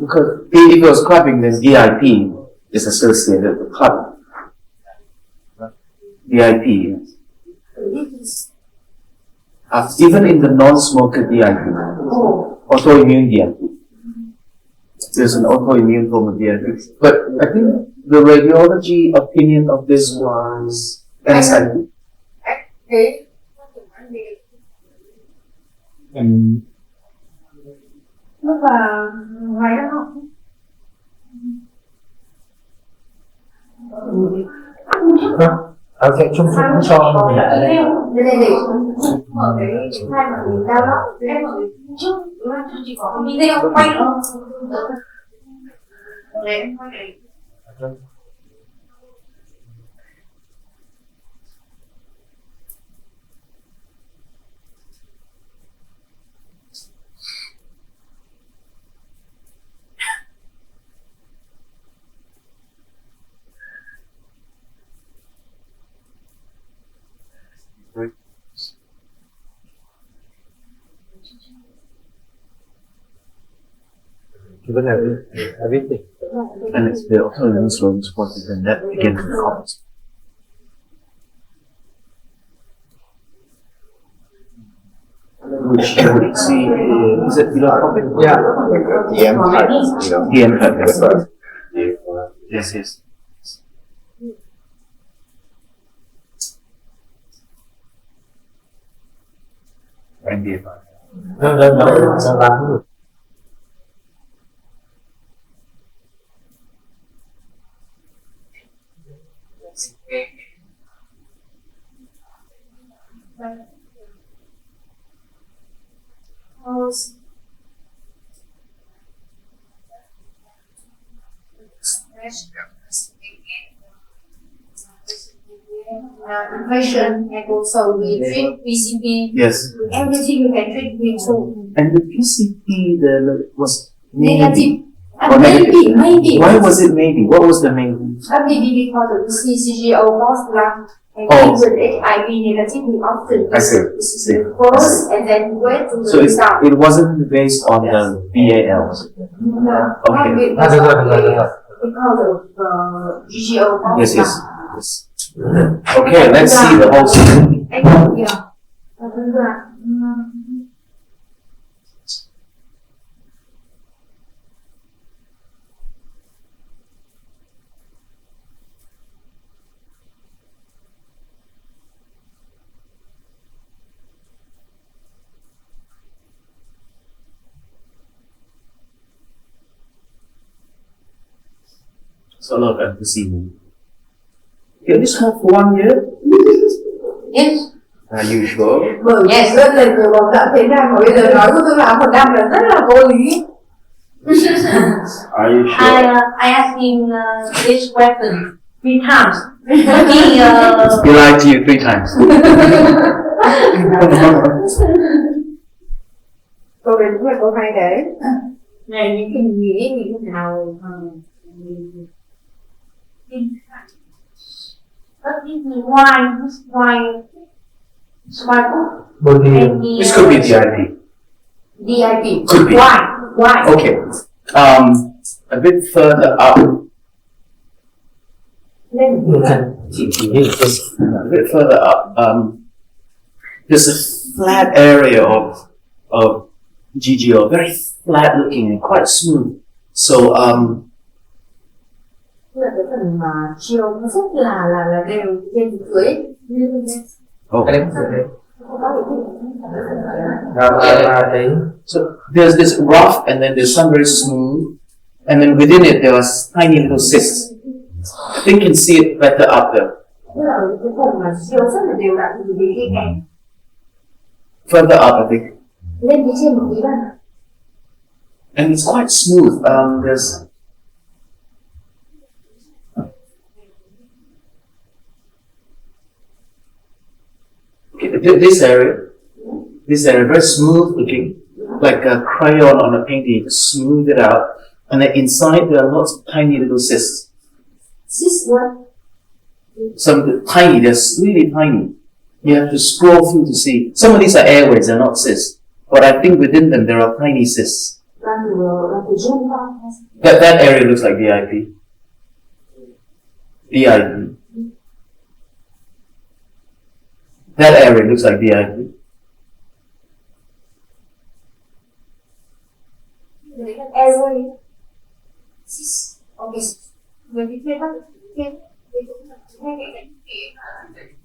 Speaker 2: Because if it was clubbing, then DIP is associated with clubbing. DIP. Even in the non-smoker DIP, autoimmune DIP. There's an autoimmune form of DIP. But I think the radiology opinion of this was anxiety.
Speaker 1: lúc mà ngoài đó không
Speaker 5: Anh sẽ chung cho
Speaker 1: đây để mở cái điện thoại mà mình đau lắm em mở trước chỉ có cái video quay không để em quay cái
Speaker 3: Given everything.
Speaker 2: And it's the autoimmune slowing responses, and that begins to cause. Which you would see, is it philanthropic?
Speaker 3: Yeah. DM type, you know.
Speaker 2: DM type, yes. Yes, yes. NDA5.
Speaker 5: nó bán được.
Speaker 1: Depression and also we treat PCP.
Speaker 2: Yes.
Speaker 1: Everything you can treat with too.
Speaker 2: And the PCP was
Speaker 1: Negative.
Speaker 2: Oh,
Speaker 1: Maybe.
Speaker 2: Why was it maybe? What was the main?
Speaker 1: Maybe because of the CCGO lost lung and
Speaker 2: Oh.
Speaker 1: with HIV negative we often
Speaker 2: I see.
Speaker 1: first and then wait to
Speaker 2: So
Speaker 1: the result.
Speaker 2: it wasn't based on the BALs.
Speaker 1: No.
Speaker 2: Okay.
Speaker 1: Because of GGO lost
Speaker 2: Yes, yes.
Speaker 1: lung.
Speaker 2: Yes. Okay, let's see the whole system.
Speaker 1: Yeah.
Speaker 2: So a lot of emphysema. You at least have for 1 year?
Speaker 1: Yes.
Speaker 2: Are you sure?
Speaker 1: Yes.
Speaker 3: Rất là nhiều vòng đã thấy rằng mà bây giờ nói của tôi là một năm là rất là vô lý.
Speaker 2: Are you sure?
Speaker 4: I asked him this question 3 times. He
Speaker 2: He lied to you 3 times.
Speaker 3: Câu đấy đúng là câu hay đấy.
Speaker 1: Này những cái nghĩ như thế nào why
Speaker 5: Bởi vì
Speaker 2: This could be DIP.
Speaker 1: DIP?
Speaker 2: Could be.
Speaker 1: Why?
Speaker 2: Okay. A bit further up. A bit further up. There's a flat area of GGO, very flat looking and quite smooth. So
Speaker 1: Là cái phần mà chiều nó rất là đều trên dưới.
Speaker 2: oh.
Speaker 5: thấy
Speaker 2: So there's this rough and then there's some very smooth, and then within it there are tiny little cysts. I think you can see it better up there.
Speaker 1: Tức là ở cái vùng mà chiều rất là đều đặn từ dưới cái cánh
Speaker 2: Further up, I think.
Speaker 1: lên phía trên một tí bạn.
Speaker 2: And it's quite smooth. There's okay, this area very smooth looking, like a crayon on a painting. You smooth it out, and then inside there are lots of tiny little cysts.
Speaker 1: This one.
Speaker 2: Some tiny, they're really tiny. You have to scroll through to see. Some of these are airways, they're not cysts, but I think within them there are tiny cysts. That area looks like DIP. DIP. That area looks like DIP.
Speaker 1: Airway. Okay.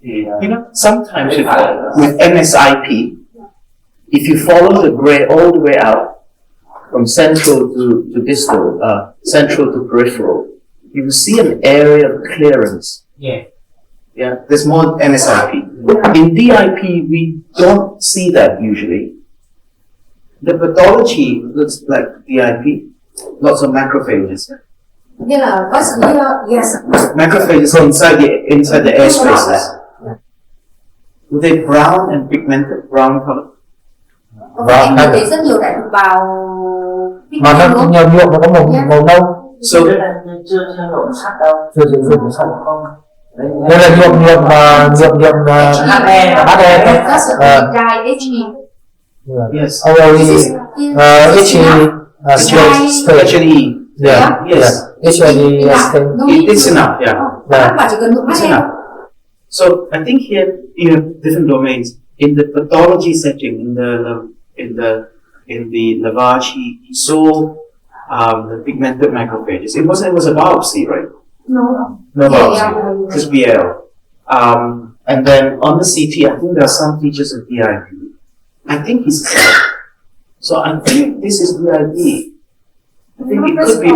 Speaker 2: You know, sometimes with MSIP, if you follow the gray all the way out from central to distal, central to peripheral, you will see an area of clearance.
Speaker 5: yeah.
Speaker 2: Yeah, there's more MSIP. In DIP, we don't see that usually. The pathology looks like DIP, lots of macrophages.
Speaker 1: Như là bác sĩ yes.
Speaker 2: Macrophages inside the air spaces. Were they brown and pigmented, brown color?
Speaker 1: Anh nhìn thấy rất nhiều đại thực bào
Speaker 5: Mà nó nhiều nhuộm, nó có màu nâu.
Speaker 2: So
Speaker 5: Chưa sử dụng sẵn không? Đây là nhuộm HE.
Speaker 2: yes,
Speaker 5: HE.
Speaker 2: yeah, yes, it's enough. Yeah,
Speaker 1: Bạn chỉ cần nhuộm
Speaker 2: it's
Speaker 1: mắt
Speaker 2: enough. So I think here you have different domains. In the pathology setting, in the lavage, he saw the pigmented macrophages. It was a biopsy, right?
Speaker 1: No.
Speaker 2: No biopsy,
Speaker 1: Yeah.
Speaker 2: just BL. And then on the CT, I think there are some features of DIP. I think he's so I think this is DIP. I think it could be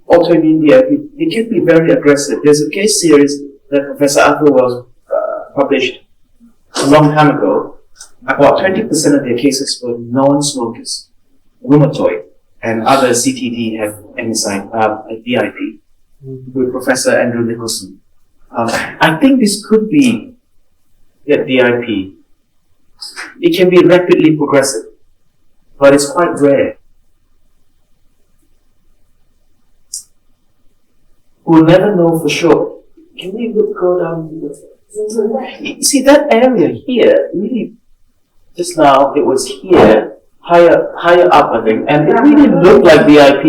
Speaker 2: autoimmune DIP. It could be very aggressive. There's a case series that Professor Arthur Wells published a long time ago. About 20% of their cases were non-smokers, rheumatoid, and other CTD have MSI, DIP, with Professor Andrew Nicholson. I think this could be DIP. It can be rapidly progressive, but it's quite rare. We'll never know for sure. Can we go down? You see that area here, really, just now it was here, higher up I think, and it really looked like DIP.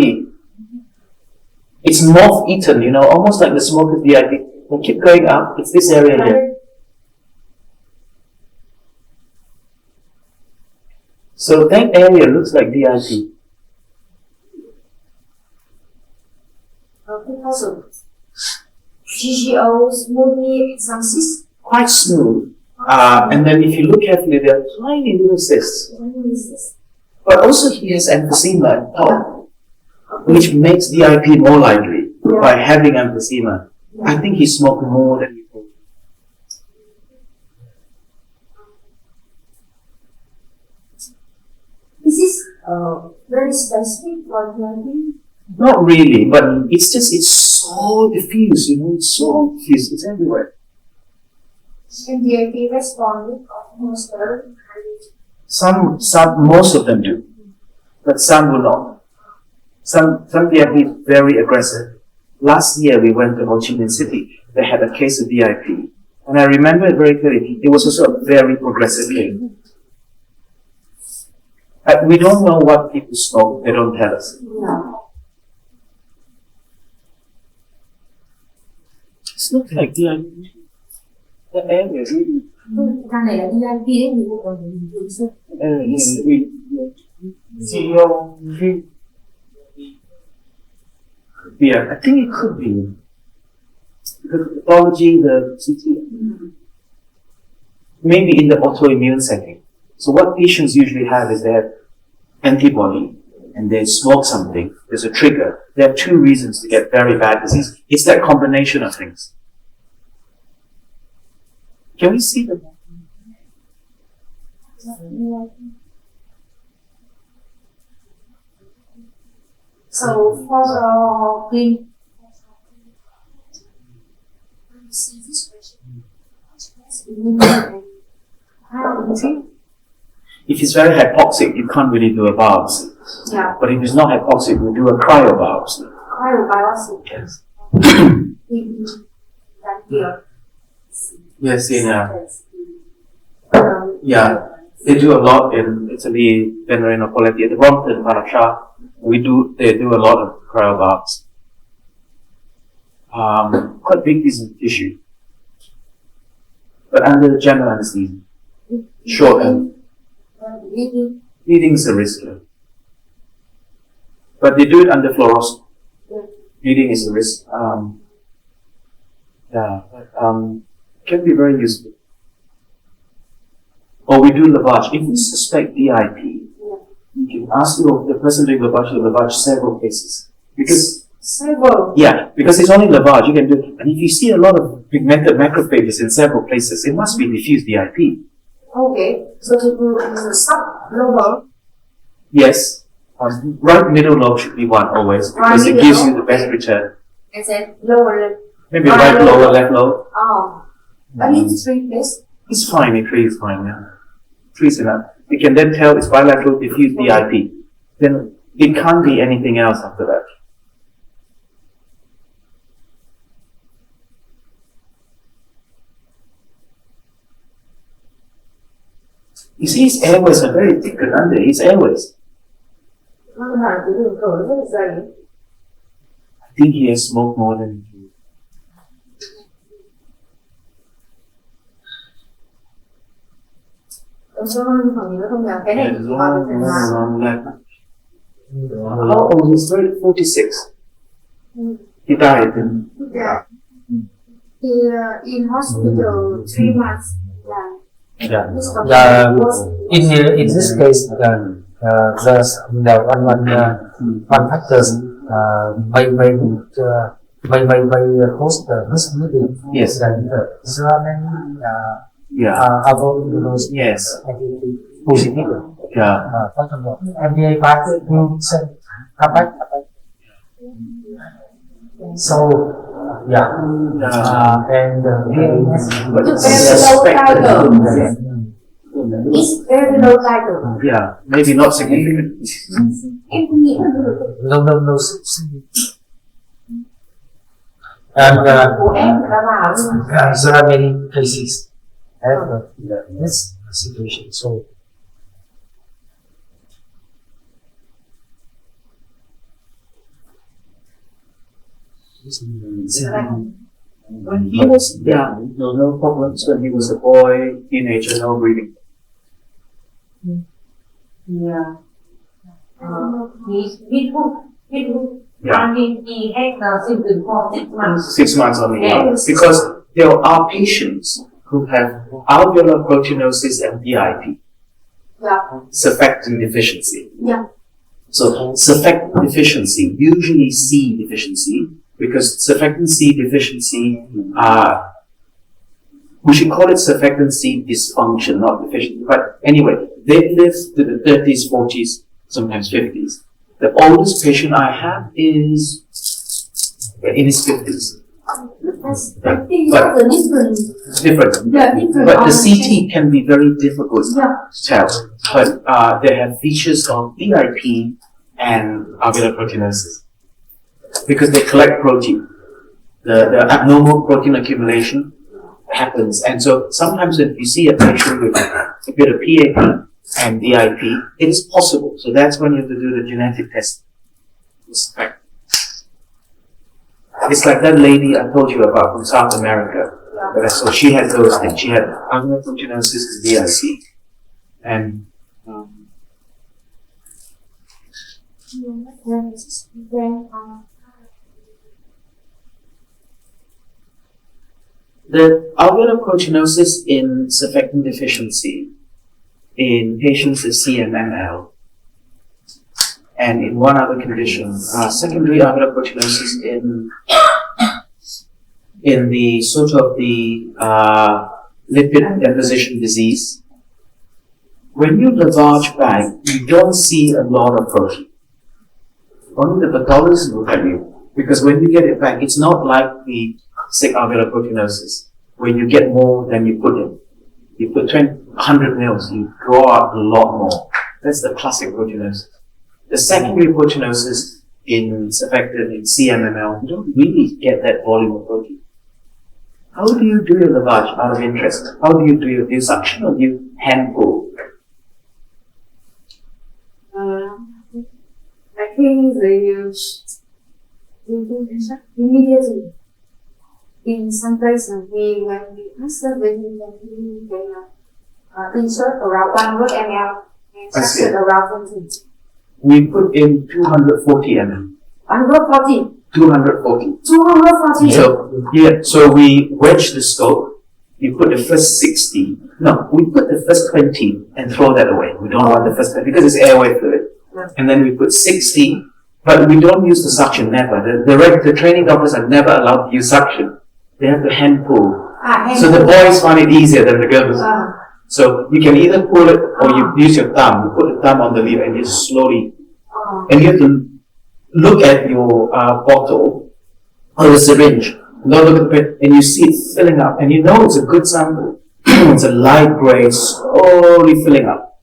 Speaker 2: It's moth-eaten, you know, almost like the smoker's DIP. We'll keep going up, it's this area here. So that area looks like DIP.
Speaker 1: GGO smoothly examsis.
Speaker 2: Quite smooth. And then if you look carefully, there are tiny little cysts. But also he has emphysema at top, which makes DIP more likely. by having emphysema. I think he smoked more than he told.
Speaker 1: Is this very specific for drinking?
Speaker 2: Not really, but it's so diffuse, it's so diffuse, it's everywhere.
Speaker 1: And DIP responded almost
Speaker 2: Most of them do, but some will not. Some DIP is very aggressive. Last year we went to Ho Chi Minh City. They had a case of DIP, and I remember it very clearly. It was also a very progressive case. We don't know what people smoke. They don't tell us.
Speaker 1: No.
Speaker 2: It's not like DIP. The area really.
Speaker 1: Căn này là DIP đấy, mình còn dùng sơ.
Speaker 2: Yeah, I think it could be. Because the pathology, the CT, maybe in the autoimmune setting. So what patients usually have is they have antibody and they smoke something, there's a trigger. There are two reasons to get very bad disease. It's that combination of things. Can we see them?
Speaker 1: So for clean.
Speaker 2: If it's very hypoxic, you can't really do a biopsy.
Speaker 1: Yeah.
Speaker 2: But if it's not hypoxic, we do a cryobiopsy.
Speaker 1: Cryobiopsy.
Speaker 2: Yes.
Speaker 1: That here.
Speaker 2: Yes, yeah. They do a lot in Italy, Venerino Poletti, the Brompton, Parasha. They do a lot of cryobiopsy. Quite big piece of tissue. But under general anesthesia. Short and bleeding is a risk. But they do it under fluoroscopy. Bleeding is a risk. Can be very useful. Or we do lavage. If we suspect DIP, you can ask the person doing lavage to lavage several cases. Because it's only lavage you can do. And if you see a lot of pigmented macrophages in several places, it must be diffuse DIP.
Speaker 1: Okay, so it will stop lower.
Speaker 2: Yes. Right middle lobe should be one always, because it gives you the best return.
Speaker 1: And then lower.
Speaker 2: Maybe right lower, left lobe.
Speaker 1: Oh. I need 3 places.
Speaker 2: It's fine, it really is fine, yeah. 3 is enough. You can then tell it's bilateral diffuse DIP. Then it can't be anything else after that. You see, his airways are very thick and under. His airways. I think he has smoked more than he. How old is he? 46. He died in.
Speaker 1: Yeah. He in hospital 3 months.
Speaker 5: Yeah. In this case, there's one factors may cause this bleeding.
Speaker 2: Yes.
Speaker 5: Surrounding
Speaker 2: Yeah. Yes.
Speaker 5: positive.
Speaker 2: Yeah.
Speaker 5: MDA part will send come back. So yeah. And
Speaker 1: It's very low title.
Speaker 2: Yeah, maybe not significant.
Speaker 5: no. And there are many cases have this situation. So
Speaker 2: when he was young, no problems. When he was a boy, teenager, no breathing.
Speaker 1: Yeah.
Speaker 2: Yeah.
Speaker 1: He had symptoms for 6 months.
Speaker 2: 6 months only.
Speaker 1: Yes.
Speaker 2: Because there are patients who have alveolar proteinosis and DIP,
Speaker 1: Yeah.
Speaker 2: surfactant deficiency.
Speaker 1: Yeah.
Speaker 2: So surfactant deficiency, usually C deficiency, because surfactant C deficiency, we should call it surfactant C dysfunction, not deficiency. But anyway, they live to the 30s, 40s, sometimes 50s. The oldest patient I have is in his 50s.
Speaker 1: I think that's a different.
Speaker 2: Different.
Speaker 1: Yeah, different.
Speaker 2: But the CT can be very difficult
Speaker 1: Yeah.
Speaker 2: to tell. But they have features of VIP and alveolar proteinosis because they collect protein. The abnormal protein accumulation happens, and so sometimes if you see a patient with a bit of PAP and VIP, it is possible. So that's when you have to do the genetic test. It's like that lady I told you about from South America. So she had those things. She had alveolar proteinosis and VIP, and the alveolar proteinosis in surfactant deficiency in patients with CMML, and in one other condition, secondary alveolar proteinosis in the sort of the lipid deposition disease. When you lavage bag, you don't see a lot of protein. Only the pathologist will tell you, because when you get it back, it's not like the sick alveolar proteinosis, where you get more than you put in. You put 100 mils, you draw out a lot more. That's the classic proteinosis. The secondary proteinosis in surfactant in CMML, you don't really get that volume of protein. How do you do your lavage out of interest? How do you do your do you suction or do you hand pull?
Speaker 1: I think they use immediately. In some places, when we answer, when we insert around 100 ml and suction around 20.
Speaker 2: We put in 240 ml.
Speaker 1: 140.
Speaker 2: 240.
Speaker 1: 240.
Speaker 2: So, yeah, so we wedge the scope. You put the first 60. No, we put the first 20 and throw that away. We don't want the first 20 because it's airway fluid. And then we put 60, but we don't use the suction, never. The training doctors are never allowed to use suction. They have to hand pull. So the boys find it easier than the girls. So you can either pull it or you use your thumb. You put the thumb on the lever and just slowly. And you have to look at your bottle or the syringe. Don't look at the pen, and you see it filling up. And you know it's a good sample. It's a light gray, slowly filling up.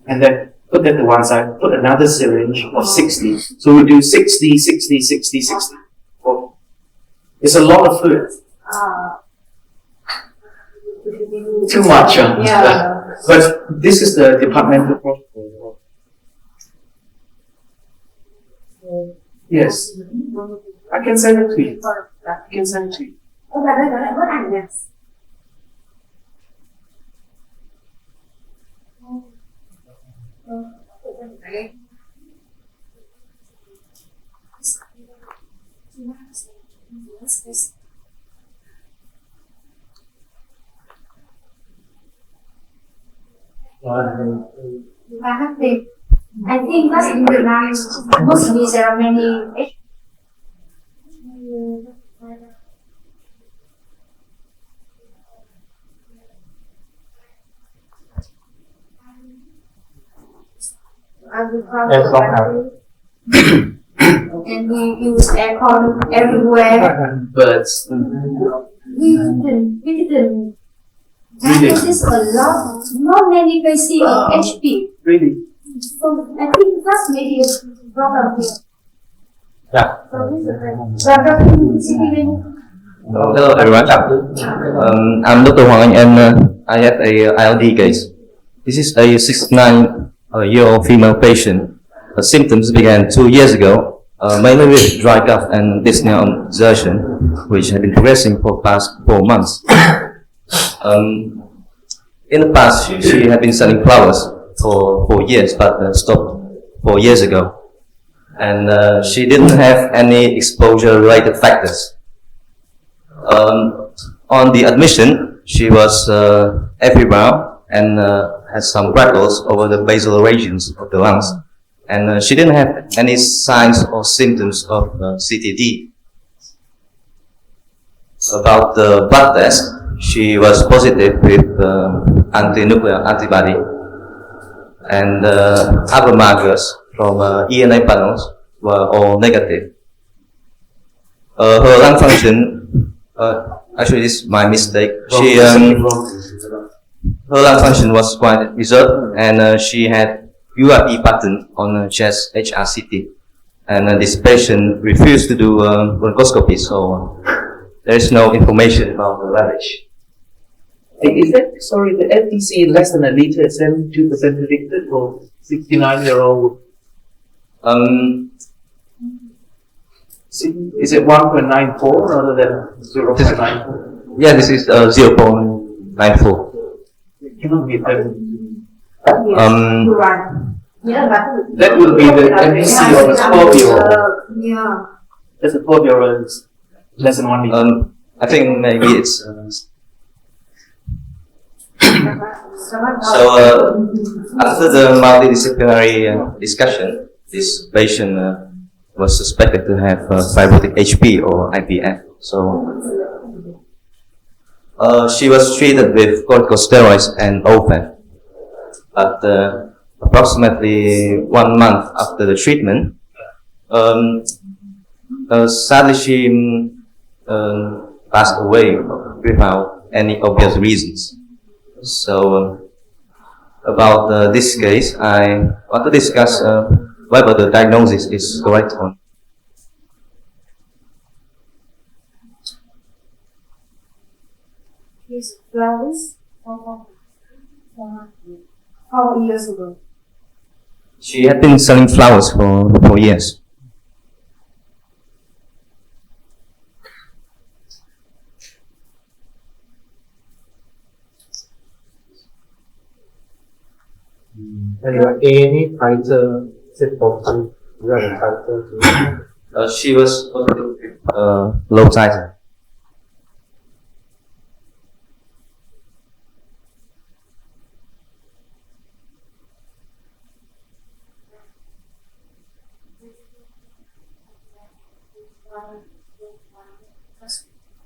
Speaker 2: And then put that to one side, put another syringe of 60. So we do 60, 60, 60, 60. It's a lot of fluid. Too much.
Speaker 1: Yeah.
Speaker 2: But this is the departmental protocol. Yes. I can send it to you. I can send it to you.
Speaker 1: I think that's in Vietnam. Mostly there are many. And we use aircon everywhere.
Speaker 2: Birds.
Speaker 1: We didn't notice a lot, not many cases of HP.
Speaker 2: Really?
Speaker 1: So I think that's maybe a problem here.
Speaker 5: Yeah.
Speaker 6: Hello everyone. I'm Dr. Hoàng Anh and I have a ILD case. This is a 69-year-old female patient. Her symptoms began 2 years ago, mainly with dry cough and dyspnea on exertion, which had been progressing for the past 4 months. In the past, she had been selling flowers for 4 years, but stopped 4 years ago. And she didn't have any exposure-related factors. On the admission, she was febrile and had some granules over the basal regions of the lungs. And she didn't have any signs or symptoms of CTD About the blood test, she was positive with anti-nuclear antibody, and other markers from ENA panels were all negative. Her lung function, actually this is my mistake. Her lung function was quite reserved, and she had URE pattern on her chest HRCT. And this patient refused to do bronchoscopy, so there is no information about the damage.
Speaker 7: Is that, sorry, the FDC less than a liter is 72% predicted for 69-year-old? Is it 1.94 rather than 0.94?
Speaker 6: Yeah, this is 0.94.
Speaker 7: It cannot be 10.
Speaker 1: That
Speaker 7: will be the FDC of a 12-year-old.
Speaker 1: Yeah.
Speaker 7: That's a 12-year-old is less than 1 liter.
Speaker 6: I think maybe it's. So after the multidisciplinary discussion, this patient was suspected to have fibrotic HP or IPF. So she was treated with corticosteroids and OFEV. But approximately 1 month after the treatment, sadly she passed away without any obvious reasons. So about this case, I want to discuss whether the diagnosis is correct or not.
Speaker 1: His flowers how many years ago?
Speaker 6: She had been selling flowers for years.
Speaker 5: Anyway, any tighter sit positive,
Speaker 6: She was positive with low titer.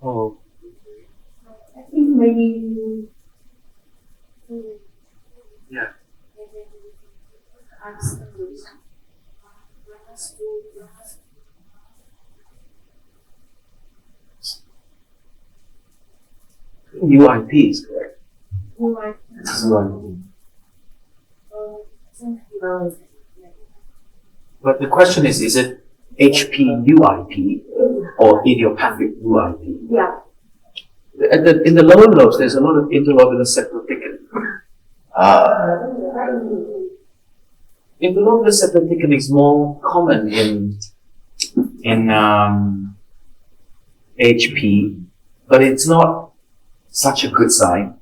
Speaker 7: Oh,
Speaker 1: I think maybe
Speaker 7: yeah. UIP is correct. But the question is it HP UIP or idiopathic UIP?
Speaker 1: yeah.
Speaker 7: In the lower lobes, there's a lot of interlobular septal thickening. Interlobular septal thickening is more common in HP, but it's not such a good sign.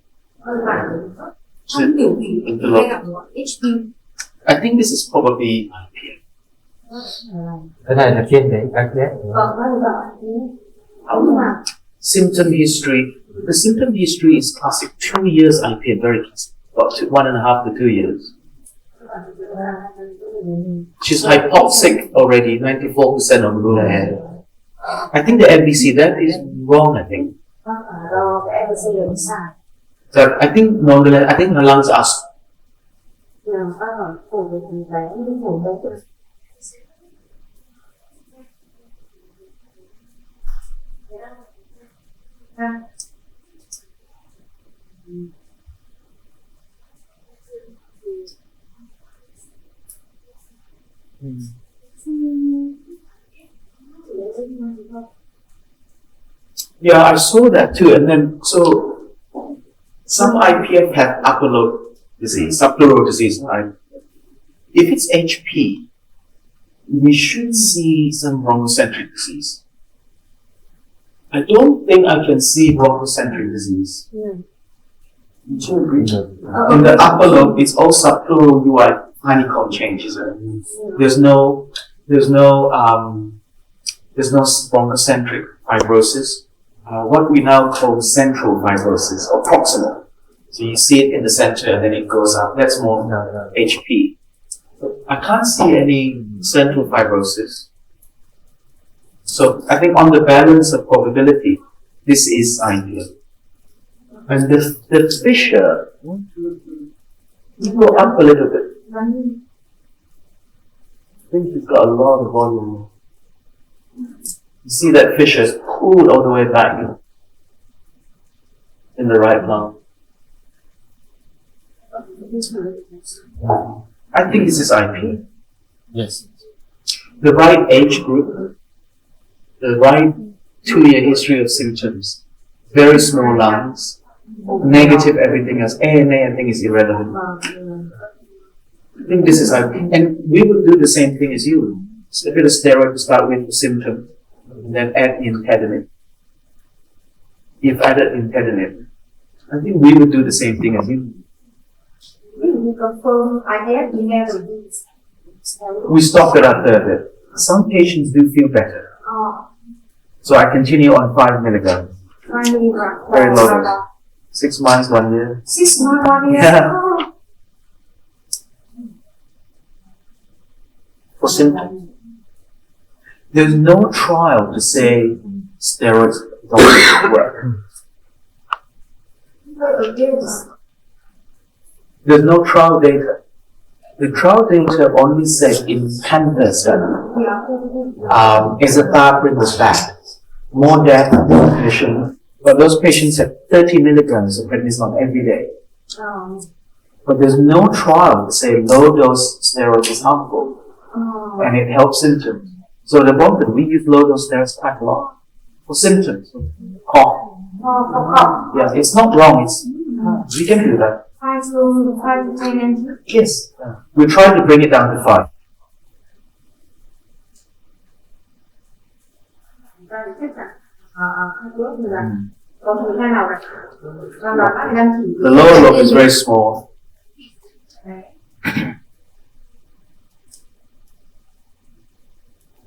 Speaker 1: HP.
Speaker 7: I think this is probably IPF.
Speaker 5: cái này là chuyên về các ghét.
Speaker 7: Symptom history. The symptom history is classic. 2 years IPF, very classic. About 1.5 to 2 years. She's hypoxic already, 94% of blue hair. I think the MBC, that is wrong, I think. So I think normally, I think her lungs are. Yeah, I saw that too. And then, so some IPF have upper lobe disease, subpleural disease. Right? If it's HP, we should see some bronchocentric disease. I don't think I can see bronchocentric disease. Would you agree? In the upper lobe, it's all subpleural UI honeycomb change, isn't it? There's no bronchocentric fibrosis. What we now call central fibrosis or proximal. So you see it in the center and then it goes up. That's more HP. I can't see any central fibrosis. So I think on the balance of probability, This is IPF. And the fissure, you go up a little bit. I think it's got a lot of volume. You see that fissure is pulled all the way back in the right lung. I think this is IP.
Speaker 5: Yes.
Speaker 7: The right age group, the right 2-year history of symptoms, very small lungs, negative everything else. ANA I think is irrelevant. I think this is IP. And we will do the same thing as you. A bit of steroid to start with the symptom, and then add nintedanib. If added nintedanib, I think we will do the same thing as you.
Speaker 1: You confirm I have never used.
Speaker 7: We stopped it after a bit. Some patients do feel better. So I continue on 5 milligrams. Very low dose. 6 months, 1 year.
Speaker 1: 6 months, 1 year.
Speaker 7: Yeah. For symptoms. There's no trial to say steroids don't work. There's no trial data. The trial data only said in Panther study, azathioprine was bad. More death, more admission. But those patients had 30 milligrams of prednisone every day. But there's no trial to say low dose steroids is harmful. And it helps symptoms. So the problem, we use low dose steroids quite a lot for symptoms. Cough. Yeah, it's not wrong. We can do that.
Speaker 1: 5 to 10.
Speaker 7: Yes. We try to bring it down to 5. The lower lobe is very small.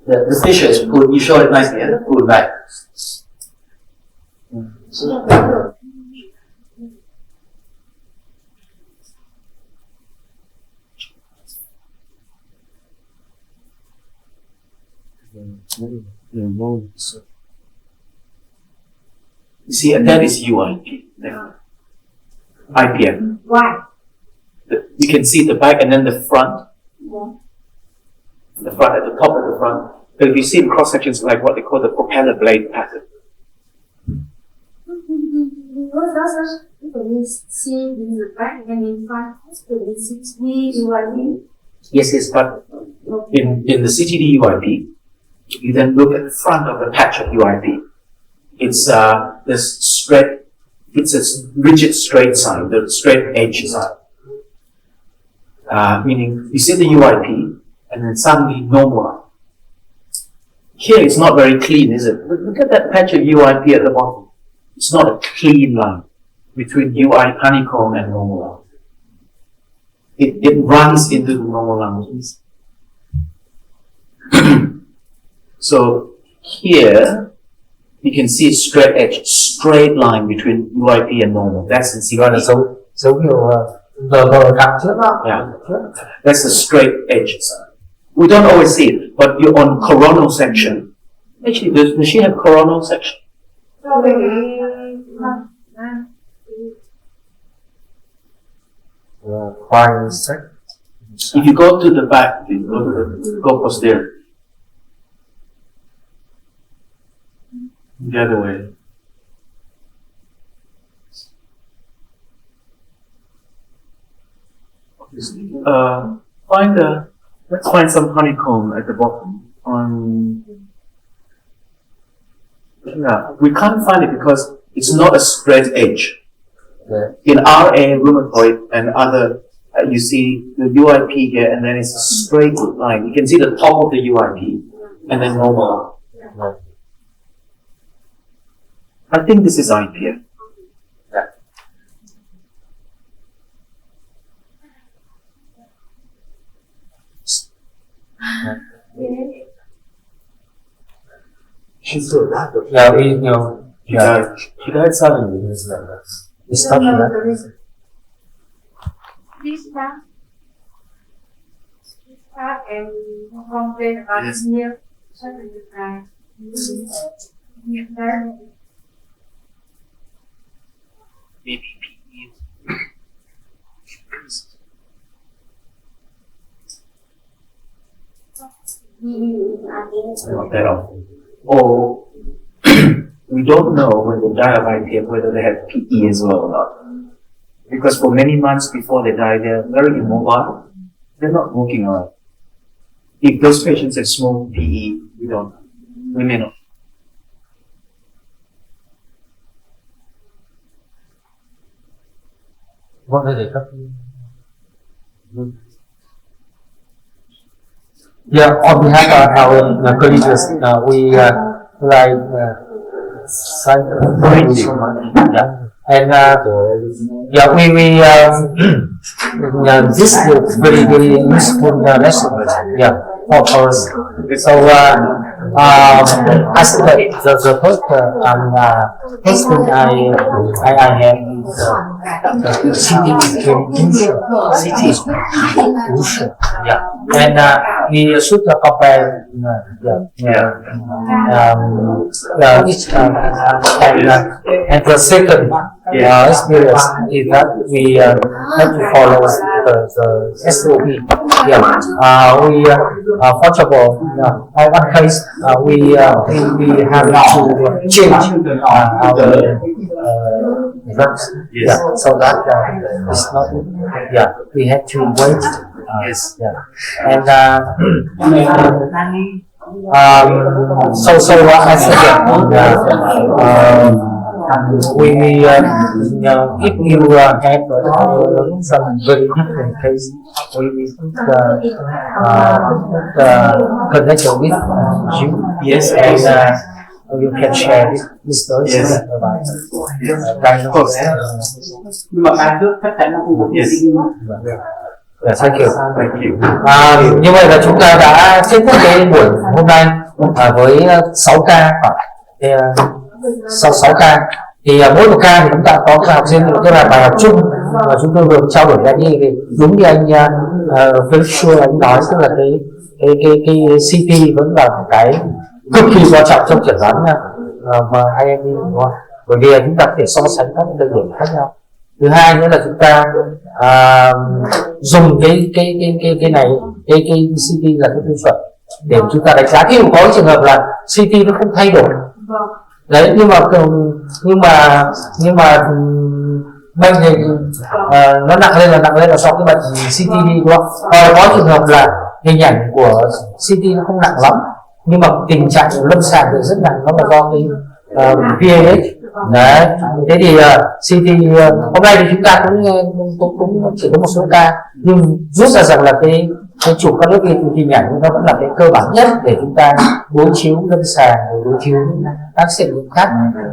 Speaker 2: The fissure is pulled, you show it nicely, yeah? Pulled back.
Speaker 7: You see, and that is UIP. IPF.
Speaker 1: Why?
Speaker 7: You can see the back and then the front. The front at the top of the front. But if you see in cross sections like what they call the propeller blade pattern.
Speaker 1: See in the back and in front, the CTD UIP.
Speaker 7: Yes, but in the CTD UIP, you then look at the front of the patch of UIP. It's this straight, it's a rigid straight sign, the straight edge sign. Meaning you see the UIP and then suddenly normal. Here it's not very clean, is it? Look at that patch of UIP at the bottom. It's not a clean line between UI honeycomb and normal line. It runs into the normal lines. So here you can see a straight edge, straight line between UIP and normal. That's in CTD. Yeah, that's the straight edge side. We don't always see it, but you're on coronal section. Actually, does she have coronal section? If you go to the back, go posterior. The other way. Let's find some honeycomb at the bottom. We can't find it because it's not a straight edge. In RA, rheumatoid, and other, you see the UIP here, and then it's a straight line. You can see the top of the UIP, and then normal. I think this is IPF.
Speaker 2: She's so bad.
Speaker 7: She died suddenly.
Speaker 5: It's tough,
Speaker 1: Please start. And complain about here.
Speaker 7: maybe PE. Not that often. Or we don't know when they die of IPF whether they have PE as well or not. Because for many months before they die, they're very immobile. They're not walking around. If those patients have smoked PE, we don't know. We may not.
Speaker 5: Vâng, thưa thầy cấp. Yeah, on behalf of our colleagues, we like thank you so much. Yeah. And yeah, we this is very useful lesson. Yeah, for us. So I think that the first first thing I have is CT is crucial. Yeah, and we should compare. And the second experience is that we have to follow the SOP. Yeah, we first of all, in one case, we have to change our drugs. Yeah, so that it's not. Yeah, we have to wait.
Speaker 7: Yes.
Speaker 5: Yeah, and so I said that we if you have some very different case, we connect with you.
Speaker 7: Yes,
Speaker 5: and you can share this story about diagnosis.
Speaker 7: Yes.
Speaker 5: Thank you.
Speaker 7: Thank you.
Speaker 5: Như vậy là chúng ta đã kết thúc cái buổi hôm nay với 6 ca khoảng 6 ca thì mỗi một ca thì chúng ta có cái học sinh cái là bài học chung mà chúng tôi vừa trao đổi với anh thì đúng như anh Felix anh nói, tức là cái CT vẫn là một cái cực kỳ quan trọng trong chẩn đoán mà anh em đúng không? Bởi vì chúng ta có thể so sánh các đặc điểm khác nhau. Thứ hai nữa là chúng ta dùng cái này cái CT là cái tiêu chuẩn để chúng ta đánh giá. Khi mà có trường hợp là CT nó không thay đổi đấy, nhưng mà bệnh thì nó nặng lên là do cái bệnh CT đi, đúng không? Còn có trường hợp là hình ảnh của CT nó không nặng lắm nhưng mà tình trạng lâm sàng thì rất nặng, nó là do cái VAH. Đấy, thế thì CT hôm nay thì chúng ta cũng chỉ có một số ca, nhưng rút ra rằng là cái chụp các lớp hình ảnh nó vẫn là cái cơ bản nhất để chúng ta đối chiếu lâm sàng, đối chiếu các xét nghiệm khác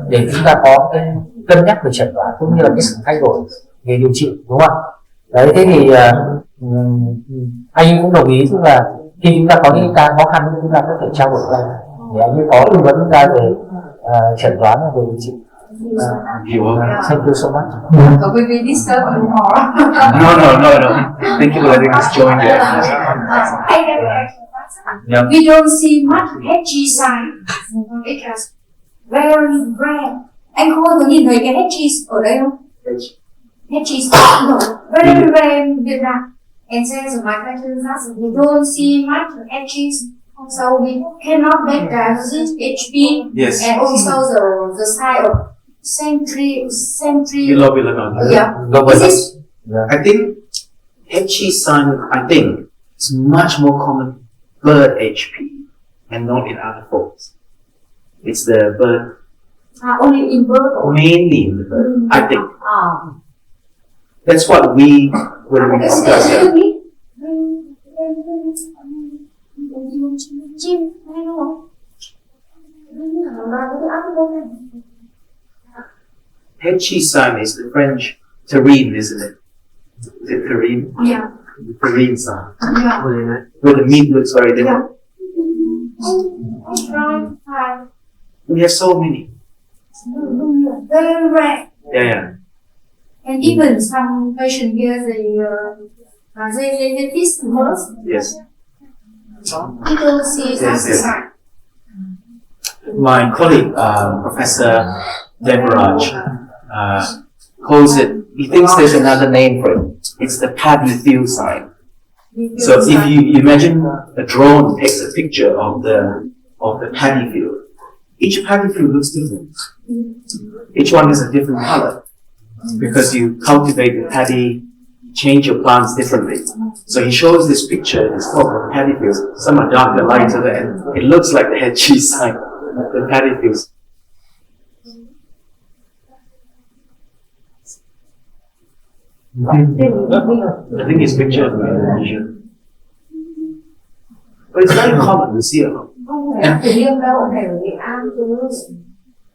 Speaker 5: để chúng ta có cái cân nhắc về chẩn đoán cũng như là cái sự thay đổi về điều trị, đúng không? Đấy, thế thì anh cũng đồng ý, tức là khi chúng ta có những ca khó khăn chúng ta có thể trao đổi ra để anh có tư vấn ra về chẩn đoán và về điều trị. Thank you so much.
Speaker 1: Will we disturb you more?
Speaker 7: No. Thank you for letting us join you.
Speaker 5: Yeah.
Speaker 1: We don't see much HG sign because very rare. Anh không bao giờ nhìn thấy cái HG ở đây không? HG sign very rare in Vietnam. And says my practice we don't see much HG, so we cannot make diagnosis HP.
Speaker 7: Yes.
Speaker 1: And also the sign of century.
Speaker 7: Globular nodule.
Speaker 1: Yeah.
Speaker 5: Global.
Speaker 1: This is
Speaker 7: I think HE sign, I think, is much more common bird HP and not in other folks. It's the bird,
Speaker 1: only in bird or
Speaker 7: mainly in the bird, I think. That's what when we discuss it. HE sign is the French terrine, isn't it? Is it terrine?
Speaker 1: Yeah.
Speaker 7: The terrine sign.
Speaker 1: Yeah.
Speaker 7: Where the meat looks very different.
Speaker 1: Right.
Speaker 7: We have so many.
Speaker 1: Very rare.
Speaker 7: Yeah.
Speaker 1: And even some patient here, they fix most.
Speaker 7: Yes.
Speaker 1: You don't see
Speaker 7: Yes,
Speaker 1: that
Speaker 7: yes.
Speaker 1: sign.
Speaker 7: My colleague, Professor Devaraj, calls it, he thinks there's another name for it. It's the paddy field sign. So if you imagine a drone takes a picture of the paddy field, each paddy field looks different. Each one is a different color because you cultivate the paddy, change your plants differently. So he shows this picture, it's called the paddy fields. Some are darker, lighter, and it looks like the head cheese sign, the paddy fields. I think it's picture of Indonesia. But it's very common to see around.
Speaker 1: Từ Liêm đâu, này ở Nghệ An thôi.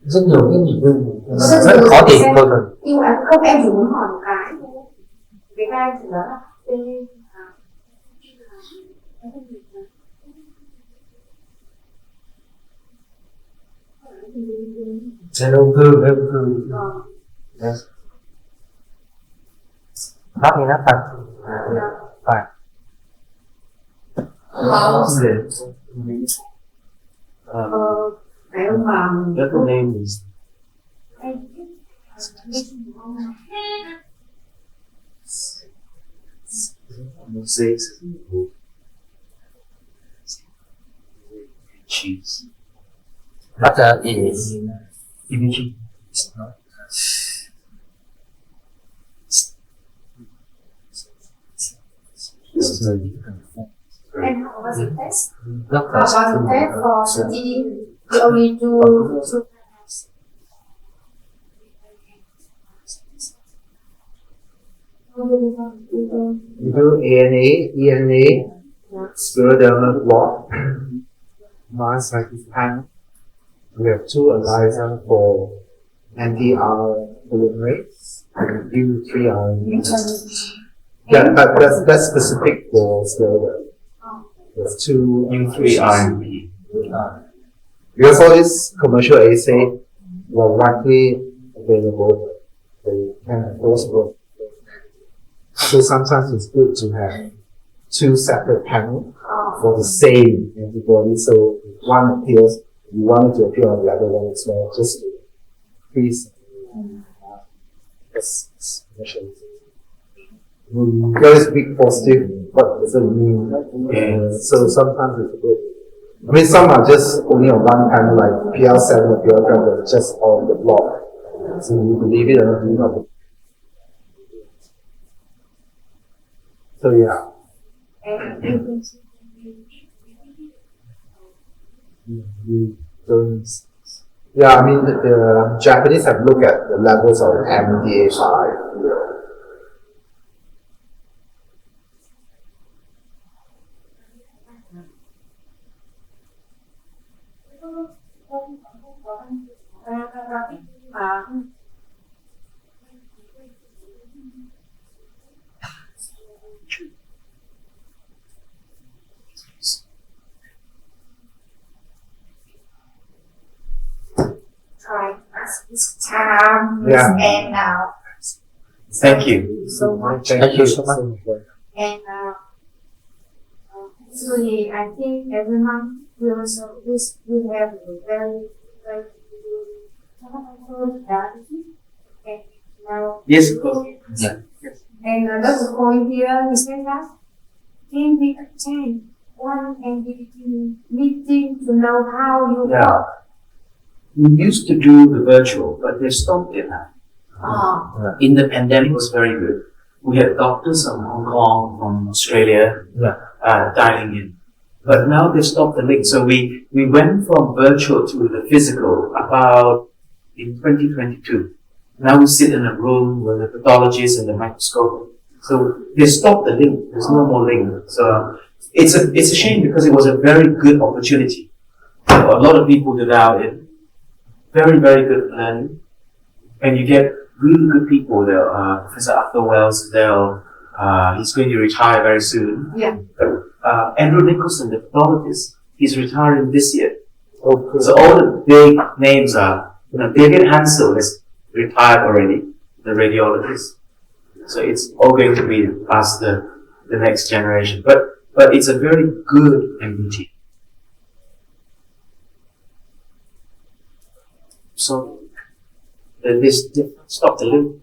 Speaker 5: Rất nhiều cái nghỉ ngơi rất khó tìm thôi rồi.
Speaker 1: Nhưng mà không, em chỉ muốn hỏi một cái thôi. Cái gai thì đó là tên
Speaker 5: Trên ung thư. Yes. Not enough time. Phải.
Speaker 1: cái ông mà
Speaker 2: That the name is mosaics cheese.
Speaker 5: But is imaging.
Speaker 2: This is very different.
Speaker 1: and how was it test?
Speaker 5: Rất
Speaker 1: How was it test for CTD? We only do
Speaker 3: You do ANA, ENA, scleroderma block, non-cytokine. We have two ELISA for anti-R polymerase and U3R. Yeah, but that's specific for scleroderma. There's two
Speaker 7: U3RMP.
Speaker 3: Because all these commercial assay were widely available, they can also. So sometimes it's good to have two separate panels for the same antibody. So if one appears, you want it to appear on the other one as well, just to increase. That's commercial. Because it's big positive, what does it mean? So sometimes it's good. I mean, some are just only on one panel, like PL7 or PL12, that's just on the block. So you believe it or not. So yeah. Yeah, I mean, the Japanese have looked at the levels of MDA5.
Speaker 1: try this time
Speaker 3: Yeah.
Speaker 1: and now.
Speaker 7: Thank you.
Speaker 1: So much.
Speaker 5: Thank you so much.
Speaker 1: And actually, I think every month we also we have a very and now
Speaker 7: Yes, of course.
Speaker 1: and Dr. Coy here he said that can we attend one NDT meeting to know how you
Speaker 7: Yeah.
Speaker 1: work?
Speaker 7: We used to do the virtual, but they stopped it now. In the pandemic was very good. We had doctors from Hong Kong, from Australia, dialing in. But now they stopped the link. So we went from virtual to the physical about in 2022. Now we sit in a room with the pathologist and the microscope. So they stopped the link. There's no more link. So it's a shame because it was a very good opportunity. A lot of people did out it. Very, very good learning. And you get really good people there. Professor Arthur Wells, he's going to retire very soon.
Speaker 1: Yeah.
Speaker 7: Andrew Nicholson, the pathologist, he's retiring this year.
Speaker 3: Okay.
Speaker 7: So all the big names are, David Hansel is retired already, the radiologist. So it's all going to be past the next generation. But it's a very good MBT. So they stop the loop.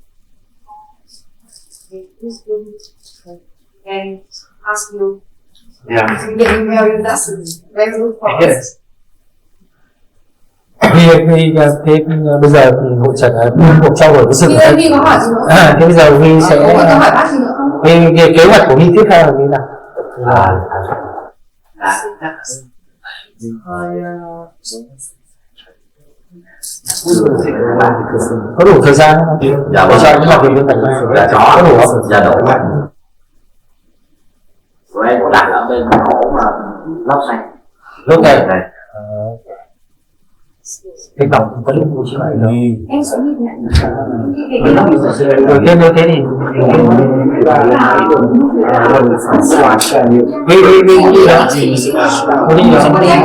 Speaker 1: this room and ask you.
Speaker 7: Yeah.
Speaker 1: Getting very lesson, very good for us.
Speaker 7: Yes.
Speaker 5: Thế bây giờ thì hội trần cuộc trao đổi với sự thật.
Speaker 1: Huy có hỏi gì nữa?
Speaker 5: Thế bây giờ Huy sẽ
Speaker 1: Huy có hỏi bác gì nữa không?
Speaker 5: cái kế hoạch của Huy tiếp theo là như nào? Có đủ thời gian không?
Speaker 6: Dạ
Speaker 5: Để
Speaker 6: vâng.
Speaker 5: cho những làm việc bên cạnh
Speaker 6: Dạ
Speaker 5: có đủ không?
Speaker 6: Dạ đủ. Tụi em có đặt ở bên ổ mà lót này.
Speaker 5: Lúc này
Speaker 6: này.
Speaker 5: cái cổng có lúc vui chứ vậy đâu.
Speaker 1: Em sẽ nhìn nhận.
Speaker 5: Đầu tiên như thế thì đi đi đó. Đi đó.
Speaker 1: Em